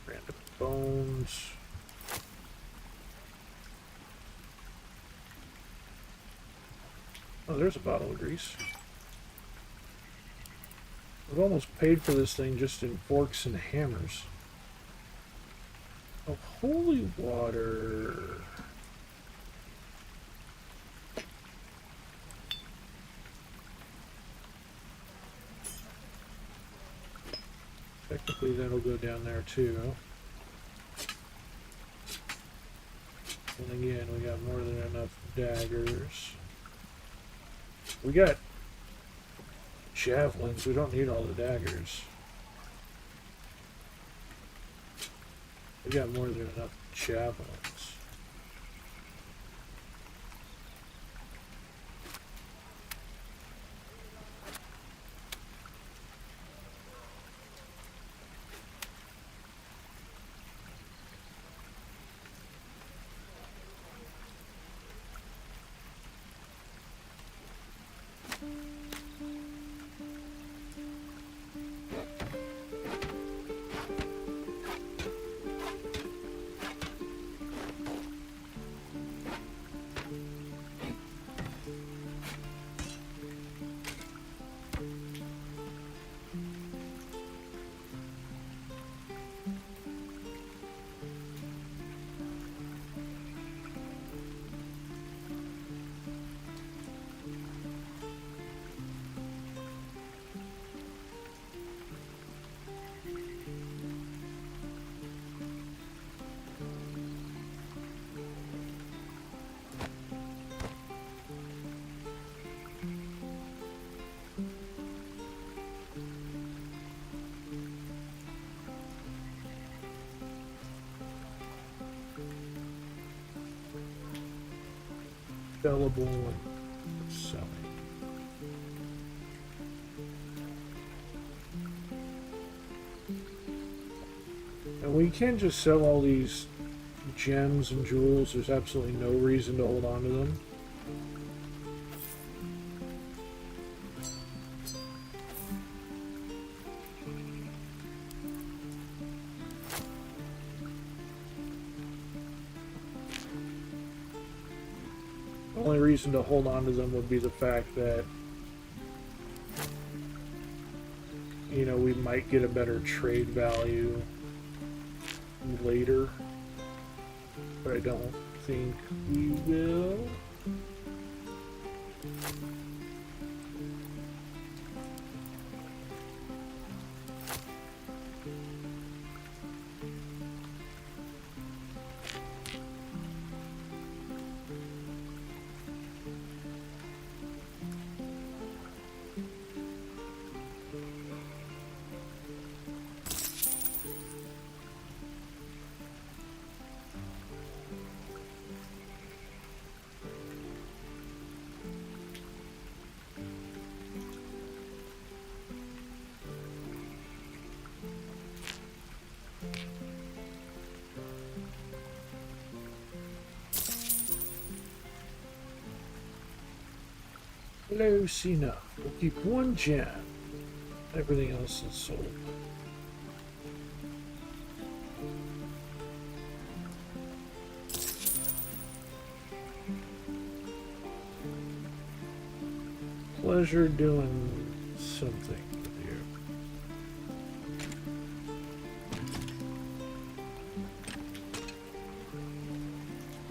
random bones. Oh, there's a bottle of grease. We've almost paid for this thing just in forks and hammers. Oh, holy water. Technically that'll go down there too. And again, we got more than enough daggers. We got javelins, we don't need all the daggers. We got more than enough javelins. sellable and selling. And we can just sell all these gems and jewels. There's absolutely no reason to hold on to them. The only reason to hold on to them would be the fact that, you know, we might get a better trade value later, but I don't think we will. Hello, Cena. We'll keep one gem. Everything else is sold. Pleasure doing something with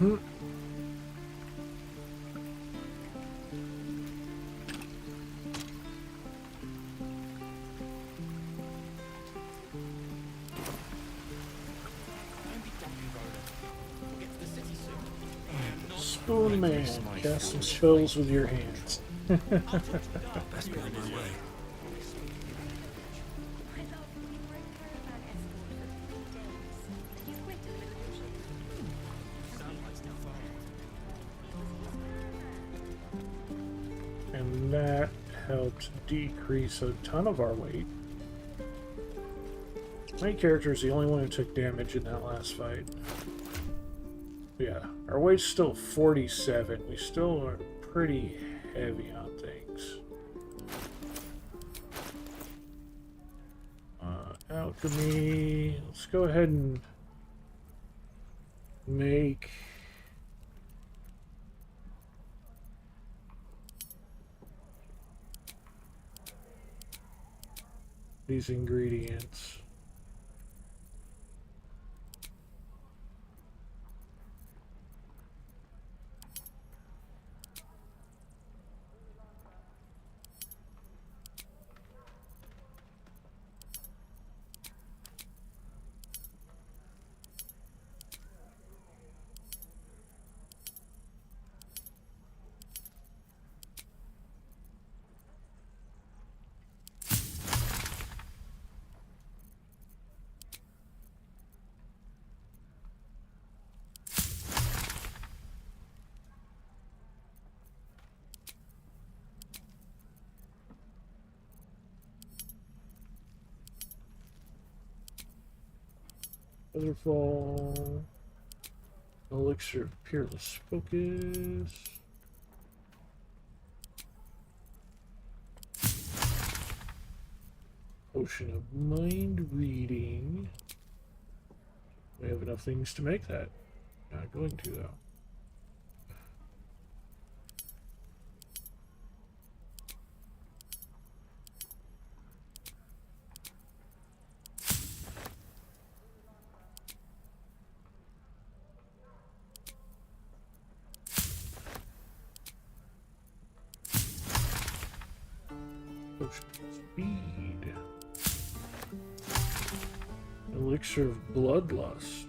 you. Spoon Man, cast some spells with your hands. Best be on my way. And that helped decrease a ton of our weight. My character is the only one who took damage in that last fight. Yeah, our weight's still 47. We still are pretty heavy on things. Alchemy. Let's go ahead and make these ingredients. Featherfall, elixir of peerless focus, potion of mind reading. We have enough things to make that. Not going to though. Speed. Elixir of bloodlust.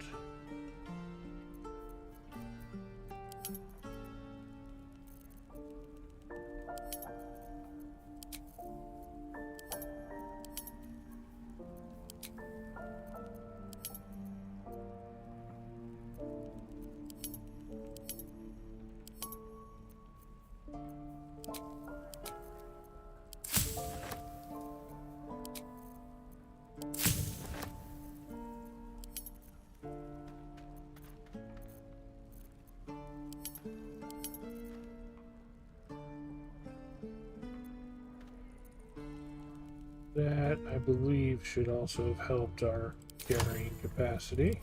that, I believe, should also have helped our carrying capacity.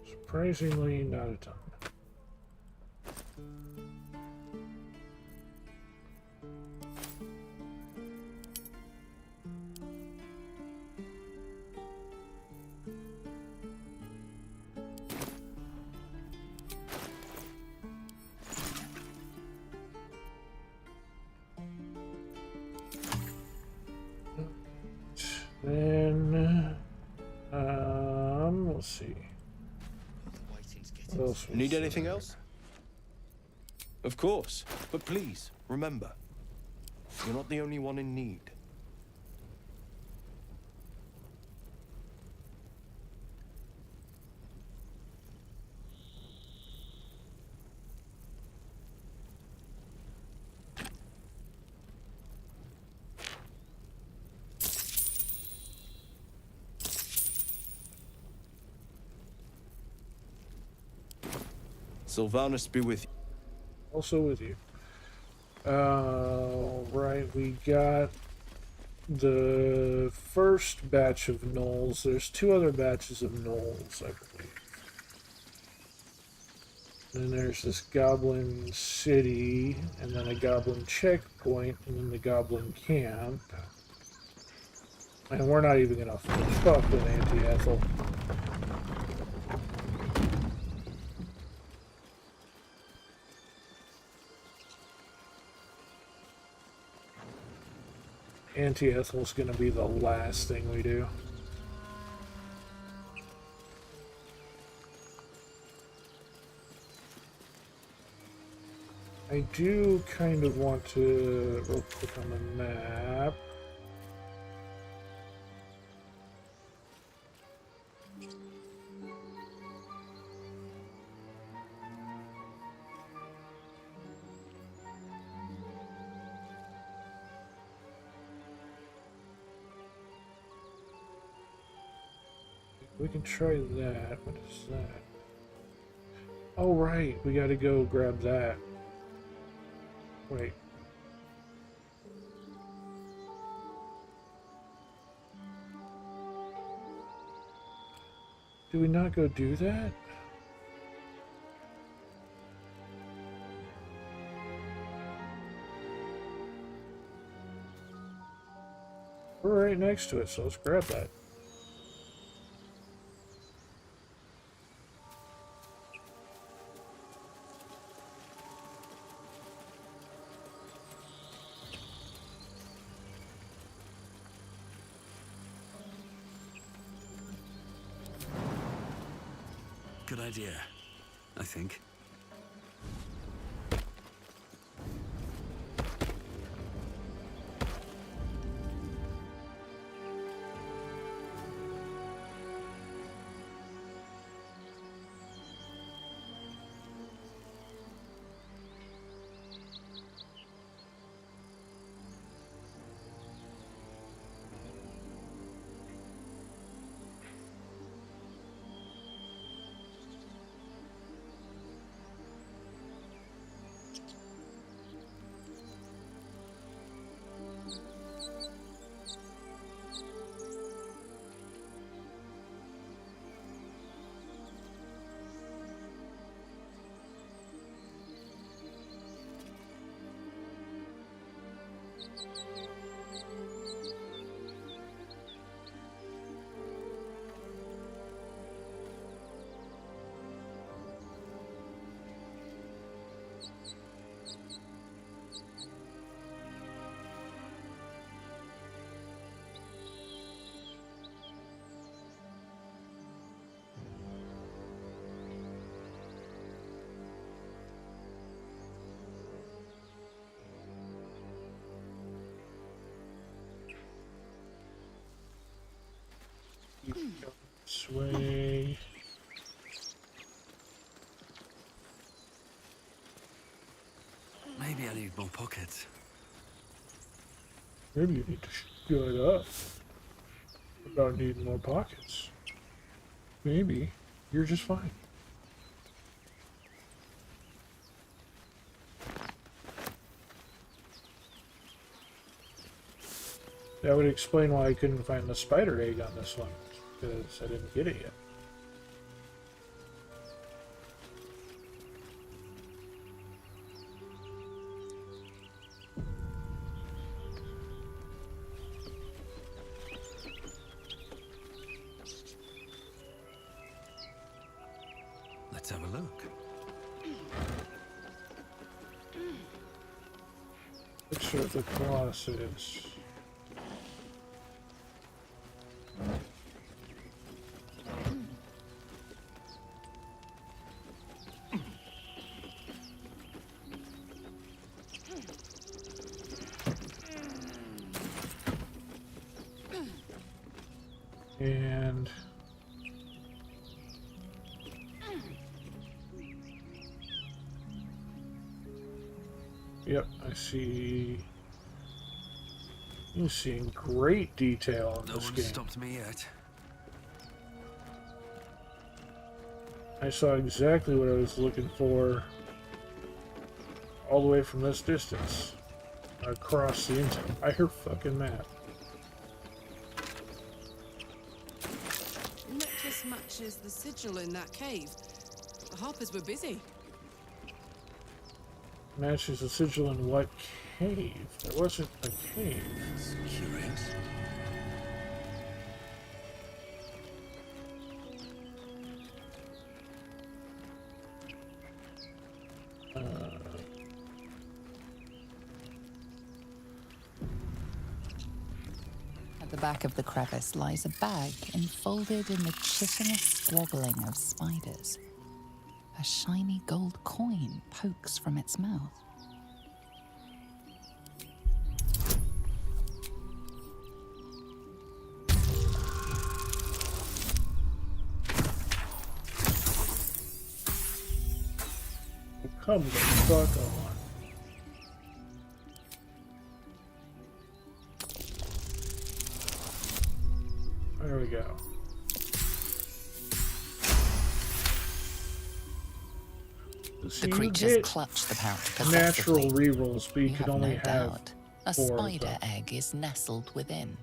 Surprisingly, not a ton. Then, let's see. What else was Need there? anything else? Of course, but please, remember, you're not the only one in need. Sylvanus be with you. Also with you. Right, we got the first batch of gnolls. There's 2 other batches of gnolls, I believe. Then there's this goblin city, and then a goblin checkpoint, and then the goblin camp. And we're not even gonna fuck with Anti-Ethel. Anti-Ethel's gonna be the last thing we do. I do kind of want to real quick on the map. We can try that. What is that? Oh, right. We gotta go grab that. Wait. Do we not go do that? We're right next to it, so let's grab that. Good idea, I think. Sway. Maybe I need more pockets. Maybe you need to shut up about needing more pockets. Maybe you're just fine. That would explain why I couldn't find the spider egg on this one, because I didn't get it yet. Let's have a look. Picture of the Colossus. And yep, I see. You're seeing great detail in No this one game. stopped me yet. I saw exactly what I was looking for all the way from this distance across the entire fucking map. Necklace matches the sigil in that cave. The Harpers were busy. Matches the sigil in what cave? There wasn't a cave. Curious. At the back of the crevice lies a bag enfolded in the chitinous squabbling of spiders. A shiny gold coin pokes from its mouth. Come the fuck on. There we go. The creatures clutch the pouch natural possessively. rerolls, but you You can have only no have doubt. A 4 of spider them. egg is nestled within.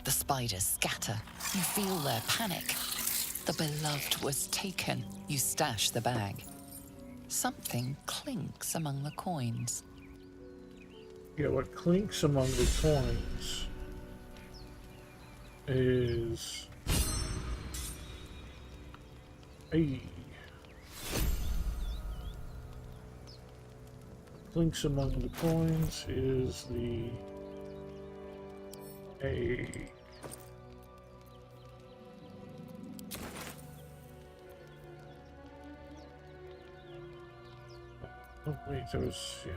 The spiders scatter. You feel their panic. The beloved was taken. You stash the bag. Something clinks among the coins. Yeah, what clinks among the coins is clinks among the coins is the egg. Oh wait, there was, yeah.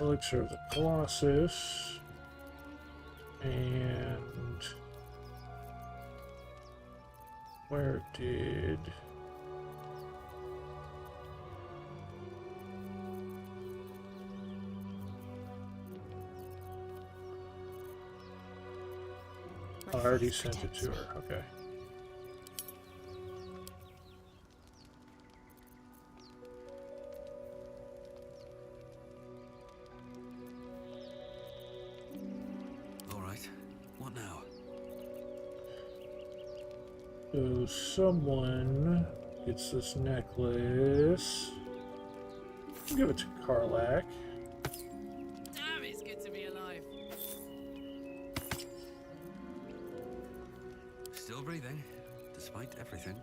Elixir of the Colossus. And where did I already sent it to her, okay. Alright, what now? So someone gets this necklace. I'll give it to Karlak. Damn, it's good to be alive. Still breathing, despite everything.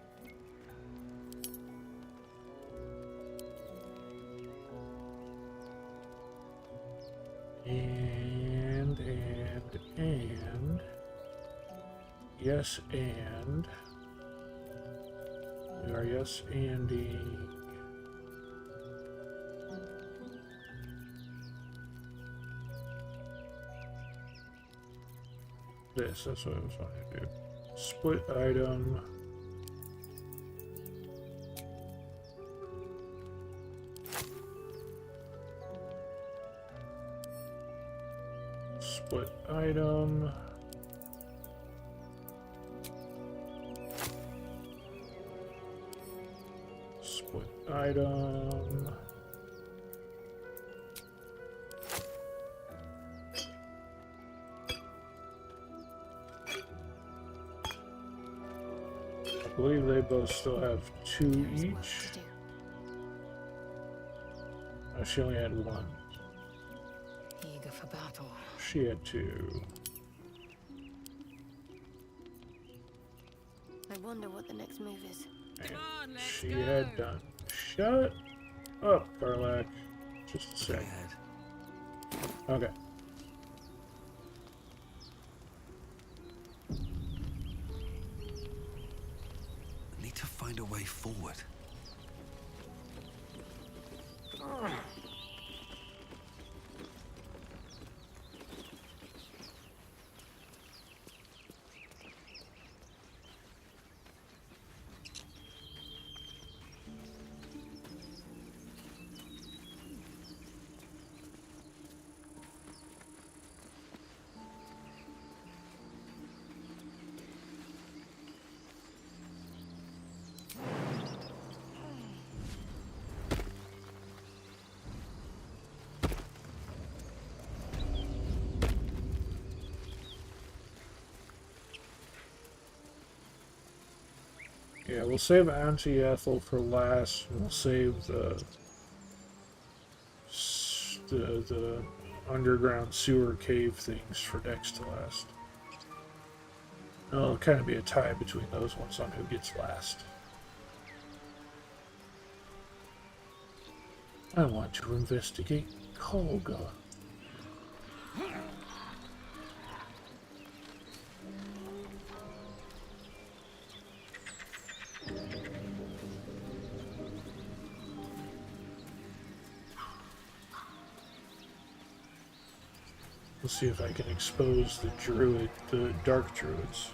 And yes, and we are yes anding this. That's what I was wanting to do. Split item. Split item. Split item. I believe they both still have 2 each. Oh, she only had 1. Eager for battle. She had 2. I wonder what the next move is. And she had done. Shut up, Karlak. Just a sec. Okay. Need to find a way forward. Yeah, we'll save Anti-Ethel for last. We'll save the underground sewer cave things for next to last. It'll kind of be a tie between those ones on who gets last. I want to investigate Kolga. Let's see if I can expose the dark druids.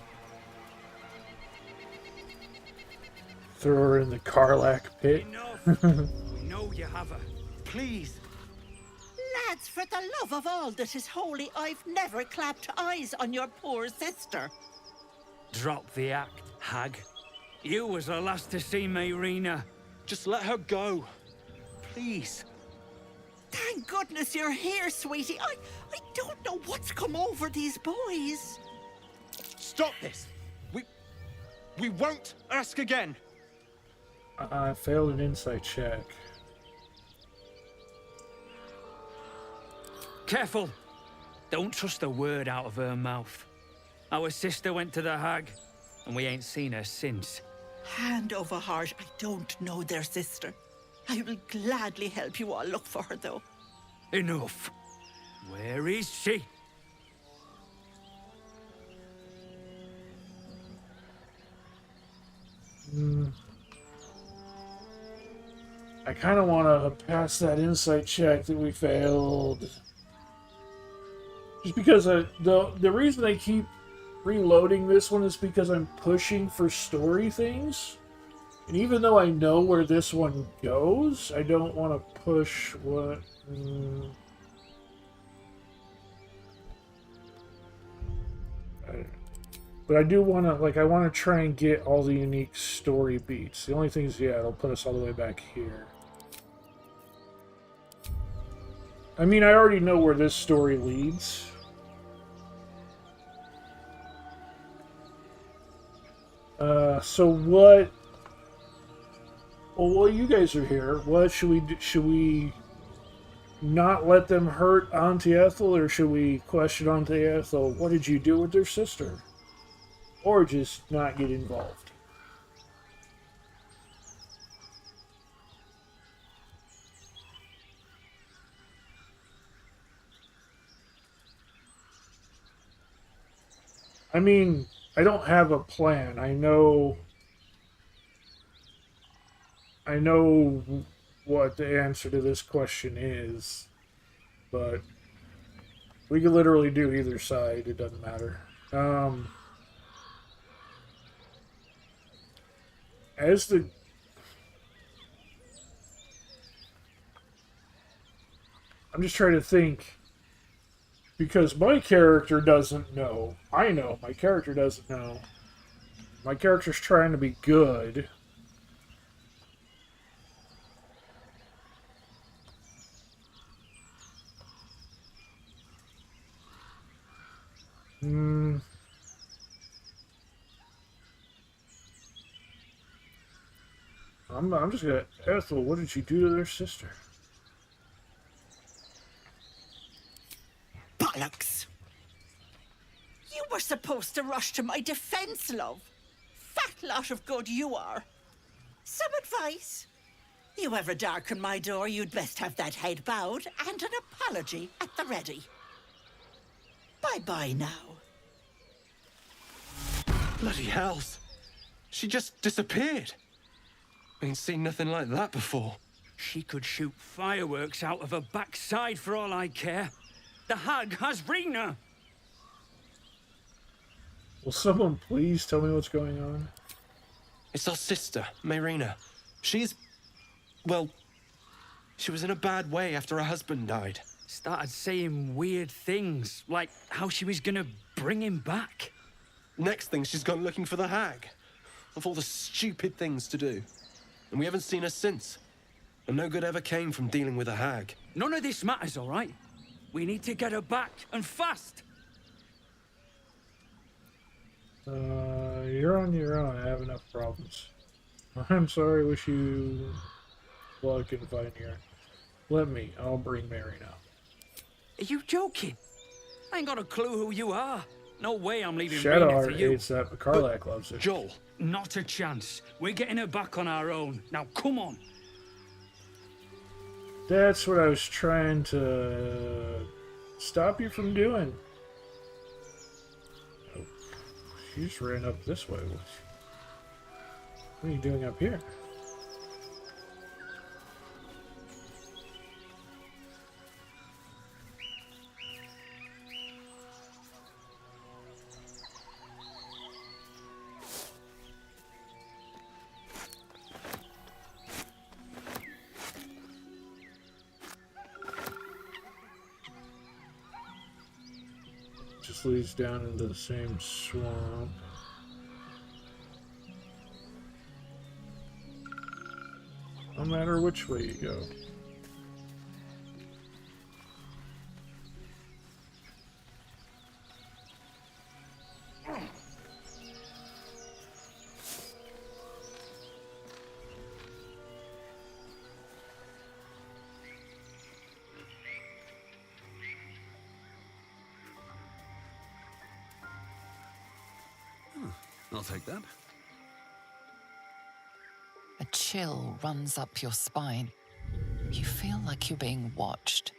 Throw her in the Karlak pit. We know you have her. Please. Lads, for the love of all that is holy, I've never clapped eyes on your poor sister. Drop the act, hag. You was the last to see Mayrina. Just let her go. Please. Thank goodness you're here, sweetie. I don't know what's come over these boys. Stop this. We won't ask again. I failed an insight check. Careful. Don't trust a word out of her mouth. Our sister went to the hag, and we ain't seen her since. Hand over heart, I don't know their sister. I will gladly help you all look for her, though. Enough. Where is she? I kind of want to pass that insight check that we failed. Just because the reason I keep reloading this one is because I'm pushing for story things. And even though I know where this one goes, I don't want to push what... But I do want to, I want to try and get all the unique story beats. The only thing is, yeah, it'll put us all the way back here. I mean, I already know where this story leads. So what... Well, while you guys are here, what should we do? Should we not let them hurt Auntie Ethel, or should we question Auntie Ethel? What did you do with their sister? Or just not get involved? I mean, I don't have a plan. I know what the answer to this question is, but we can literally do either side. It doesn't matter. I'm just trying to think. Because my character doesn't know. I know. My character doesn't know. My character's trying to be good. Hmm. I'm just gonna... Ethel, what did you do to their sister? Bollocks! You were supposed to rush to my defense, love. Fat lot of good you are. Some advice? You ever darken my door, you'd best have that head bowed and an apology at the ready. Bye-bye now. Bloody hells. She just disappeared. Ain't seen nothing like that before. She could shoot fireworks out of her backside for all I care. The hag has Rena! Will someone please tell me what's going on? It's our sister, Mayrina. She's... well... she was in a bad way after her husband died. Started saying weird things, like how she was gonna bring him back. Next thing, she's gone looking for the hag. Of all the stupid things to do. And we haven't seen her since. And no good ever came from dealing with a hag. None of this matters, all right? We need to get her back, and fast! You're on your own. I have enough problems. I'm sorry, wish you luck in finding her. Let me. I'll bring Mary now. Are you joking? I ain't got a clue who you are. No way I'm leaving Shadow Rena for Heart you. hates that, but Karlak loves it. Joel. Not a chance. We're getting her back on our own. Now, come on. That's what I was trying to stop you from doing. Oh, she just ran up this way. What are you doing up here? Just leads down into the same swamp. No matter which way you go. I'll take that. A chill runs up your spine. You feel like you're being watched.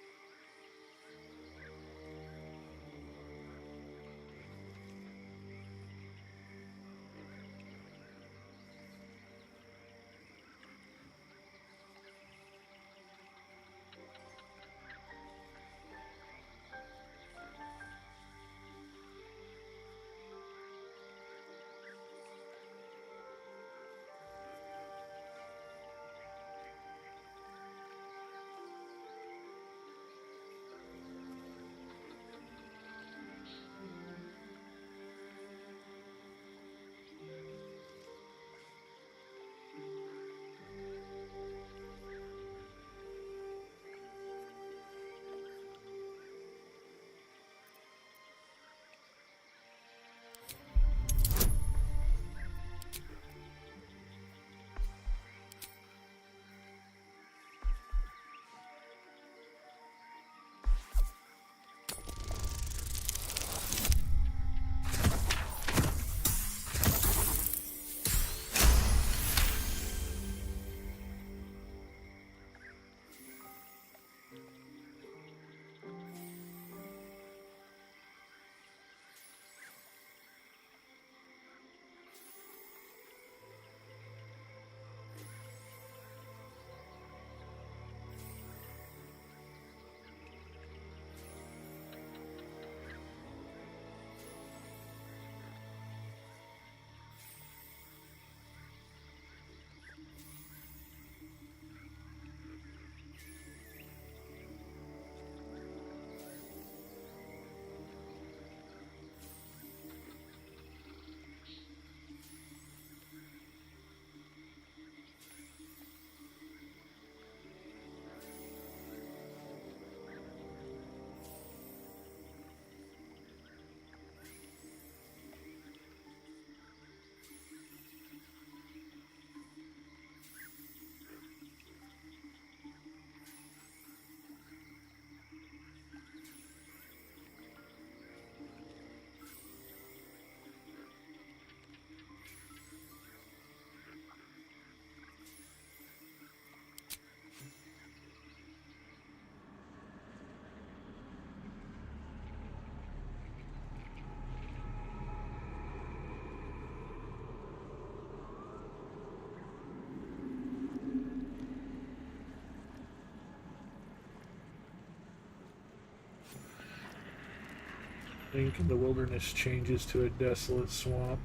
Link in the wilderness changes to a desolate swamp.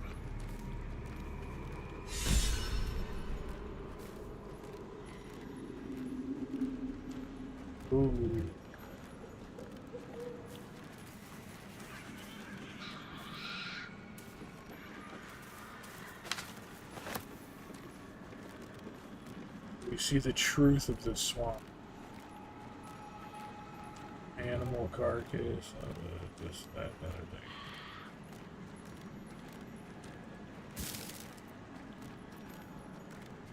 Ooh. We see the truth of this swamp. Animal carcass, this, that, other thing.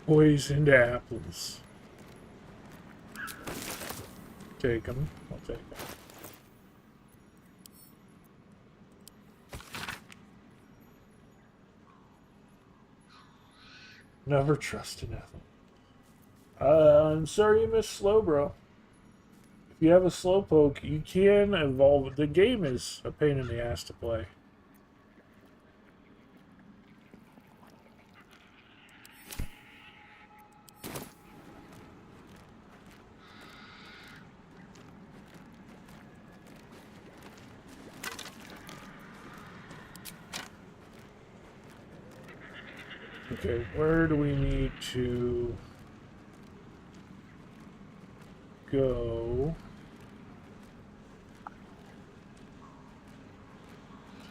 Poisoned apples. Take them. I'll take them. Never trust nothing. I'm sorry you missed Slowbro. If you have a Slowpoke, you can evolve. The game is a pain in the ass to play. Okay, where do we need to go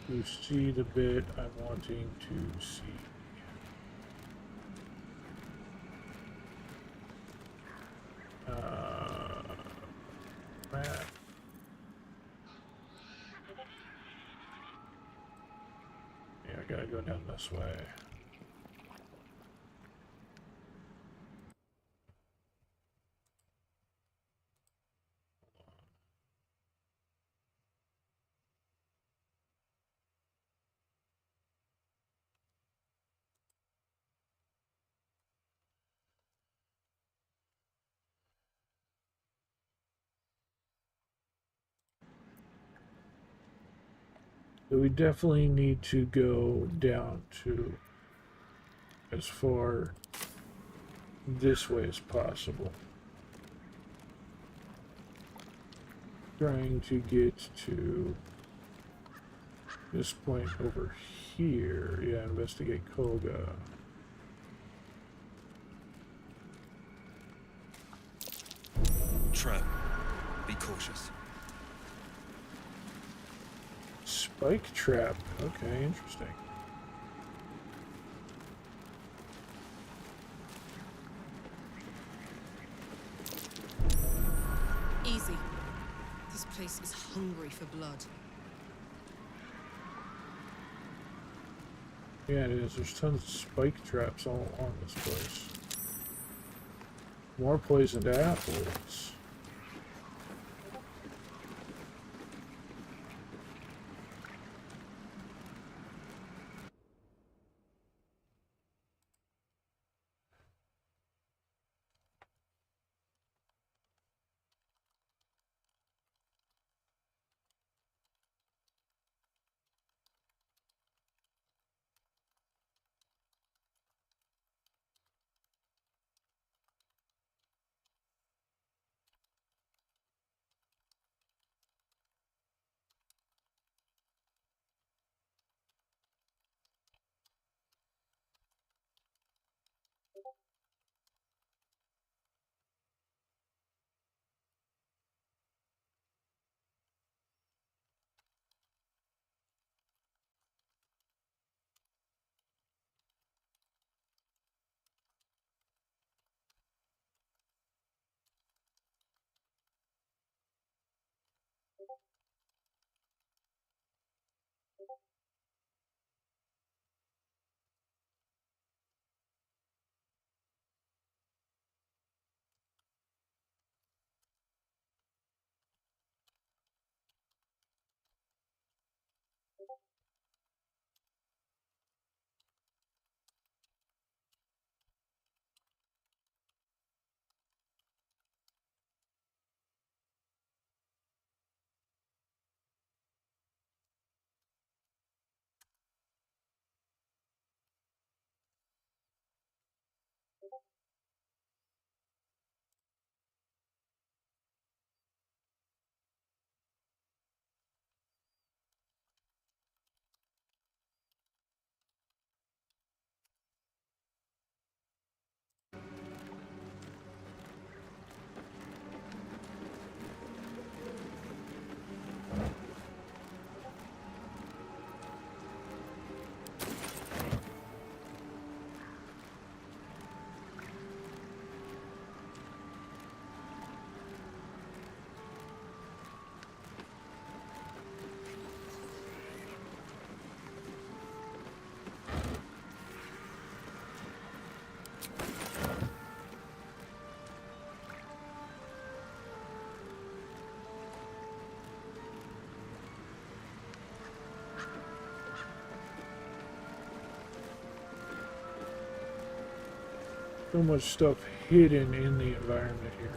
to see the bit I'm wanting to see? Map. Yeah, I gotta go down this way. So we definitely need to go down to as far this way as possible. Trying to get to this point over here. Yeah, investigate Koga. Trap. Be cautious. Spike trap. Okay, interesting. Easy. This place is hungry for blood. Yeah, it is. There's tons of spike traps all along this place. More poisoned apples. So much stuff hidden in the environment here.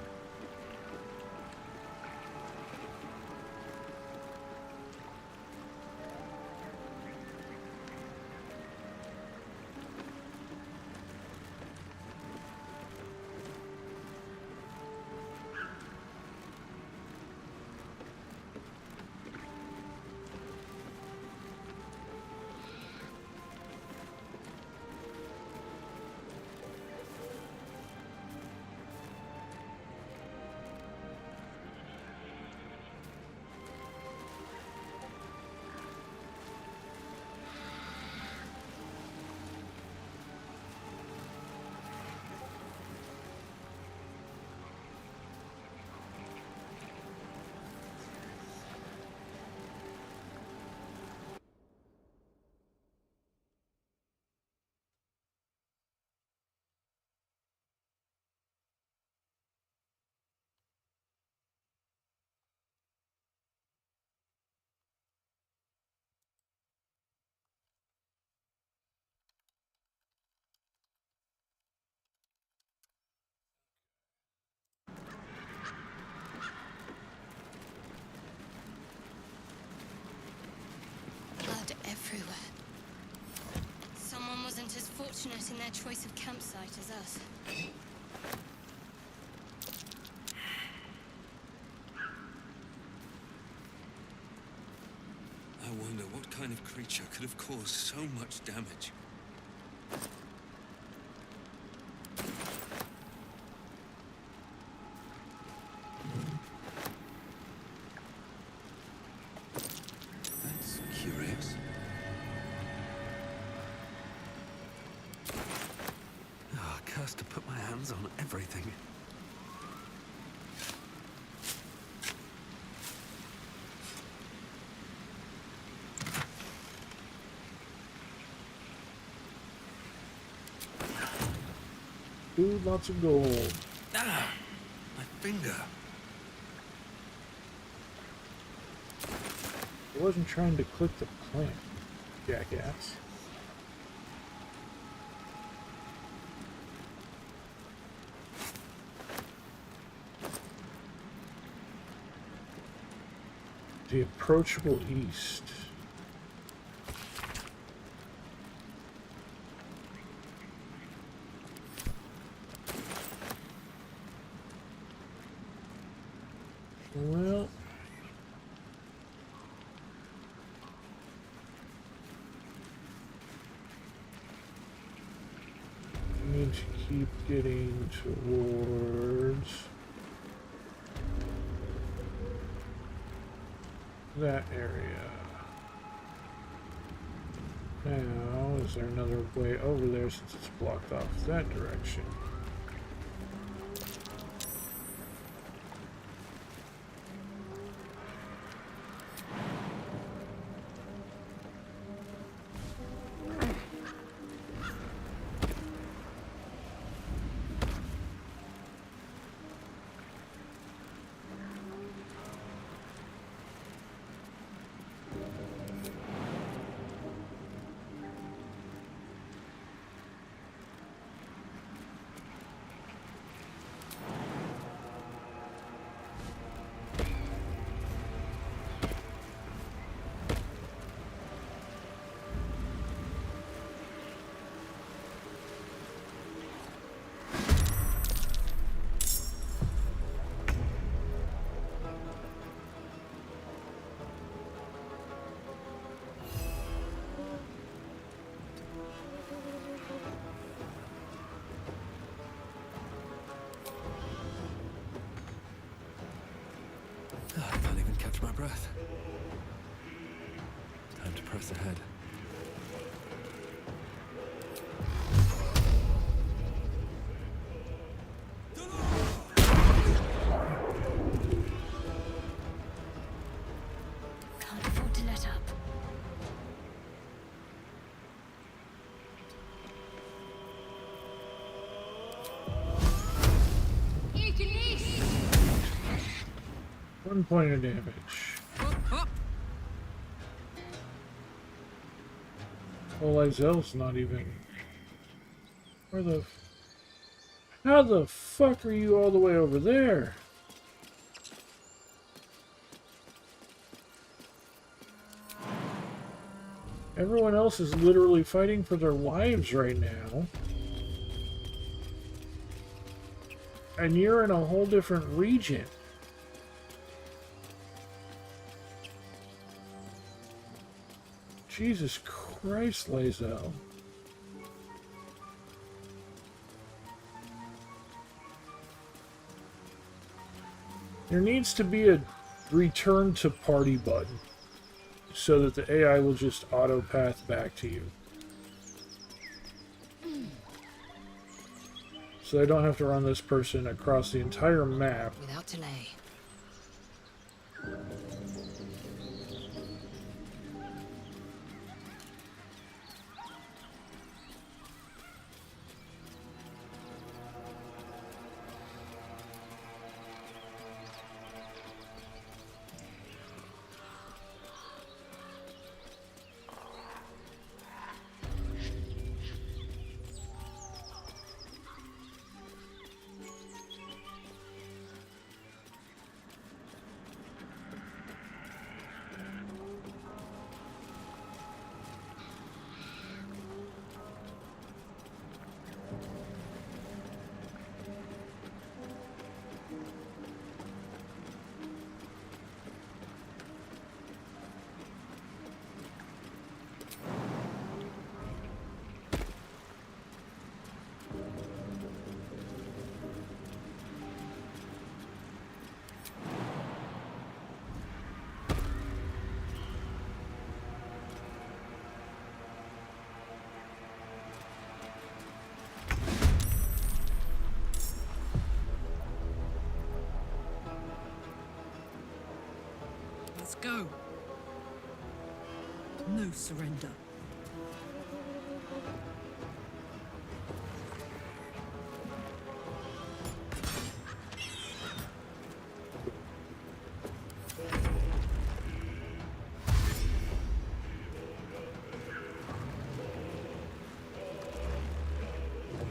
Blood everywhere. Someone wasn't as fortunate in their choice of campsite as us. I wonder what kind of creature could have caused so much damage. That's curious. Oh, cursed to put my hands on everything. Ooh, lots of gold. Ah! My finger. I wasn't trying to click the plant, jackass. The approachable east. Well, I need to keep getting towards that area. Now, is there another way over there since it's blocked off that direction? I can't even catch my breath. Time to press ahead. Can't afford to let up. One point of damage. Well, Lysel's not even. Where the? How the fuck are you all the way over there? Everyone else is literally fighting for their lives right now. And you're in a whole different region. Jesus Christ, Lazo. There needs to be a return to party button so that the AI will just auto-path back to you. So I don't have to run this person across the entire map. Without delay. Let's go. No surrender.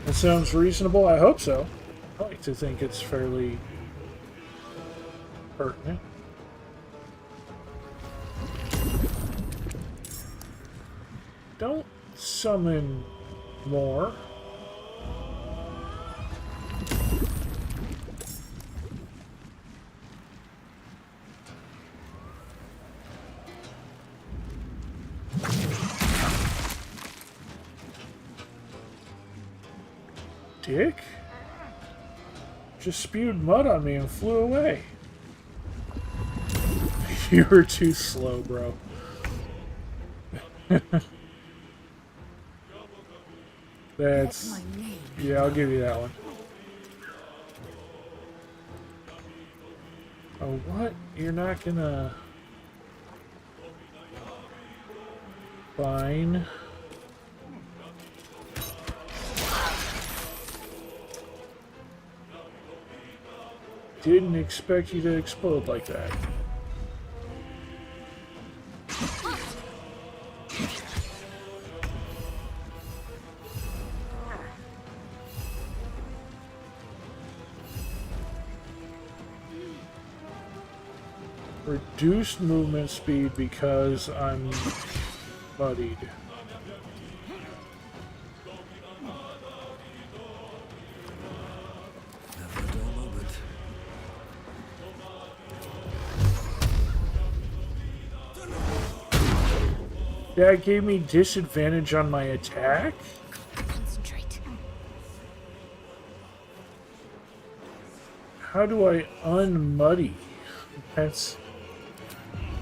That sounds reasonable. I hope so. I like to think it's fairly pertinent. Don't summon more. Dick? Just spewed mud on me and flew away. You were too slow, bro. That's... Yeah, I'll give you that one. Oh, what? You're not gonna... Fine. Didn't expect you to explode like that. Reduced movement speed because I'm muddied. Never a dull moment. That gave me disadvantage on my attack? Concentrate. How do I unmuddy? That's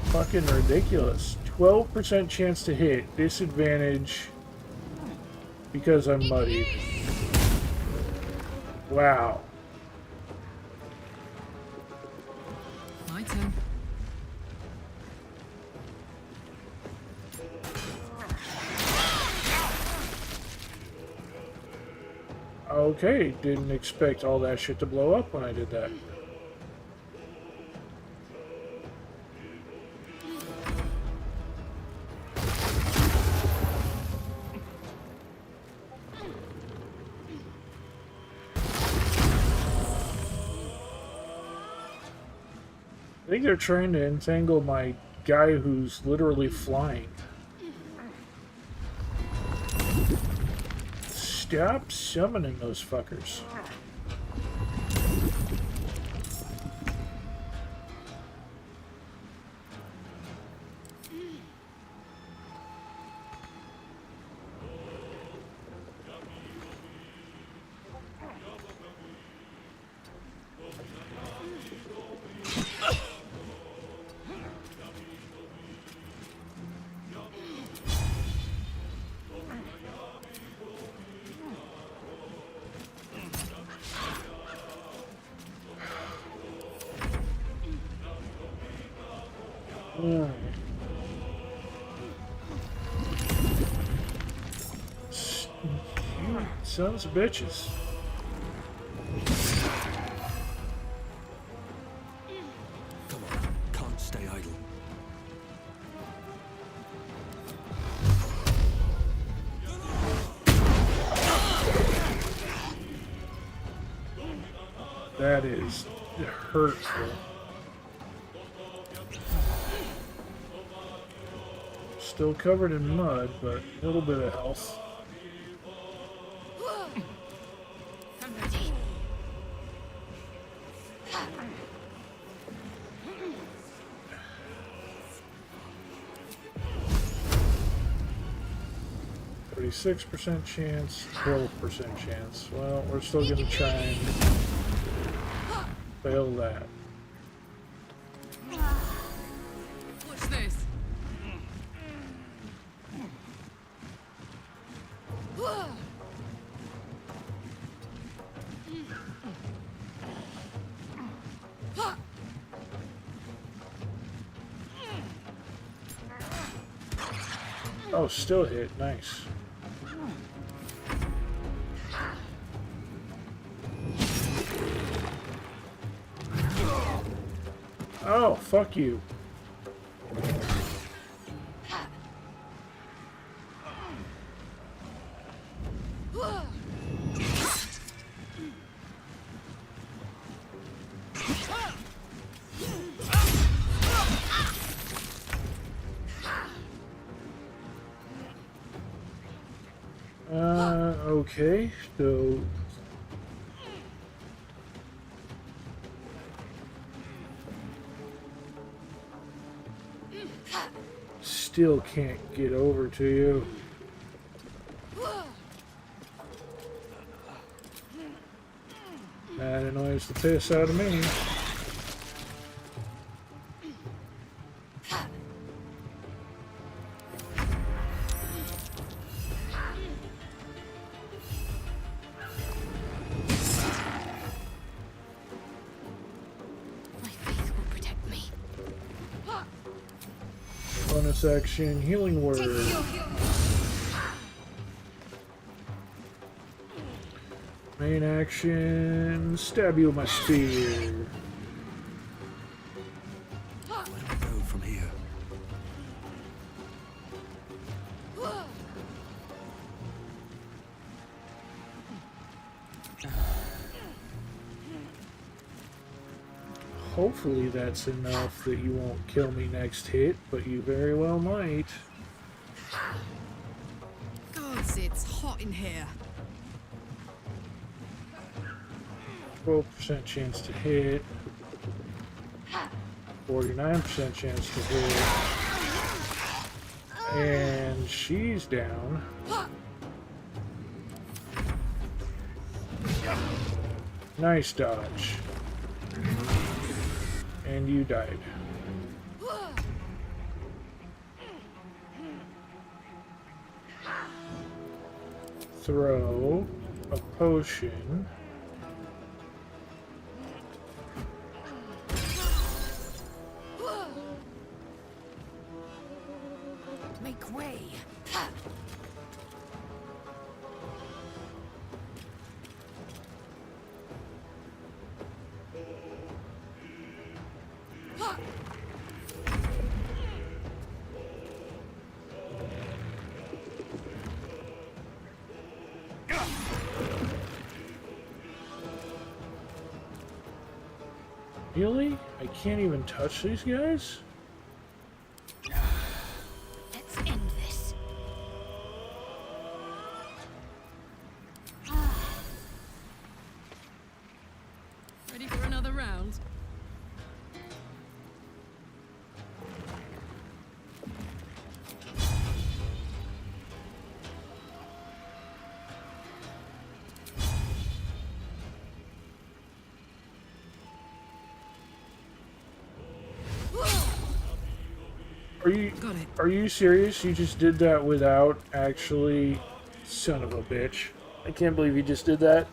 fucking ridiculous. 12% chance to hit, disadvantage because I'm muddied. Wow. My turn. Okay, didn't expect all that shit to blow up when I did that. I think they're trying to entangle my guy who's literally flying. Stop summoning those fuckers. You sons of bitches. Come on, can't stay idle. That is hurtful. Still covered in mud, but a little bit of health. I'm ready. %, chance, 12% chance. Well, we're still gonna try and fail that. What's this? Oh, still hit. Nice. Oh, fuck you. Okay, so still can't get over to you. That annoys the piss out of me. Bonus action, healing word. Main action, stab you with my spear. Where do we go from here? Hopefully that's enough that you won't kill me next hit, but you very well might. Gods, it's hot in here. 12% chance to hit. 49% chance to hit. And she's down. Nice dodge. And you died. Throw a potion. Make way. Really? I can't even touch these guys? Let's end this. Ready for another round? Are you serious? You just did that without actually... Son of a bitch. I can't believe you just did that.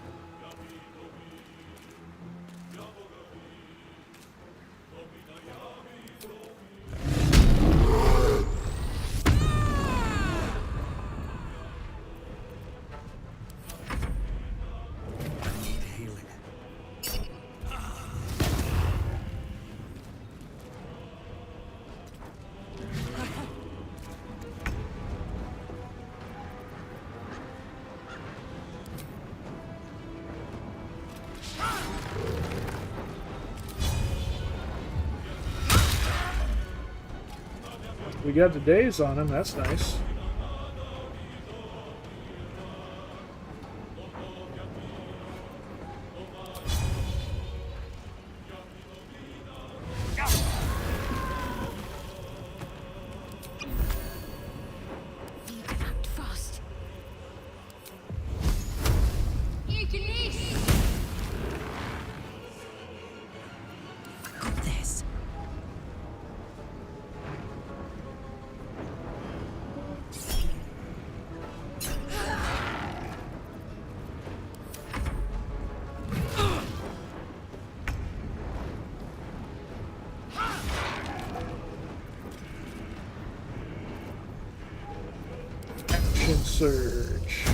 We got the days on him, that's nice. Need to act fast. Got this. Action surge.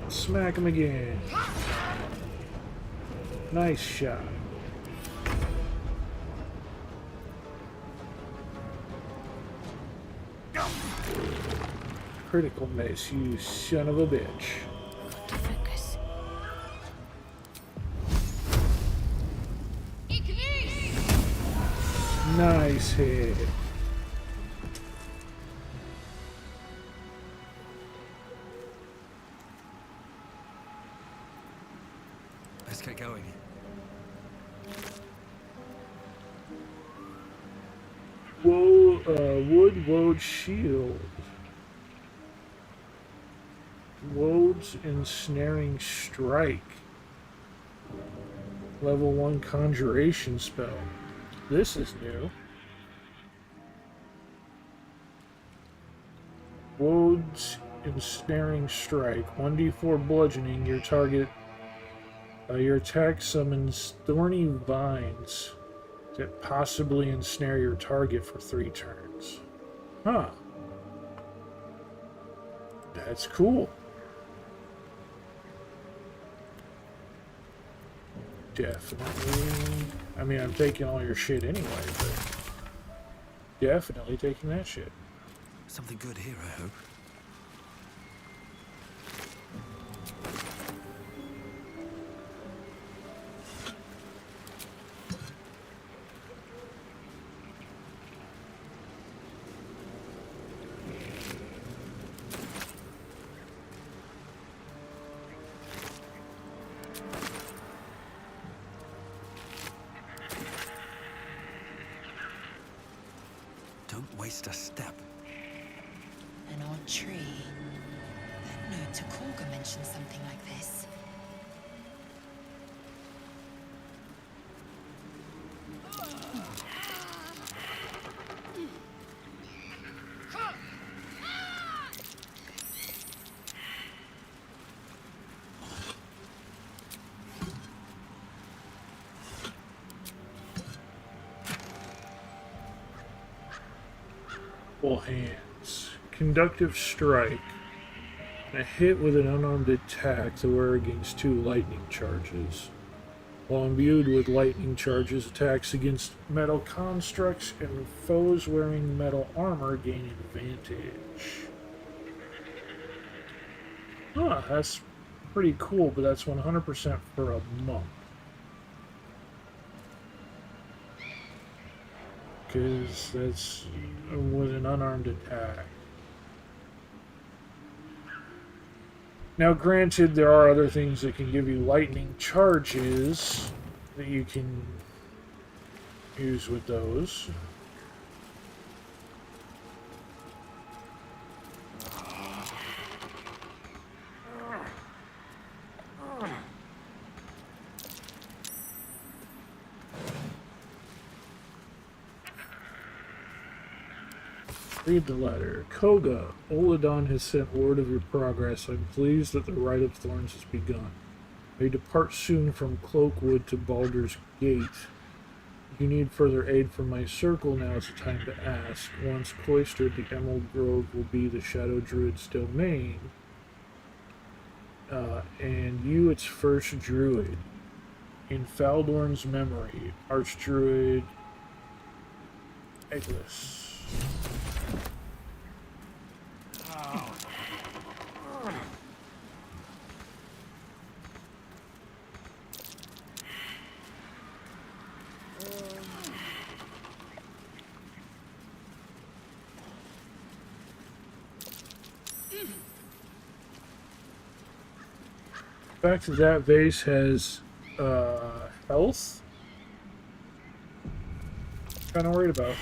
Smack him again. Nice shot. Critical miss, you son of a bitch. Focus. Nice hit. Let's get going. Wood Woad Shield. Woad's Ensnaring Strike. Level 1 Conjuration spell. This is new. Woad's Ensnaring Strike. 1d4 bludgeoning. Your target. Your attack summons thorny vines that possibly ensnare your target for 3 turns. Huh. That's cool. Definitely. I mean, I'm taking all your shit anyway, but definitely taking that shit. Something good here, I hope. Don't waste a step. An odd tree. That note to Korga mentioned something like this. Full hands. Conductive strike. A hit with an unarmed attack to wear against 2 lightning charges. While imbued with lightning charges, attacks against metal constructs and foes wearing metal armor gain advantage. Huh, that's pretty cool, but that's 100% for a month. because that's was an unarmed attack. Now, granted, there are other things that can give you lightning charges that you can use with those. Read the letter. Koga, Oladon has sent word of your progress. I'm pleased that the Rite of Thorns has begun. May depart soon from Cloakwood to Baldur's Gate. If you need further aid from my circle, now is the time to ask. Once cloistered, the Emerald Grove will be the Shadow Druid's domain. And you, its first druid. In Faldorn's memory, Archdruid Eglis. The fact that that vase has health, kind of worried about.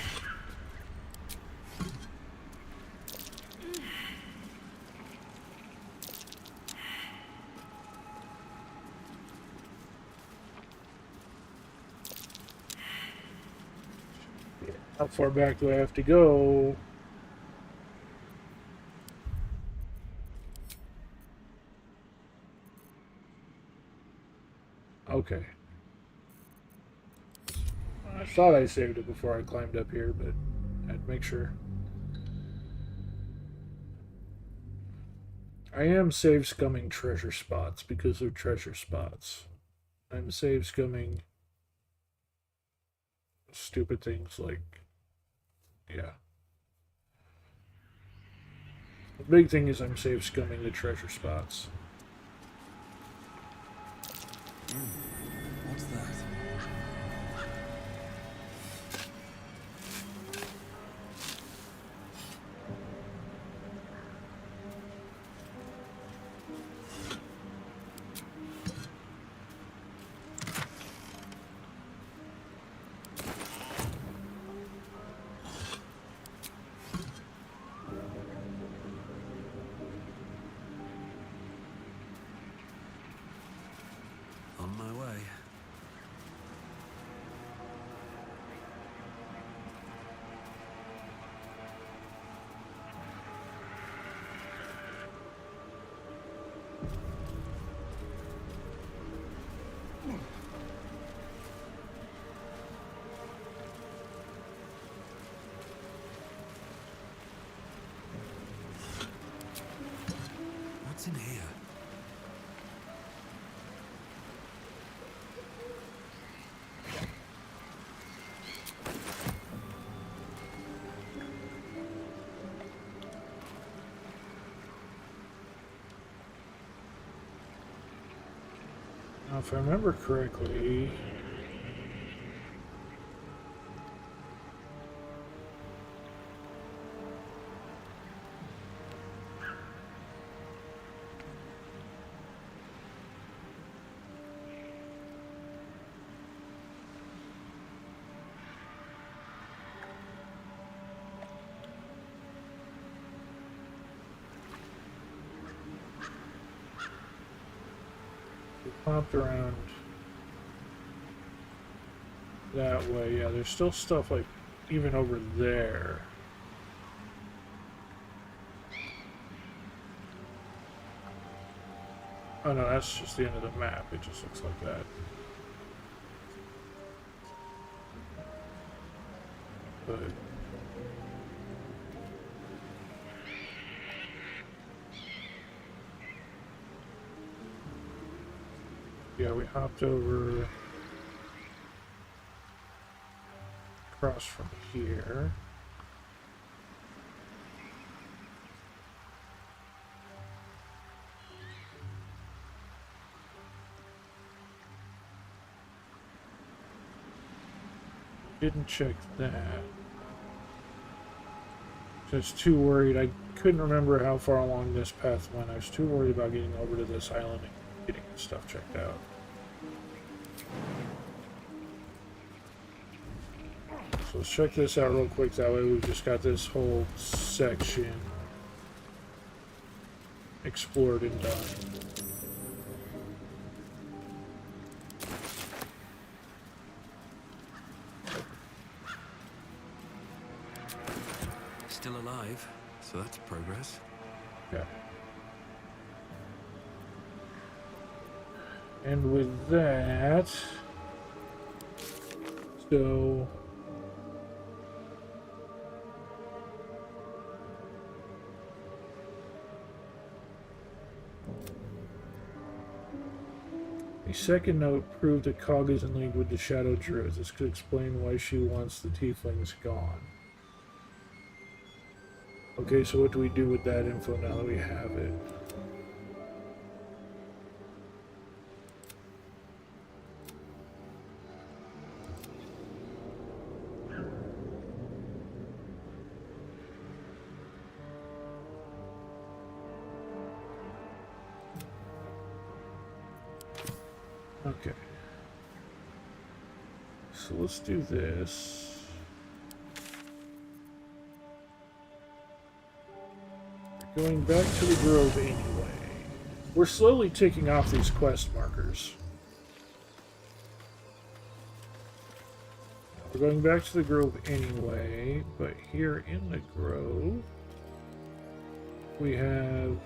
How far back do I have to go? Okay. I thought I saved it before I climbed up here, but I had to make sure. I am save scumming treasure spots because they're treasure spots. I'm save scumming stupid things like, yeah. The big thing is I'm save scumming the treasure spots. What's that? On my way. What's in here? Now, if I remember correctly, we popped around that way. Yeah, there's still stuff like even over there. Oh no, that's just the end of the map. It just looks like that. But yeah, we hopped over across from here. Didn't check that. Just too worried. I couldn't remember how far along this path went. I was too worried about getting over to this island and getting the stuff checked out. So let's check this out real quick. That way we've just got this whole section explored and done. Still alive, so that's progress. Yeah. And with that, so a second note proved that Cog is in league with the Shadow Druids. This could explain why she wants the tieflings gone. Okay, so what do we do with that info now that we have it? Okay. So let's do this. Going back to the grove anyway. We're slowly ticking off these quest markers. We're going back to the grove anyway, but here in the grove, we have...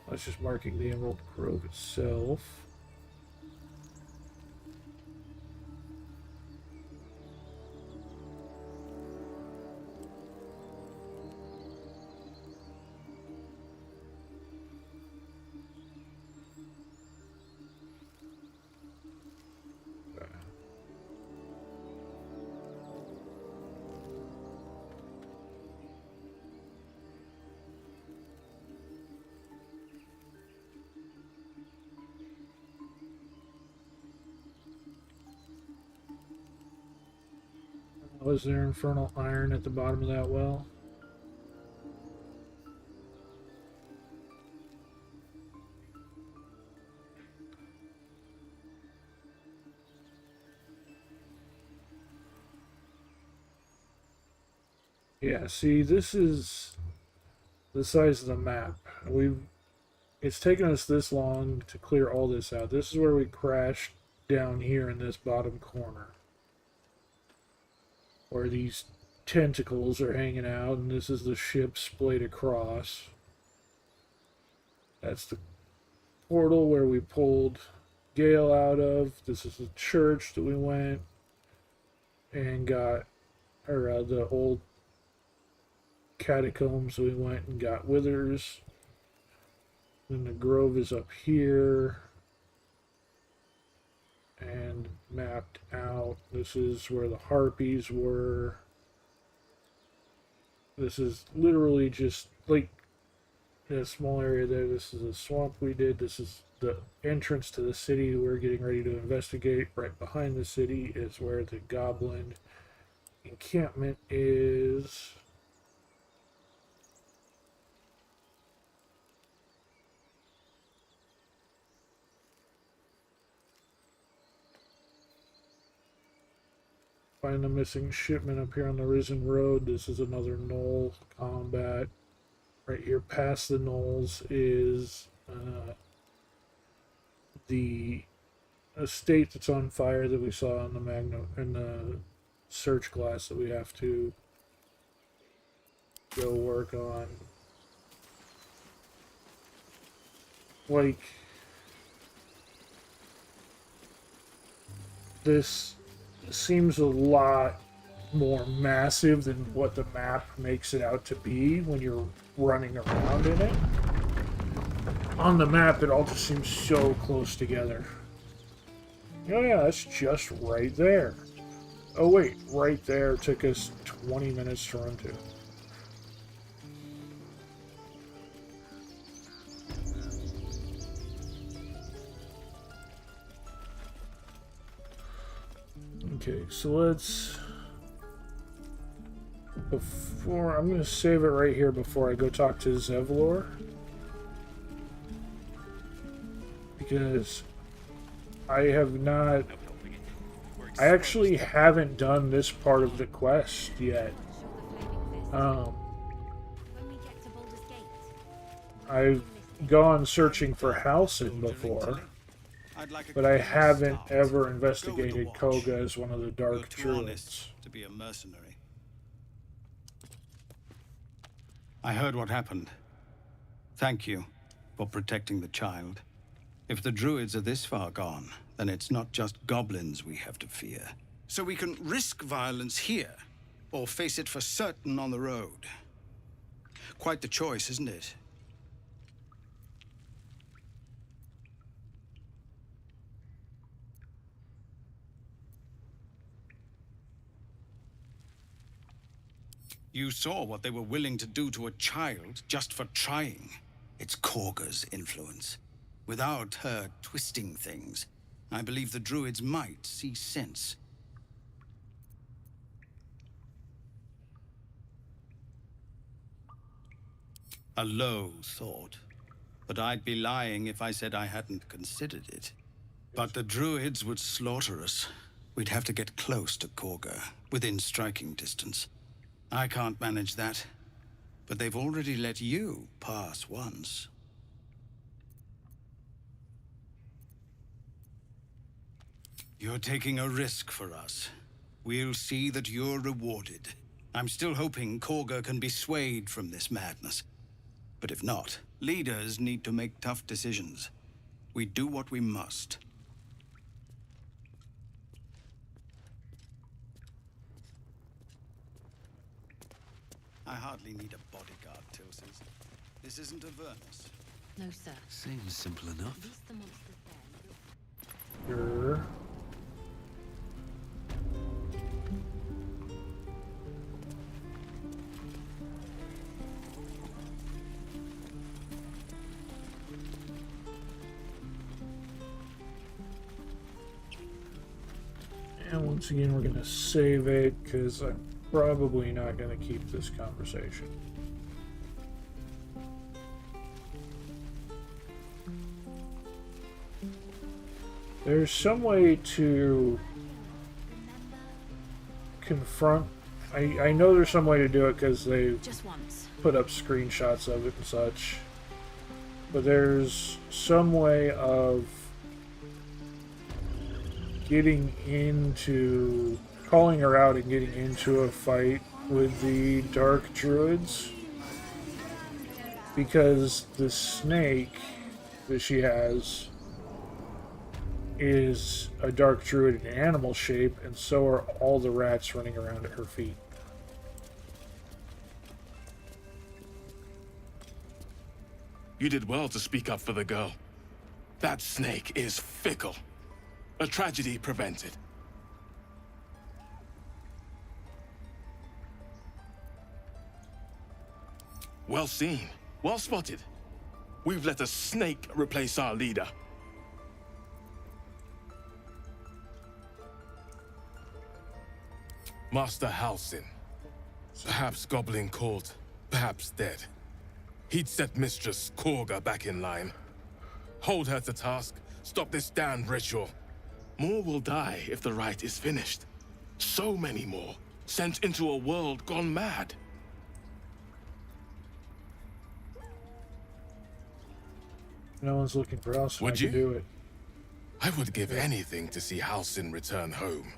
That's just marking the Emerald Grove itself. Was there infernal iron at the bottom of that well? Yeah, see, this is the size of the map. It's taken us this long to clear all this out. This is where we crashed down here in this bottom corner, where these tentacles are hanging out, and this is the ship splayed across. That's the portal where we pulled Gale out of. This is the church that we went and got, or the old catacombs we went and got Withers. Then the grove is up here and mapped out. This is where the harpies were. This is literally just like a small area there. This is a swamp we did. This is the entrance to the city we're getting ready to investigate. Right behind the city is where the goblin encampment is. Find the missing shipment up here on the Risen Road. This is another knoll combat. Right here past the knolls is the estate that's on fire that we saw on the search glass that we have to go work on. Like, this seems a lot more massive than what the map makes it out to be when you're running around in it. On the map, it all just seems so close together. Oh yeah, that's just right there. Oh wait, right there took us 20 minutes to run to. Okay, so let's... Before... I'm going to save it right here before I go talk to Zevlor. Because I have not... I actually haven't done this part of the quest yet. I've gone searching for Halsin before, but I haven't ever investigated Koga as one of the Dark Druids. To be a mercenary. I heard what happened. Thank you for protecting the child. If the druids are this far gone, then it's not just goblins we have to fear. So we can risk violence here, or face it for certain on the road. Quite the choice, isn't it? You saw what they were willing to do to a child just for trying. It's Korga's influence. Without her twisting things, I believe the druids might see sense. A low thought, but I'd be lying if I said I hadn't considered it. But the druids would slaughter us. We'd have to get close to Korga, within striking distance. I can't manage that, but they've already let you pass once. You're taking a risk for us. We'll see that you're rewarded. I'm still hoping Korga can be swayed from this madness. But if not, leaders need to make tough decisions. We do what we must. I hardly need a bodyguard, Tilsis. This isn't Avernus. No, sir. Seems simple enough. At least the monsters there. Sure. And once again, we're going to save it because I'm probably not going to keep this conversation. There's some way to confront... I know there's some way to do it because they put up screenshots of it and such. But there's some way of getting into... calling her out and getting into a fight with the Dark Druids. Because the snake that she has is a Dark Druid in animal shape, and so are all the rats running around at her feet. You did well to speak up for the girl. That snake is fickle. A tragedy prevented. Well seen. Well spotted. We've let a snake replace our leader. Master Halsin. Perhaps goblin caught, perhaps dead. He'd set Mistress Korga back in line. Hold her to task, stop this damned ritual. More will die if the rite is finished. So many more, sent into a world gone mad. No one's looking for us. Would I you? can do it. I would give anything to see Halsin return home.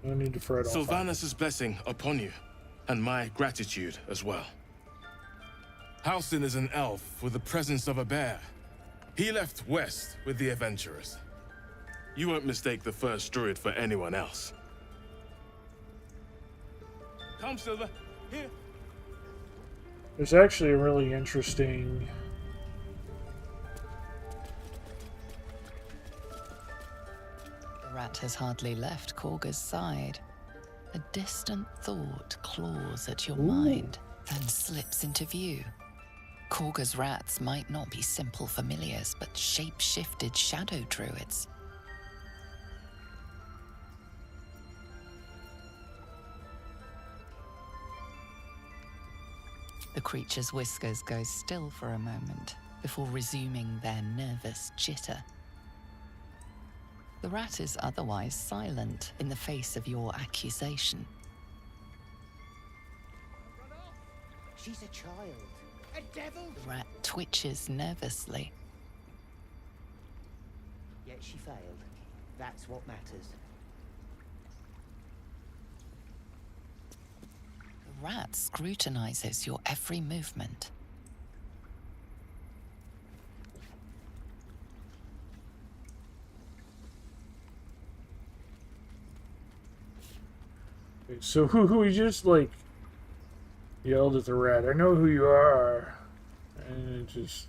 No need to fret off. Sylvanus' blessing upon you, and my gratitude as well. Halsin is an elf with the presence of a bear. He left west with the adventurers. You won't mistake the first druid for anyone else. Come, Silver. Here. There's actually a really interesting... The rat has hardly left Korga's side. A distant thought claws at your mind, then slips into view. Korga's rats might not be simple familiars, but shape-shifted shadow druids. The creature's whiskers go still for a moment before resuming their nervous chitter. The rat is otherwise silent in the face of your accusation. She's a child. A devil! The rat twitches nervously. Yet she failed. That's what matters. The rat scrutinizes your every movement. So who he just like yelled at the rat, "I know who you are," and it just,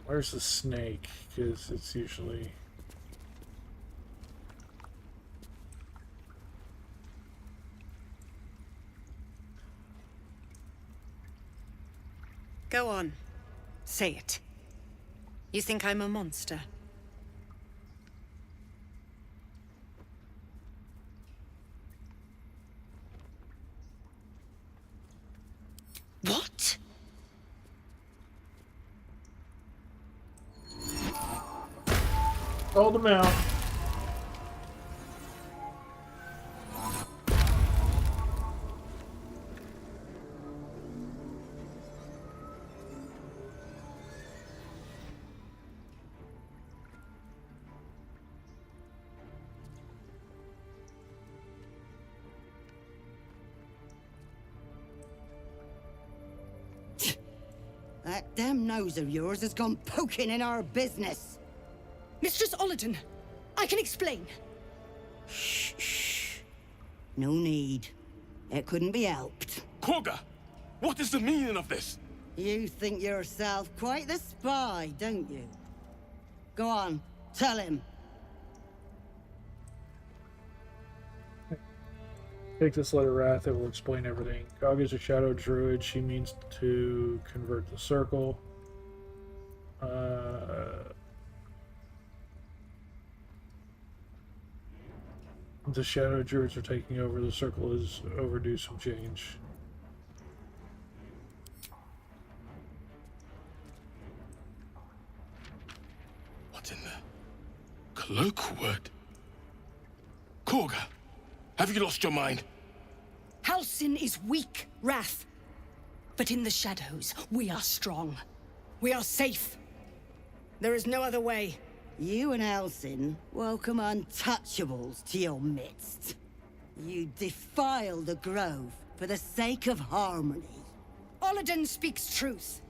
where's the snake? Because it's usually Go on. Say it. You think I'm a monster? What? called him out. That damn nose of yours has gone poking in our business. Mistress Ollerton, I can explain. Shh. No need. It couldn't be helped. Korga! What is the meaning of this? You think yourself quite the spy, don't you? Go on, tell him. Take this letter, Wrath. It will explain everything. Gog is a shadow druid. She means to convert the circle. The shadow druids are taking over. The circle is overdue some change. What's in there? Colloquial word? Korga, have you lost your mind? Halsin is weak, Wrath. But in the shadows, we are strong. We are safe. There is no other way. You and Halsin welcome untouchables to your midst. You defile the grove for the sake of harmony. Ollerton speaks truth.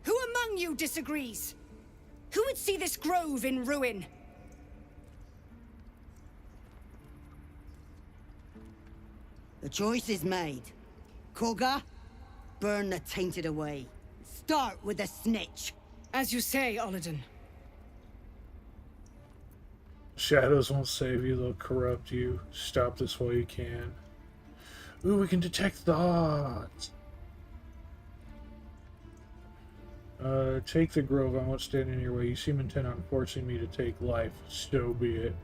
Who among you disagrees? Who would see this grove in ruin? The choice is made. Korga, burn the tainted away. Start with the snitch. As you say, Ollerton. Shadows won't save you, they'll corrupt you. Stop this while you can. Ooh, we can detect thoughts. Take the grove. I won't stand in your way. You seem intent on forcing me to take life. So be it.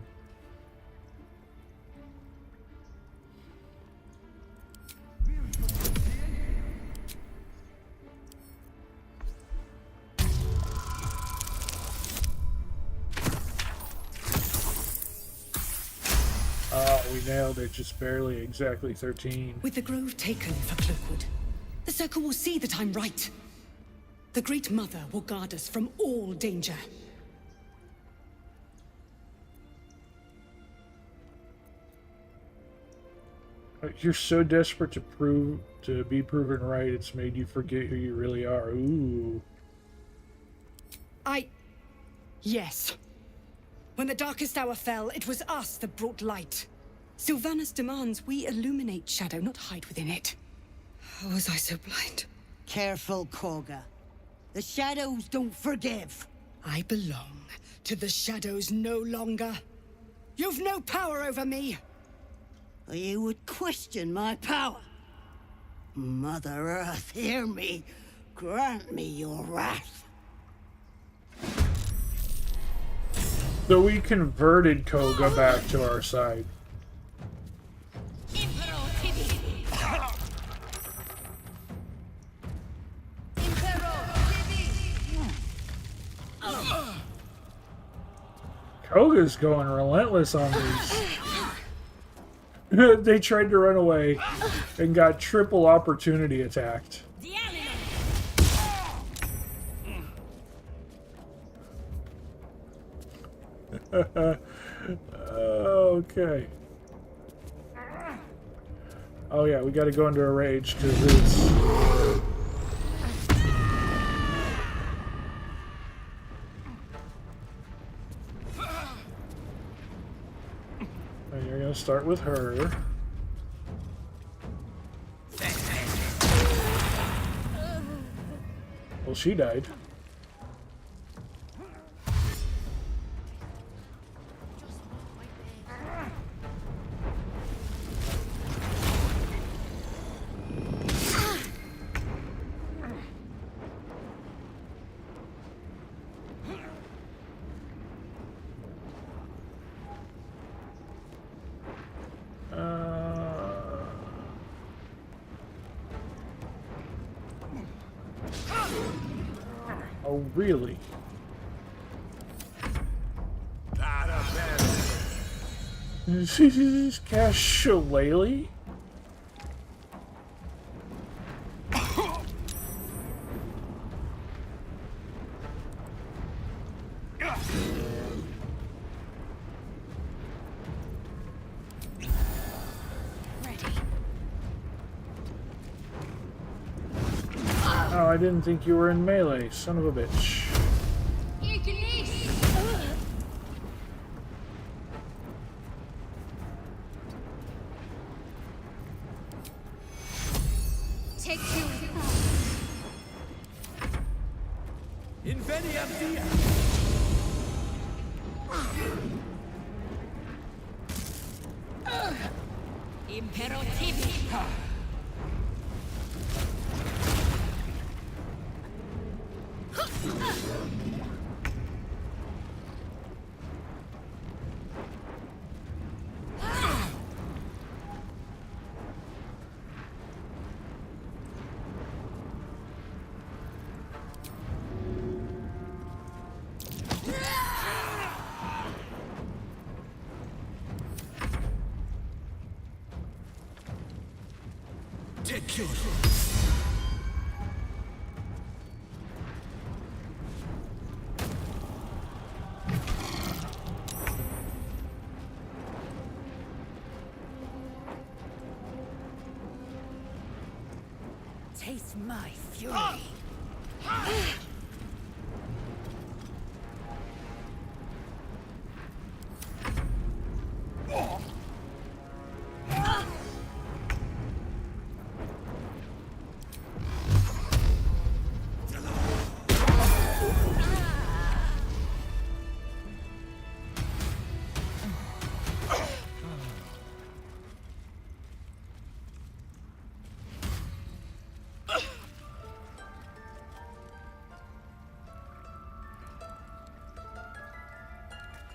We nailed it, just barely, exactly 13. With the grove taken for Cloakwood, the Circle will see that I'm right. The Great Mother will guard us from all danger. You're so desperate to be proven right, it's made you forget who you really are. Ooh. Yes. When the darkest hour fell, it was us that brought light. Sylvanas demands we illuminate shadow, not hide within it. How was I so blind? Careful, Korga. The shadows don't forgive. I belong to the shadows no longer. You've no power over me. You would question my power. Mother Earth, hear me. Grant me your wrath. So we converted Koga back to our side. Koga's going relentless on these. They tried to run away and got triple opportunity attacked. Okay. Oh yeah, we gotta go into a rage because it's... And you're gonna start with her. Well, she died. Oh, really? Did she just cast Shillelagh? Oh, I didn't think you were in melee, son of a bitch. Take two. Inveniam dia. Impero tibi. Take you. Taste my fury.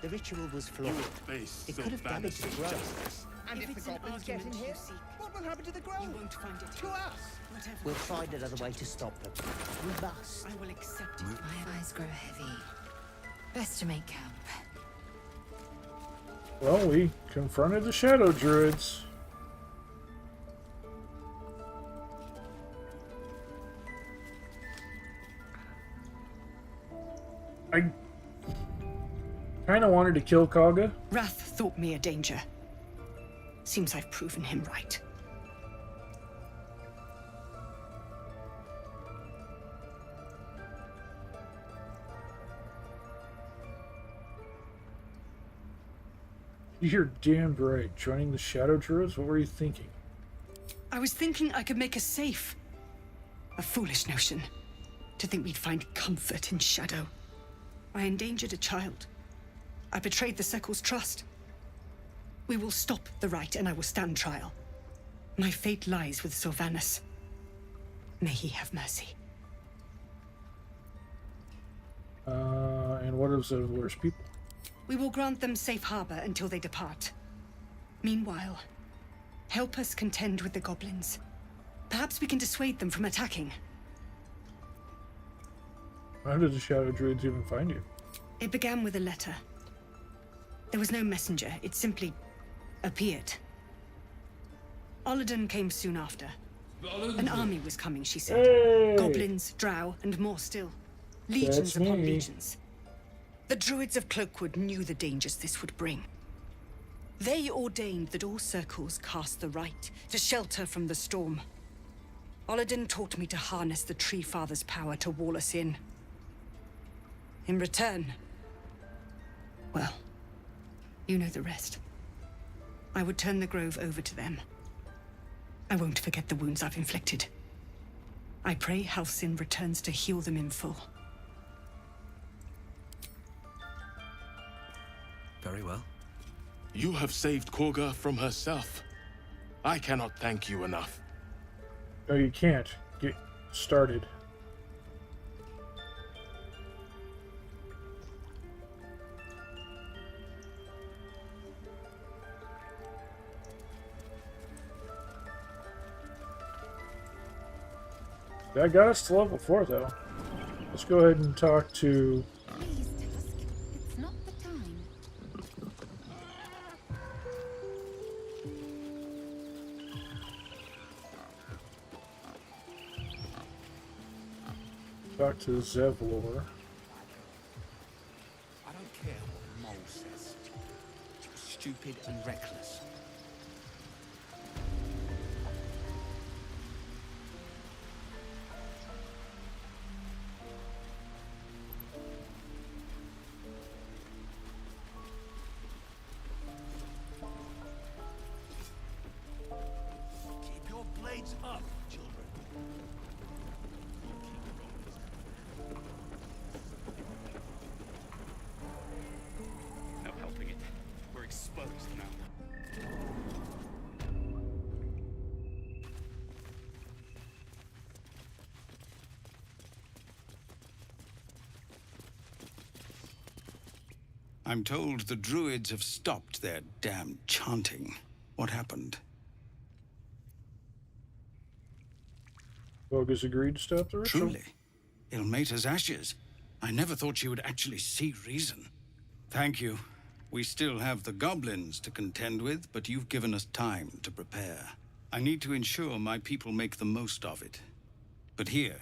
The ritual was flawed. It could have damaged the grove. And if the goblins get in here, what will happen to the grove? You won't find it. To us. We'll find another way to stop them. We must. I will accept it. My eyes grow heavy. Best to make camp. Well, we confronted the Shadow Druids. I kind of wanted to kill Kaga. Wrath thought me a danger. Seems I've proven him right. You're damn right. Joining the Shadow Druids? What were you thinking? I was thinking I could make us safe. A foolish notion. To think we'd find comfort in shadow. I endangered a child. I betrayed the Sekul's trust. We will stop the rite and I will stand trial. My fate lies with Sylvanas. May he have mercy. And what of the worst people? We will grant them safe harbor until they depart. Meanwhile, help us contend with the goblins. Perhaps we can dissuade them from attacking. How did the Shadow Druids even find you? It began with a letter. There was no messenger, it simply appeared. Olladin came soon after. An army was coming, she said. Hey! Goblins, drow, and more still. Legions That's upon me. legions. The Druids of Cloakwood knew the dangers this would bring. They ordained that all circles cast the rite to shelter from the storm. Olladin taught me to harness the Tree Father's power to wall us in. In return, well, you know the rest. I would turn the grove over to them. I won't forget the wounds I've inflicted. I pray Halcyon returns to heal them in full. Very well. You have saved Korga from herself. I cannot thank you enough. No, you can't. Get started. That got us to level 4, though. Let's go ahead and talk to... Please, Tusk. It's not the time. Talk to Zevlor. I don't care what Mole says. Stupid and reckless. Keep your blades up, children. No helping it. We're exposed now. I'm told the Druids have stopped their damn chanting. What happened? Bogus agreed to stop the ritual. Truly. Ilmater's ashes. I never thought she would actually see reason. Thank you. We still have the goblins to contend with, but you've given us time to prepare. I need to ensure my people make the most of it. But here,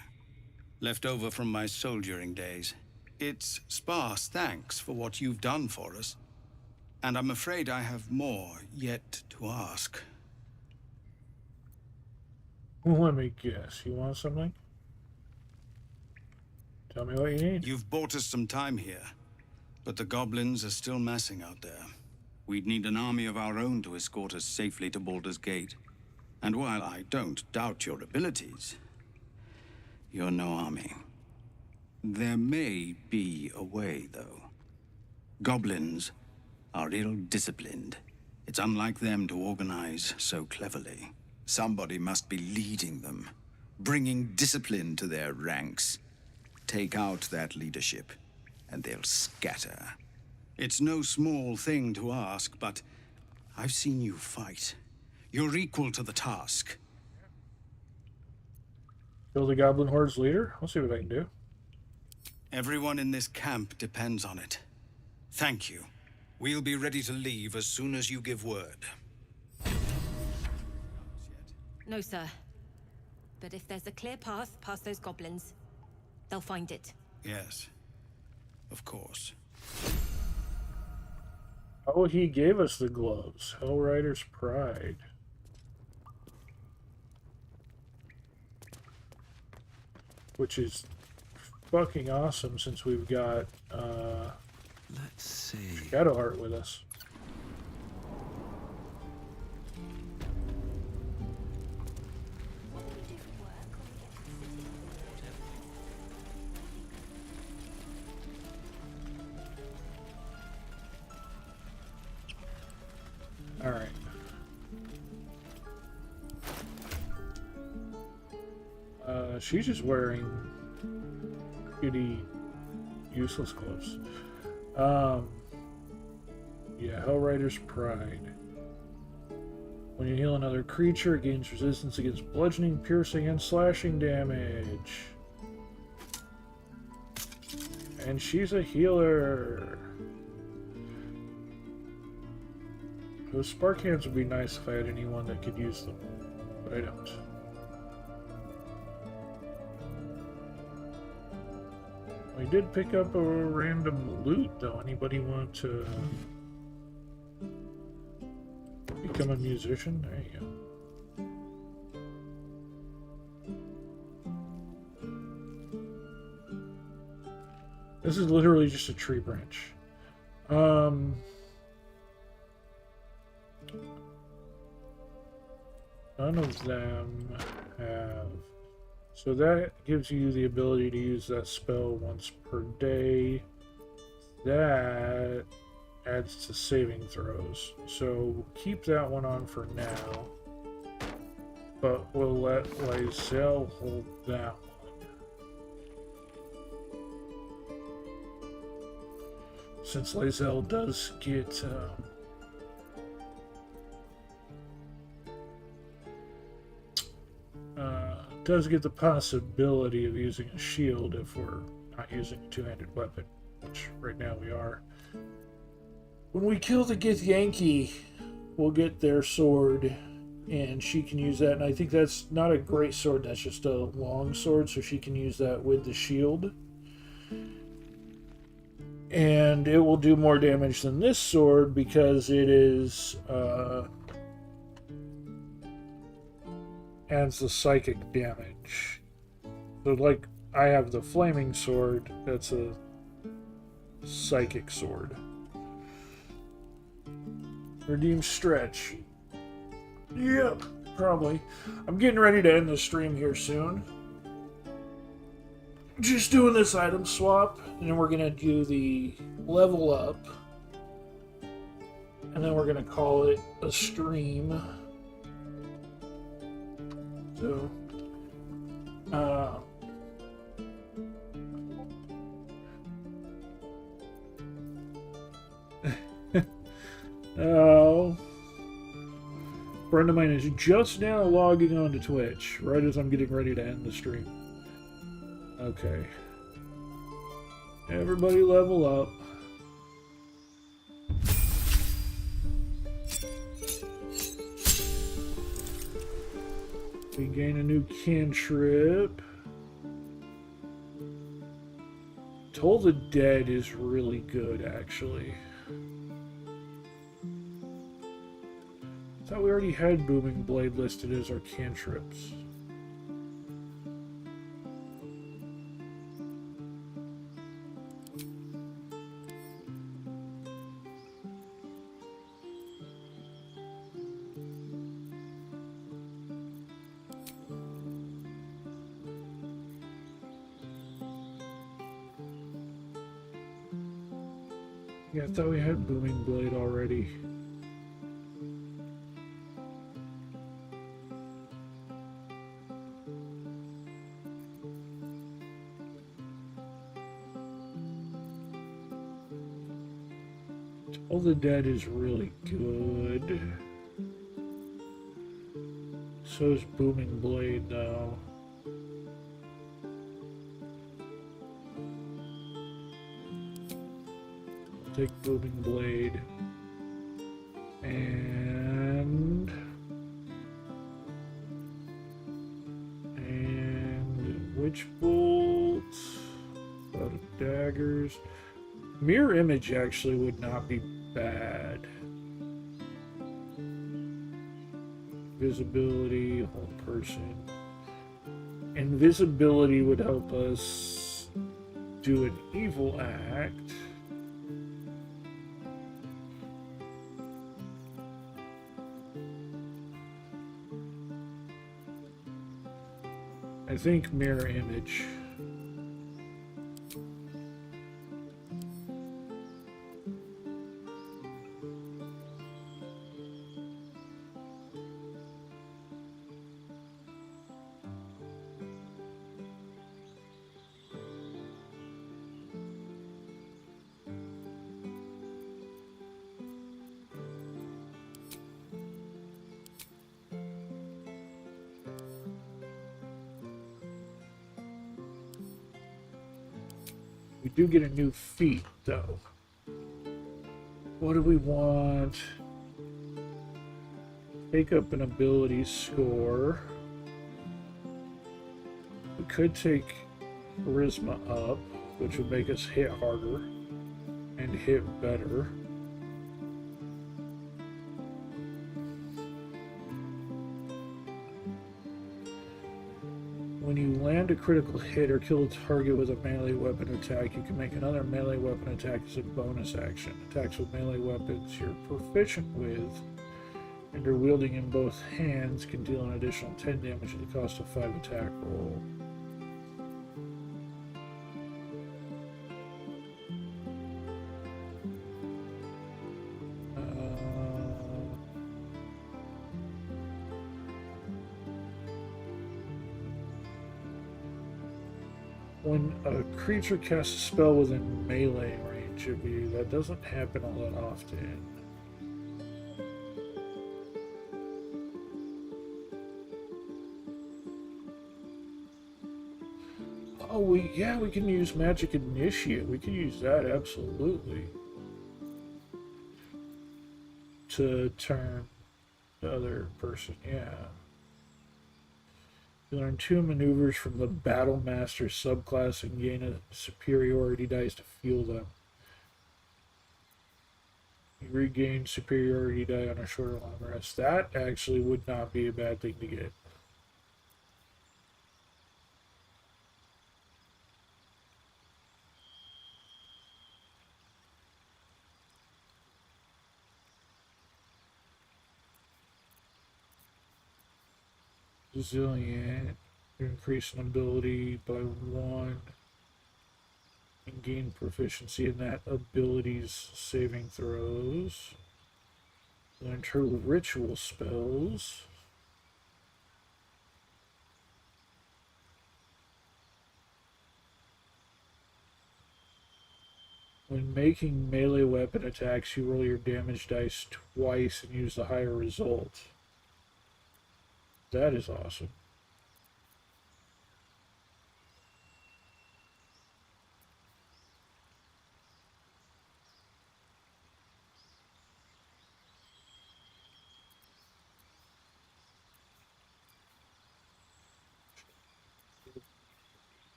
left over from my soldiering days, it's sparse thanks for what you've done for us. And I'm afraid I have more yet to ask. Let me guess. You want something? Tell me what you need. You've bought us some time here, but the goblins are still massing out there. We'd need an army of our own to escort us safely to Baldur's Gate. And while I don't doubt your abilities, you're no army. There may be a way, though. Goblins are ill-disciplined. It's unlike them to organize so cleverly. Somebody must be leading them, bringing discipline to their ranks. Take out that leadership, and they'll scatter. It's no small thing to ask, but I've seen you fight. You're equal to the task. Kill the Goblin Horde's leader? I'll see what I can do. Everyone in this camp depends on it. Thank you. We'll be ready to leave as soon as you give word. No, sir. But if there's a clear path past those goblins, they'll find it. Yes, of course. Oh, he gave us the gloves. Hellrider's Pride. Which is fucking awesome since we've got Let's see. Shadowheart with us. All right. She's just wearing shitty, useless clothes. Yeah, Hellrider's Pride. When you heal another creature, it gains resistance against bludgeoning, piercing, and slashing damage. And she's a healer. Those spark hands would be nice if I had anyone that could use them, but I don't. We did pick up a random loot, though. Anybody want to become a musician? There you go. This is literally just a tree branch. None of them have. So that gives you the ability to use that spell once per day. That adds to saving throws. So keep that one on for now. But we'll let Lysel hold that one. Since Lysel does get the possibility of using a shield if we're not using a two-handed weapon, which right now we are. When we kill the Githyanki, we'll get their sword, and she can use that. And I think that's not a great sword, that's just a long sword, so she can use that with the shield. And it will do more damage than this sword because it is adds the psychic damage. So like I have the flaming sword, that's a psychic sword. Redeem stretch. Yep, probably. I'm getting ready to end the stream here soon. Just doing this item swap, and then we're gonna do the level up, and then we're gonna call it a stream. So, oh, a friend of mine is just now logging on to Twitch, right as I'm getting ready to end the stream. Okay. Everybody level up. We gain a new cantrip. Toll the Dead is really good, actually. I thought we already had Booming Blade listed as our cantrips. Yeah, I thought we had Booming Blade already. All the Dead is really good. So is Booming Blade, though. Take Booming Blade and Witch Bolt, a lot of daggers. Mirror Image actually would not be bad. Visibility, whole person. Invisibility would help us do an evil act. I think Mirror Image. We do get a new feat, though. What do we want? Take up an ability score. We could take charisma up, which would make us hit harder and hit better. When you land a critical hit or kill a target with a melee weapon attack, you can make another melee weapon attack as a bonus action. Attacks with melee weapons you're proficient with and are wielding in both hands can deal an additional 10 damage at the cost of 5 attack roll. When a creature casts a spell within melee range of you, that doesn't happen all that often. Oh, we can use Magic Initiate. We can use that, absolutely. To turn the other person, yeah. You learn 2 maneuvers from the Battle Master subclass and gain a superiority dice to fuel them. You regain superiority die on a short or long rest. That actually would not be a bad thing to get. Resilient. Increase an ability by 1 and gain proficiency in that ability's saving throws. Learn true ritual spells. When making melee weapon attacks, you roll your damage dice twice and use the higher result. That is awesome.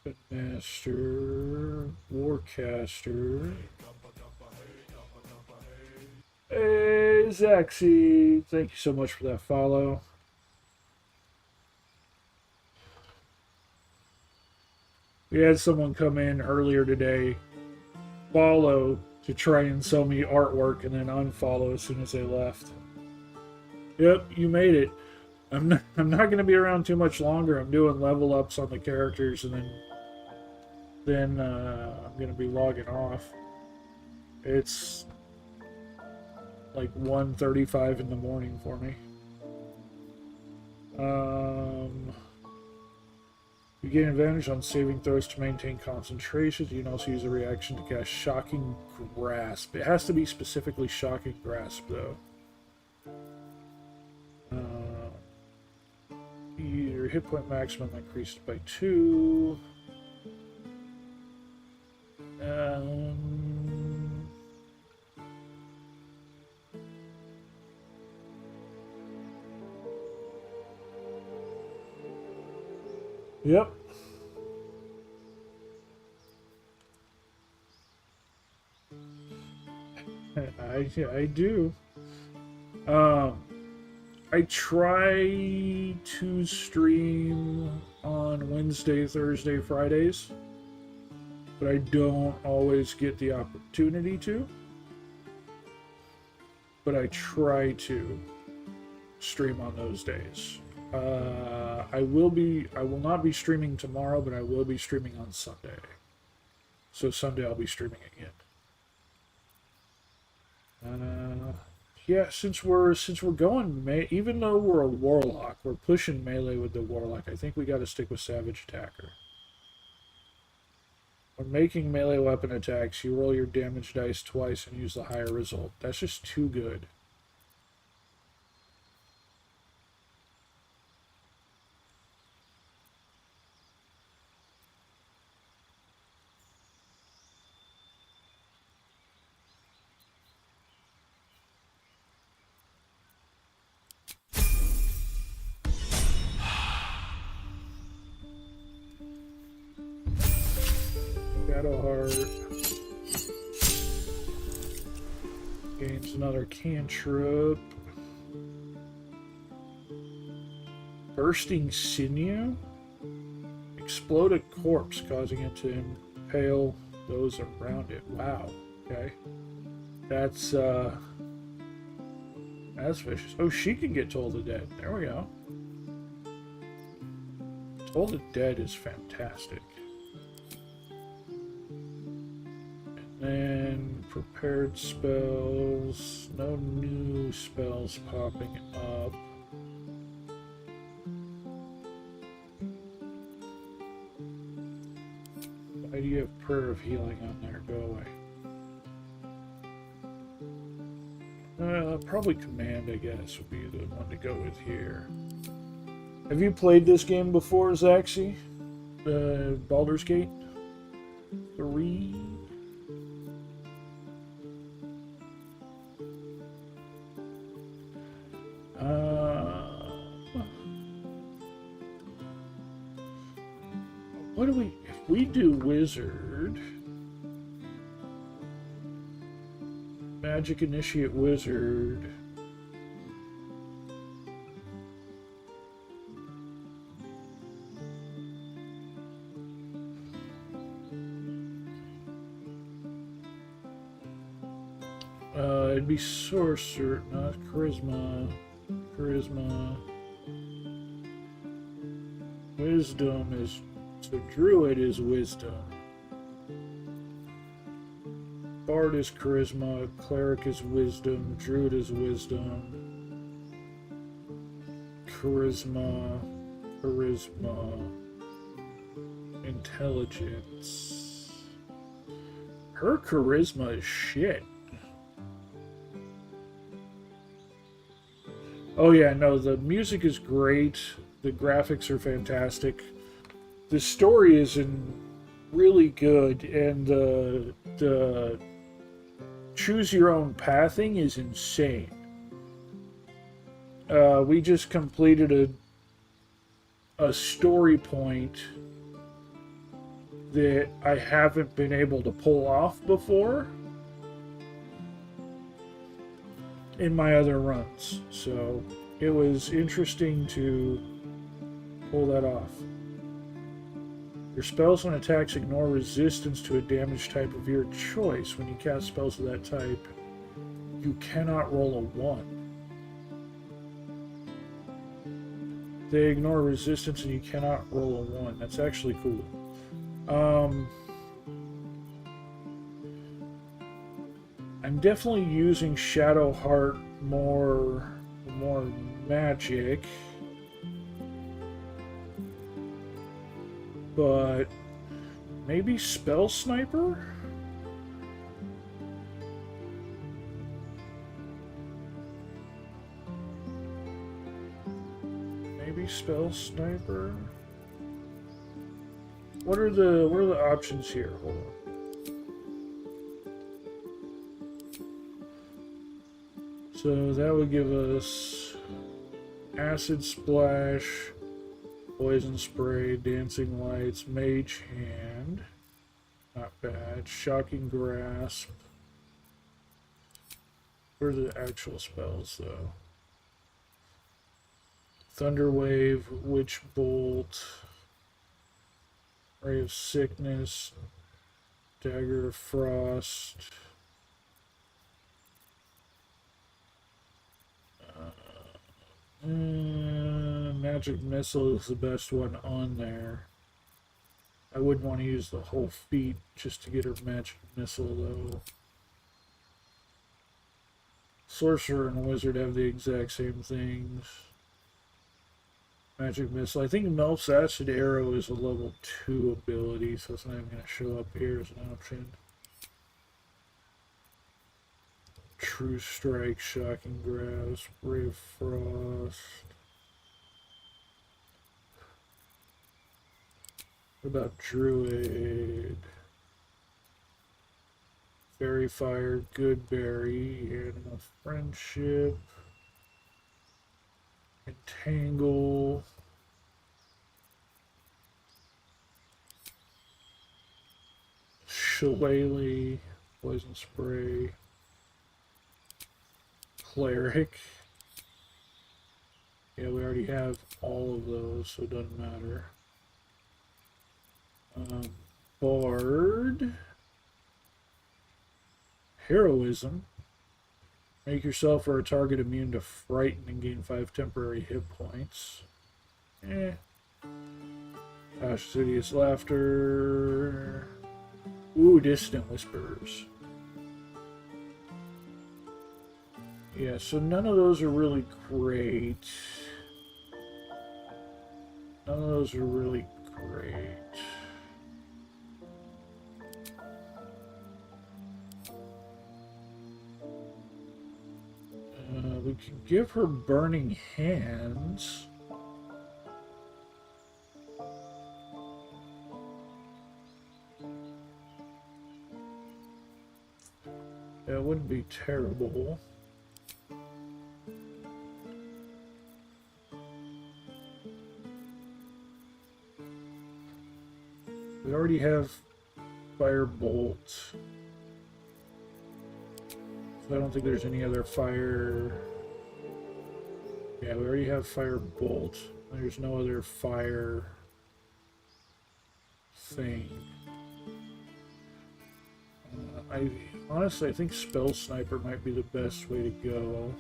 Weapon Master, Warcaster. Hey, Zaxi, thank you so much for that follow. We had someone come in earlier today, follow to try and sell me artwork, and then unfollow as soon as they left. Yep, you made it. I'm not going to be around too much longer. I'm doing level ups on the characters, and then I'm going to be logging off. It's like 1:35 in the morning for me. You gain advantage on saving throws to maintain concentration. You can also use a reaction to cast Shocking Grasp. It has to be specifically Shocking Grasp, though. Your hit point maximum increased by 2. Yep. I do. I try to stream on Wednesday, Thursday, Fridays, but I don't always get the opportunity to. But I try to stream on those days. I will not be streaming tomorrow, but I will be streaming on Sunday. So Sunday I'll be streaming again. Yeah, since we're going even though we're a warlock, we're pushing melee with the warlock. I think we got to stick with Savage Attacker. When making melee weapon attacks, you roll your damage dice twice and use the higher result. That's just too good. Shadow Heart. Gains another cantrip. Bursting Sinew. Explode a corpse, causing it to impale those around it. Wow. Okay. That's vicious. Oh, she can get Toll the Dead. There we go. Toll the Dead is fantastic. And then prepared spells. No new spells popping up. Why do you have Prayer of Healing on there? Go away. Probably Command, I guess, would be the one to go with here. Have you played this game before, Zaxi? Baldur's Gate 3? What do we... If we do Wizard... Magic Initiate Wizard... it'd be Sorcerer, not Charisma. Charisma. Wisdom is... So Druid is Wisdom. Bard is Charisma. Cleric is Wisdom. Druid is Wisdom. Charisma. Charisma. Intelligence. Her Charisma is shit. Oh yeah, no, the music is great. The graphics are fantastic. The story is really good, and the choose your own pathing is insane. We just completed a story point that I haven't been able to pull off before in my other runs, so it was interesting to pull that off. Your spells and attacks ignore resistance to a damage type of your choice. When you cast spells of that type, you cannot roll a 1. They ignore resistance and you cannot roll a 1. That's actually cool. I'm definitely using Shadow Heart more magic. But maybe Spell Sniper? Maybe Spell Sniper? What are the options here? Hold on. So that would give us Acid Splash, Poison Spray, Dancing Lights, Mage Hand. Not bad. Shocking Grasp. What are the actual spells, though? Thunder Wave, Witch Bolt, Ray of Sickness, Dagger of Frost. Magic Missile is the best one on there. I wouldn't want to use the whole feat just to get her Magic Missile, though. Sorcerer and Wizard have the exact same things. Magic Missile. I think Melf's Acid Arrow is a level 2 ability, so it's not even going to show up here as an option. True Strike, Shocking Grasp, Ray of Frost. What about Druid? Fairy Fire, Good Berry, Animal Friendship, Entangle. Shillelagh, poison spray, cleric. Yeah, we already have all of those, so it doesn't matter. Bard. Heroism. Make yourself or a target immune to frighten and gain 5 temporary hit points. Astucious laughter. Ooh, distant whispers. Yeah, so none of those are really great. None of those are really great. We can give her burning hands. That wouldn't be terrible. We already have Firebolt. So I don't think there's any other fire. Yeah, we already have Firebolt. There's no other fire thing. Honestly, I think Spell Sniper might be the best way to go.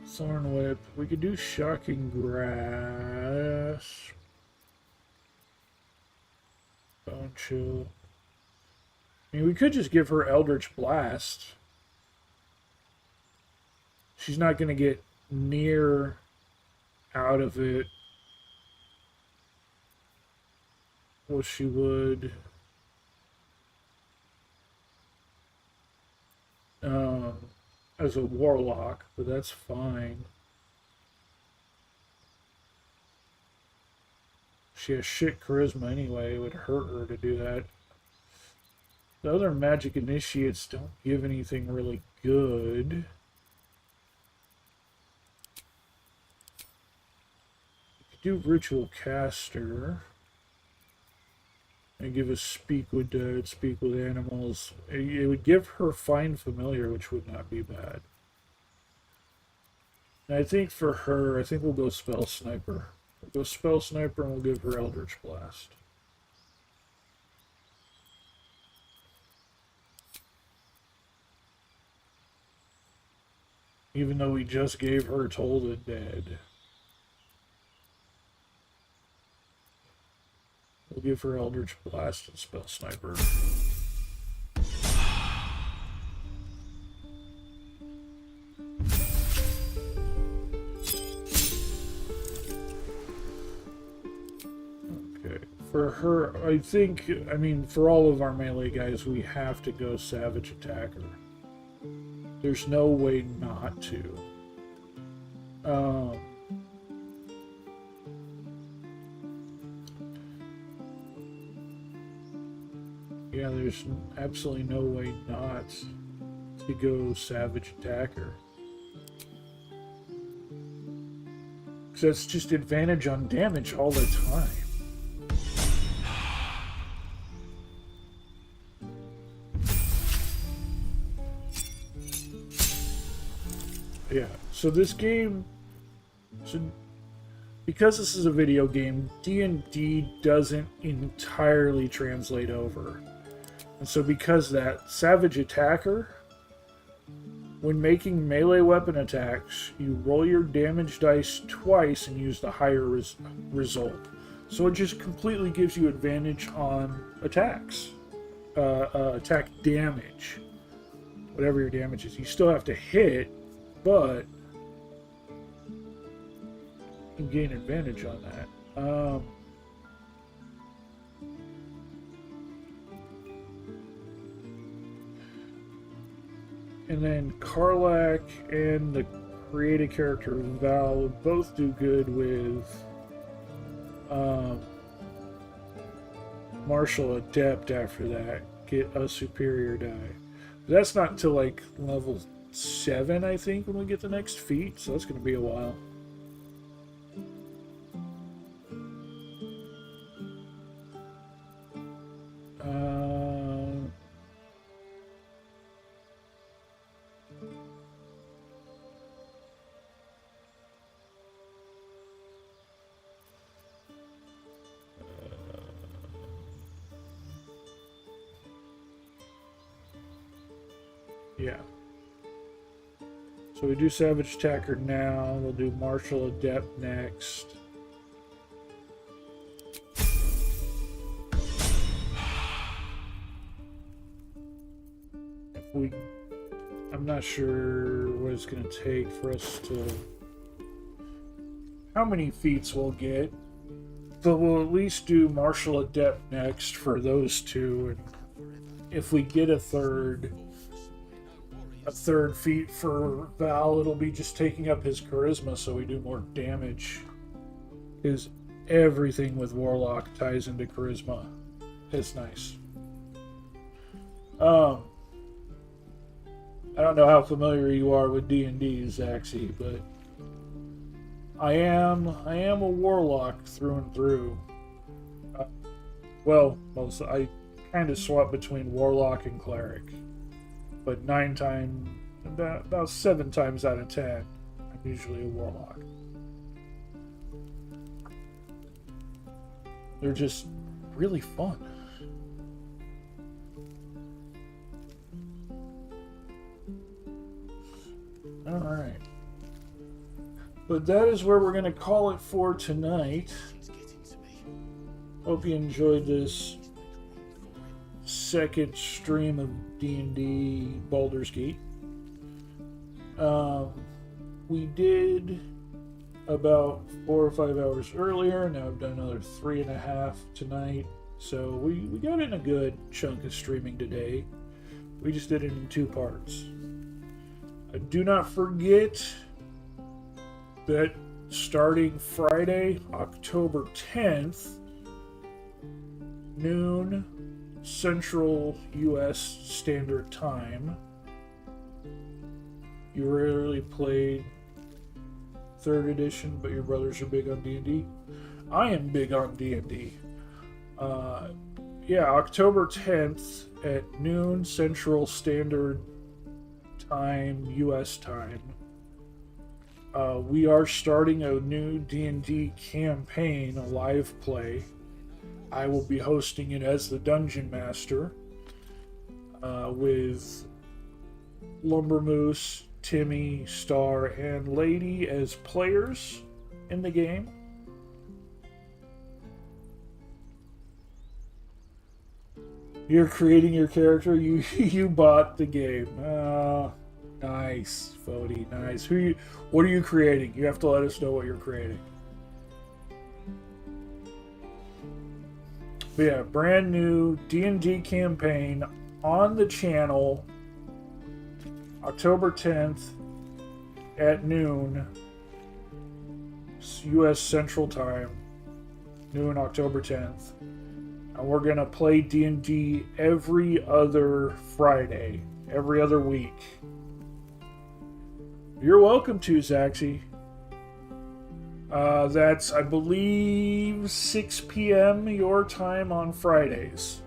Thorn Whip. We could do Shocking Grasp. Bone Chill. I mean, we could just give her Eldritch Blast. She's not going to get near out of it what she would as a warlock, but that's fine. She has shit charisma anyway. It would hurt her to do that. The other magic initiates don't give anything really good. You could do Ritual Caster and give us speak with animals. It would give her Find Familiar, which would not be bad. And I think for her, I think we'll go Spell Sniper. We'll go Spell Sniper and we'll give her Eldritch Blast. Even though we just gave her Toll the Dead. We'll give her Eldritch Blast and Spell Sniper. Okay. For her, I think, I mean, for all of our melee guys, we have to go Savage Attacker. There's no way not to. Yeah, there's absolutely no way not to go Savage Attacker. Because that's just advantage on damage all the time. Yeah, so this game, because this is a video game, D&D doesn't entirely translate over. And so because of that, Savage Attacker, when making melee weapon attacks, you roll your damage dice twice and use the higher result. So it just completely gives you advantage on attacks. Attack damage. Whatever your damage is. You still have to hit, but you gain advantage on that. And then Karlach and the creative character Val both do good with Martial Adept after that. get a superior die. That's not until like level 7, I think, when we get the next feat, so that's going to be a while. Yeah. So we do Savage Attacker now. We'll do Martial Adept next. I'm not sure what it's going to take for us to... how many feats we'll get. But we'll at least do Martial Adept next for those two. And if we get a third feat for Val, it'll be just taking up his charisma so we do more damage. Because everything with Warlock ties into charisma. It's nice. I don't know how familiar you are with D&D, Zaxi, but I am a Warlock through and through. I kind of swap between Warlock and Cleric. But about 7 times out of 10, I'm usually a Warlock. They're just really fun. Alright. But that is where we're going to call it for tonight. Hope you enjoyed this second stream of D&D Baldur's Gate. We did about 4 or 5 hours earlier. Now I've done another 3.5 tonight. So we got in a good chunk of streaming today. We just did it in 2 parts. Do not forget that starting Friday, October 10th, noon Central U.S. Standard Time. You rarely played 3rd edition, but your brothers are big on D&D. I am big on D&D. October 10th at noon Central Standard Time, U.S. time. We are starting a new D&D campaign, a live play. I will be hosting it as the Dungeon Master with Lumbermoose, Timmy, Star, and Lady as players in the game. You're creating your character. You bought the game. Nice, Fody. Nice. What are you creating? You have to let us know what you're creating. But yeah, brand new D&D campaign on the channel, October 10th at noon, U.S. Central Time, noon October 10th. And we're going to play D&D every other Friday, every other week. You're welcome to, Zaxi. That's, I believe, 6 p.m. your time on Fridays.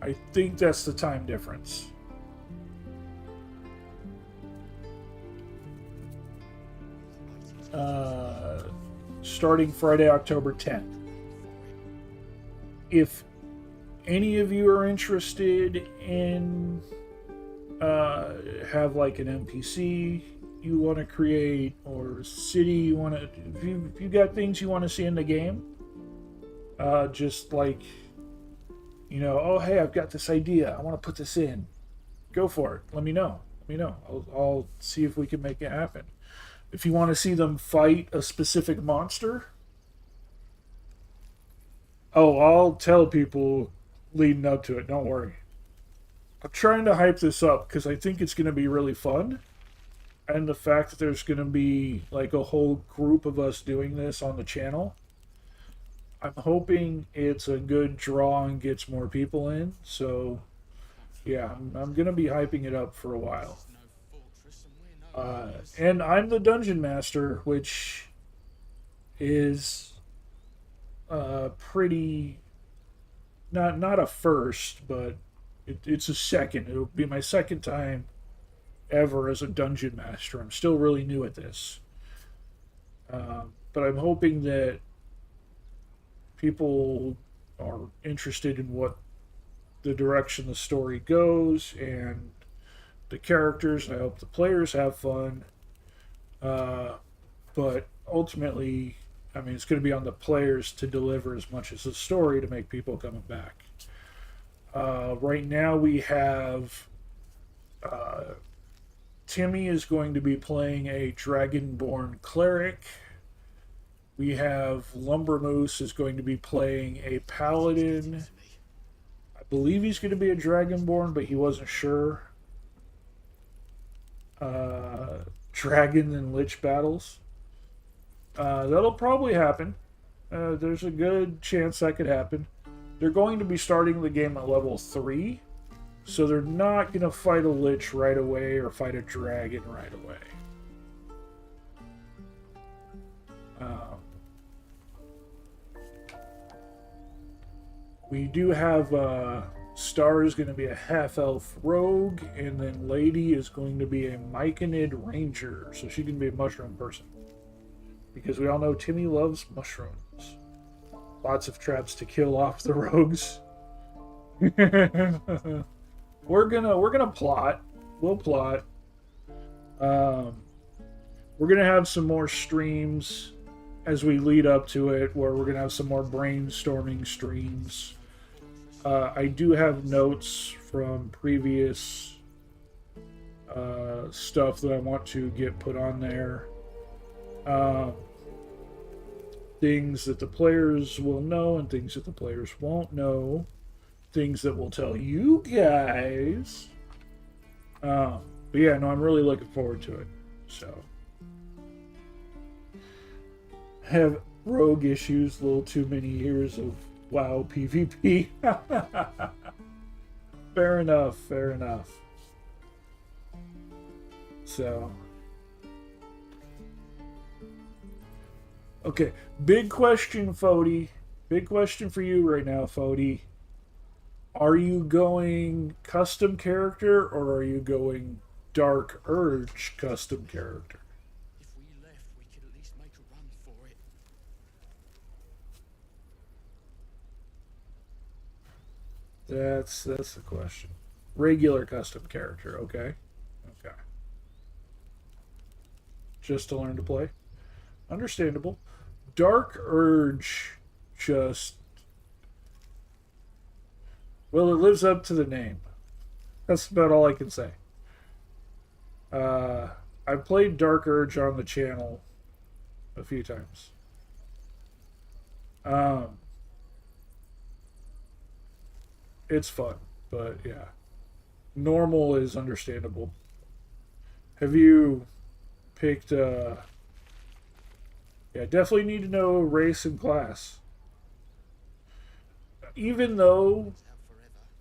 I think that's the time difference. Starting Friday, October 10th. If any of you are interested in have like an NPC you want to create, or city you want to, if you got things you want to see in the game, just like, oh hey, I've got this idea, I want to put this in, go for it. Let me know. I'll see if we can make it happen. If you want to see them fight a specific monster, I'll tell people leading up to it, don't worry. I'm trying to hype this up because I think it's going to be really fun. And the fact that there's going to be like a whole group of us doing this on the channel, I'm hoping it's a good draw and gets more people in. So, yeah, I'm going to be hyping it up for a while. And I'm the dungeon master, which is pretty not a first, but it's a second. It'll be my second time ever as a dungeon master. I'm still really new at this, but I'm hoping that people are interested in what the direction the story goes and the characters. I hope the players have fun. But ultimately, I mean, it's going to be on the players to deliver as much as the story to make people coming back. Right now, we have Timmy is going to be playing a Dragonborn cleric. We have Lumbermoose is going to be playing a paladin. I believe he's going to be a Dragonborn, but he wasn't sure. Dragon and Lich battles. That'll probably happen. There's a good chance that could happen. They're going to be starting the game at level 3, so they're not going to fight a Lich right away or fight a Dragon right away. We do have Star is going to be a half-elf rogue, and then Lady is going to be a Myconid ranger, so she can be a mushroom person. Because we all know Timmy loves mushrooms. Lots of traps to kill off the rogues. We're gonna plot. We'll plot. We're gonna have some more streams as we lead up to it, where we're gonna have some more brainstorming streams. I do have notes from previous stuff that I want to get put on there. Things that the players will know and things that the players won't know. Things that will tell you guys. But yeah, no, I'm really looking forward to it. So, have rogue issues, a little too many years of WoW PvP. Fair enough, fair enough. So, okay, big question, Fody. Big question for you right now, Fody. Are you going custom character or are you going Dark Urge custom character? If we left, we could at least make a run for it. That's the question. Regular custom character, okay. Okay. Just to learn to play. Understandable. Dark Urge just... well, it lives up to the name. That's about all I can say. I've played Dark Urge on the channel a few times. It's fun, but yeah. Normal is understandable. Have you picked... yeah, definitely need to know race and class. Even though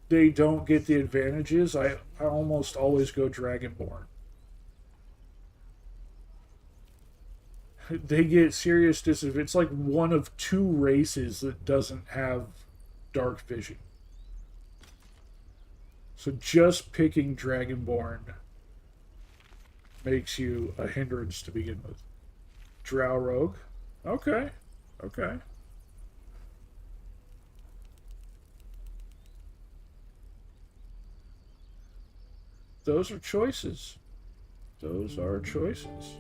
they don't get the advantages, I almost always go Dragonborn. They get serious disadvantage. It's like one of 2 races that doesn't have dark vision. So just picking Dragonborn makes you a hindrance to begin with. Drow Rogue. Okay. Okay. Those are choices. Those are choices.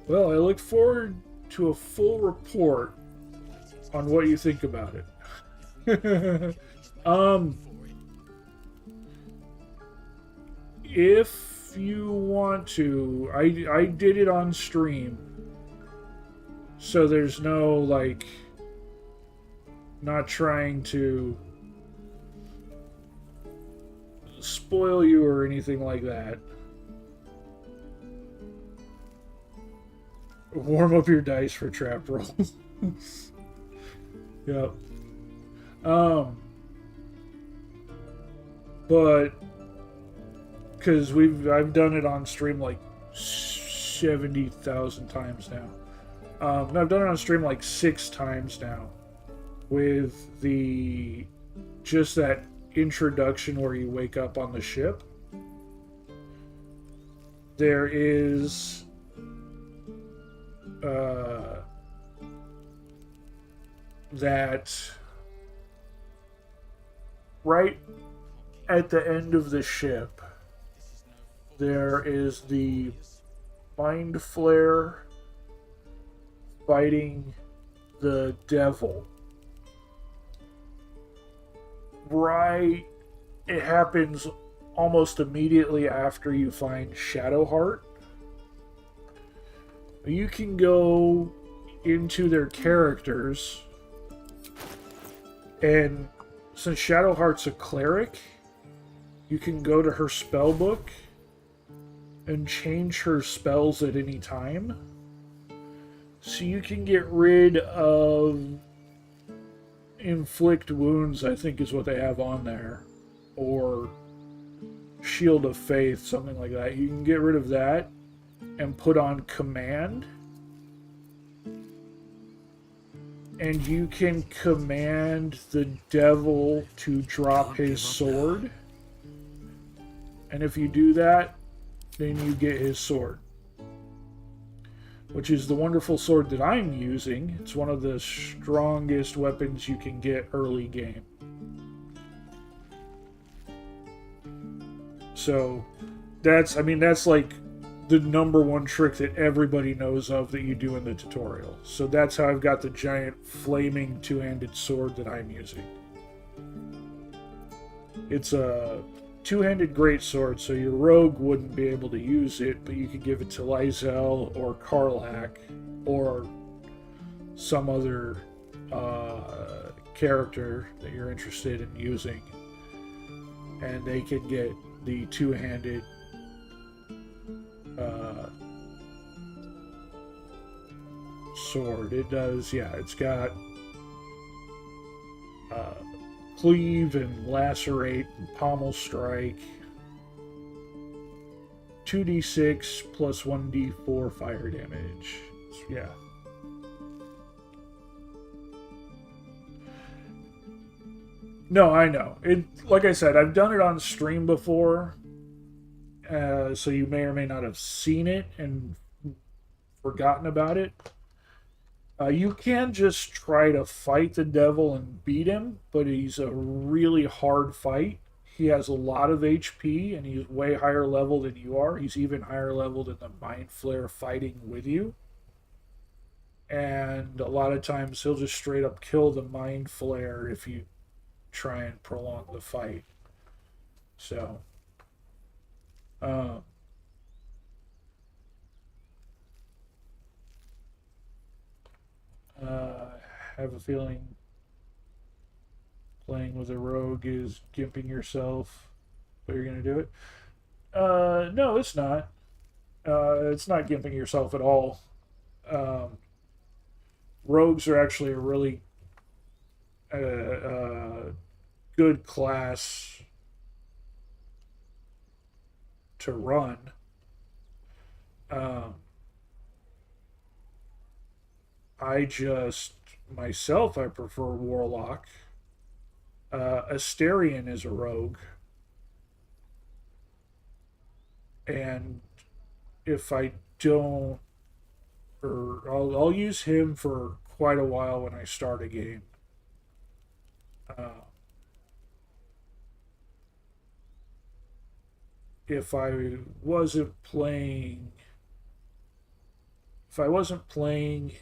Well, I look forward to a full report on what you think about it. If you want to, I did it on stream, so there's no, like, not trying to spoil you or anything like that. Warm up your dice for trap rolls. Yep. But because I've done it on stream like 70,000 times now. I've done it on stream like 6 times now, with just that introduction where you wake up on the ship. There is that right at the end of the ship, there is the Mind Flare fighting the devil. Right, it happens almost immediately after you find Shadowheart. You can go into their characters, and since Shadowheart's a cleric, you can go to her spell book and change her spells at any time. So you can get rid of Inflict Wounds, I think is what they have on there, or Shield of Faith, something like that. You can get rid of that and put on Command, and you can command the devil to drop his sword, and if you do that, then you get his sword, which is the wonderful sword that I'm using. It's one of the strongest weapons you can get early game. So that's like the #1 trick that everybody knows of that you do in the tutorial. So that's how I've got the giant flaming two-handed sword that I'm using. It's a two-handed greatsword, so your rogue wouldn't be able to use it, but you could give it to Lysel or Karlak or some other character that you're interested in using, and they can get the two-handed sword. It does, yeah, it's got cleave and lacerate and pommel strike, 2d6 plus 1d4 fire damage. Yeah. No, I know. Like I said, I've done it on stream before, so you may or may not have seen it and forgotten about it. You can just try to fight the devil and beat him, but he's a really hard fight. He has a lot of HP, and he's way higher level than you are. He's even higher level than the Mind Flare fighting with you. And a lot of times he'll just straight up kill the Mind Flare if you try and prolong the fight. So, have a feeling playing with a rogue is gimping yourself, but you're going to do it. No, it's not. It's not gimping yourself at all. Rogues are actually a really good class to run. I prefer Warlock. Asterion is a rogue. And if I don't, or I'll use him for quite a while when I start a game. If I wasn't playing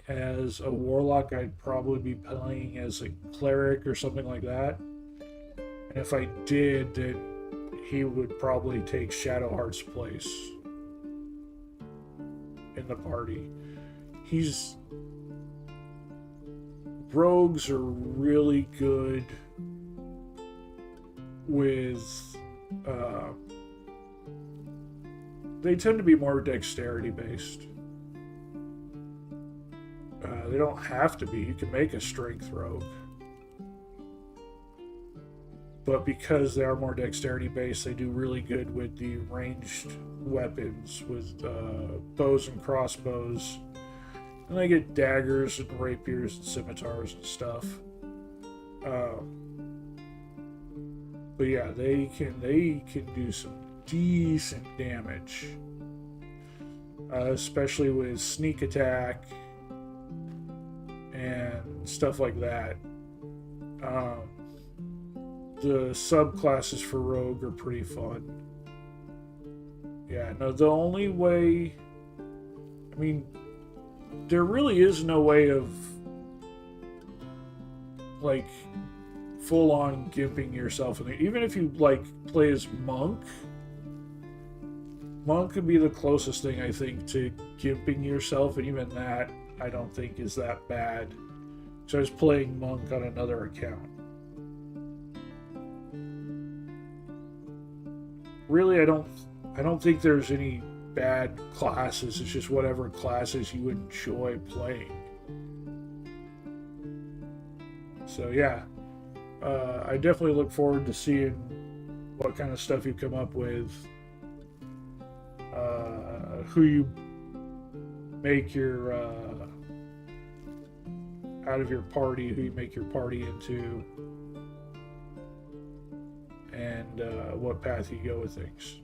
as a warlock, I'd probably be playing as a cleric or something like that. And if I did, then he would probably take Shadowheart's place in the party. Rogues are really good with they tend to be more dexterity based. They don't have to be. You can make a strength rogue. But because they are more dexterity based, they do really good with the ranged weapons, with bows and crossbows. And they get daggers and rapiers and scimitars and stuff. But yeah, they can do some decent damage, especially with sneak attack and stuff like that. The subclasses for rogue are pretty fun. Yeah, no, the only way, I mean, there really is no way of like full on gimping yourself in the, even if you like play as monk could be the closest thing I think to gimping yourself, and even that I don't think is that bad. So I was playing monk on another account. Really, I don't think there's any bad classes. It's just whatever classes you enjoy playing. So yeah, I definitely look forward to seeing what kind of stuff you come up with, who you make your out of your party, who you make your party into, and what path you go with things.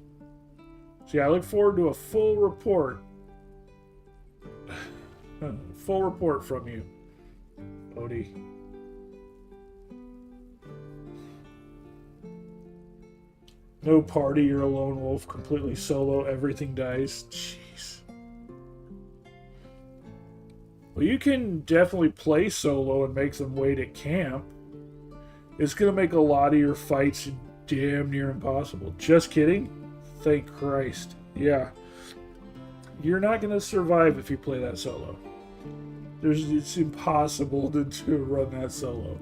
So yeah, I look forward to a full report. Full report from you, Odie. No party, you're a lone wolf, completely solo, everything dies. Jeez. Well, you can definitely play solo and make them wait at camp. It's going to make a lot of your fights damn near impossible. Just kidding. Thank Christ. Yeah. You're not going to survive if you play that solo. It's impossible to run that solo.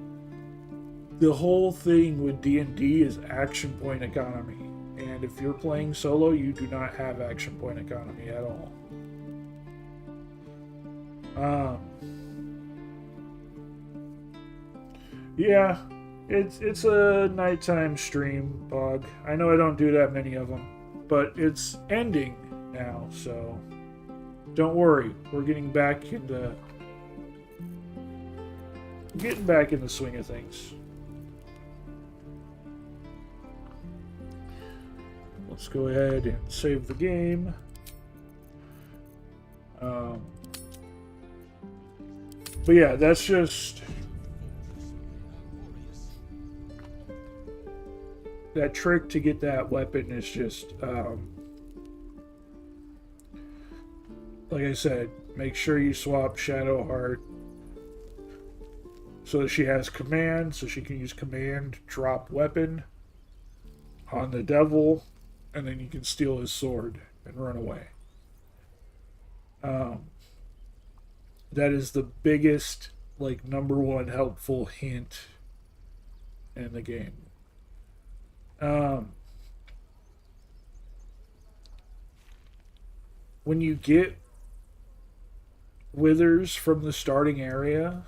The whole thing with D&D is action point economy. And if you're playing solo, you do not have action point economy at all. Yeah, it's a nighttime stream, Bog. I know I don't do that many of them, but it's ending now, so don't worry. We're getting back in the swing of things. Let's go ahead and save the game. But yeah, that's just that trick to get that weapon is just like I said, make sure you swap Shadowheart so that she has command, so she can use command drop weapon on the devil, and then you can steal his sword and run away. That is the biggest, like, #1 helpful hint in the game. When you get withers from the starting area,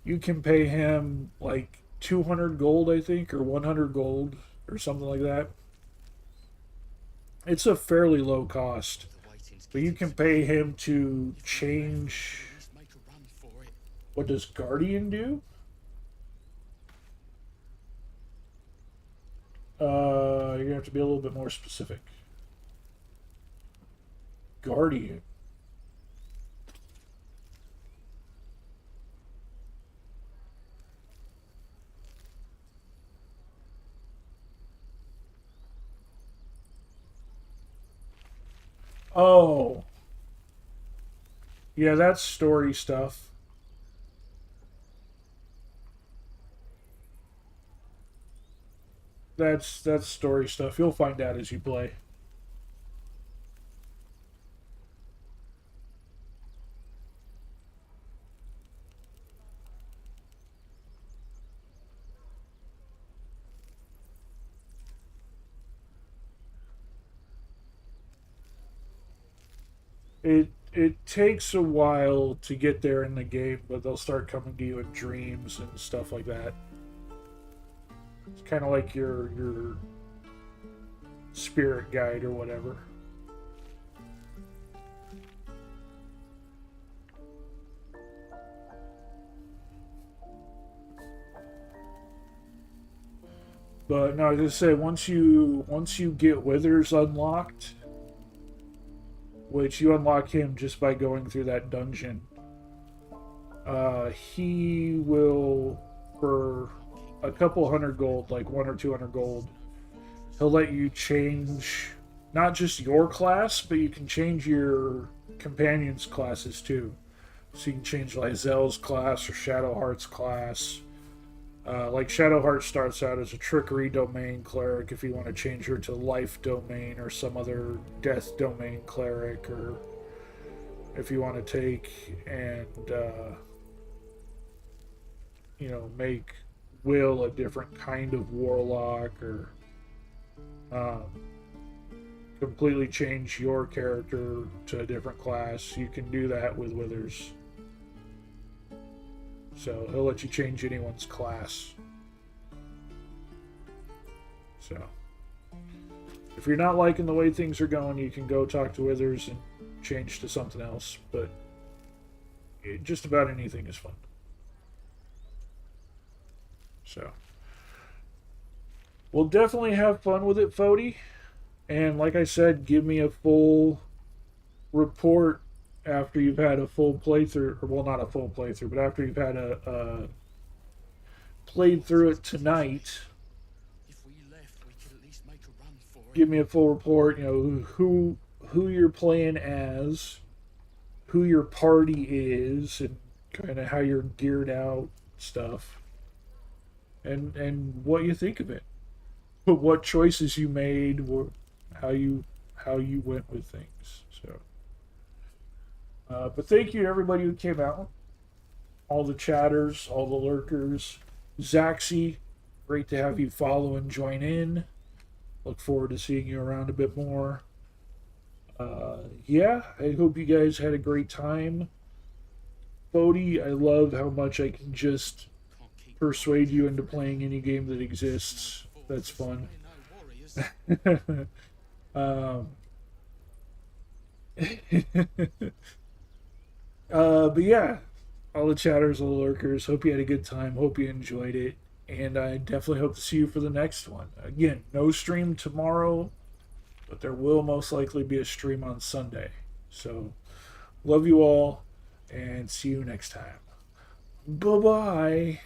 you can pay him like 200 gold, I think, or 100 gold, or something like that. It's a fairly low cost, but you can pay him to change. What does Guardian do? You're gonna have to be a little bit more specific. Guardian. Oh. Yeah, that's story stuff. That's story stuff. You'll find out as you play. it takes a while to get there in the game, but they'll start coming to you in dreams and stuff like that. It's kind of like your spirit guide or whatever. But no, I was gonna say once you get Withers unlocked, which you unlock him just by going through that dungeon, he will, for a couple hundred gold, like 100 or 200 gold, he'll let you change not just your class, but you can change your companions' classes too. So you can change Lyselle's class or Shadowheart's class. Like Shadowheart starts out as a trickery domain cleric if you want to change her to life domain or some other death domain cleric, or if you want to take and make Will a different kind of warlock, or completely change your character to a different class. You can do that with Withers. So he'll let you change anyone's class. So if you're not liking the way things are going, you can go talk to Withers and change to something else. But just about anything is fun. So we'll definitely have fun with it, Fody. And like I said, give me a full report after you've had a full playthrough, or well, not a full playthrough, but after you've had a played through it tonight. Give me a full report. Who you're playing as, who your party is, and kind of how you're geared out, stuff, and what you think of it, what choices you made, how you went with things. So. But thank you to everybody who came out. All the chatters, all the lurkers. Zaxi, great to have you follow and join in. Look forward to seeing you around a bit more. Yeah, I hope you guys had a great time. Bodhi, I love how much I can just persuade you into playing any game that exists. That's fun. But yeah, all the chatters, all the lurkers, hope you had a good time, hope you enjoyed it, and I definitely hope to see you for the next one. Again, no stream tomorrow, but there will most likely be a stream on Sunday. So, love you all, and see you next time. Bye-bye.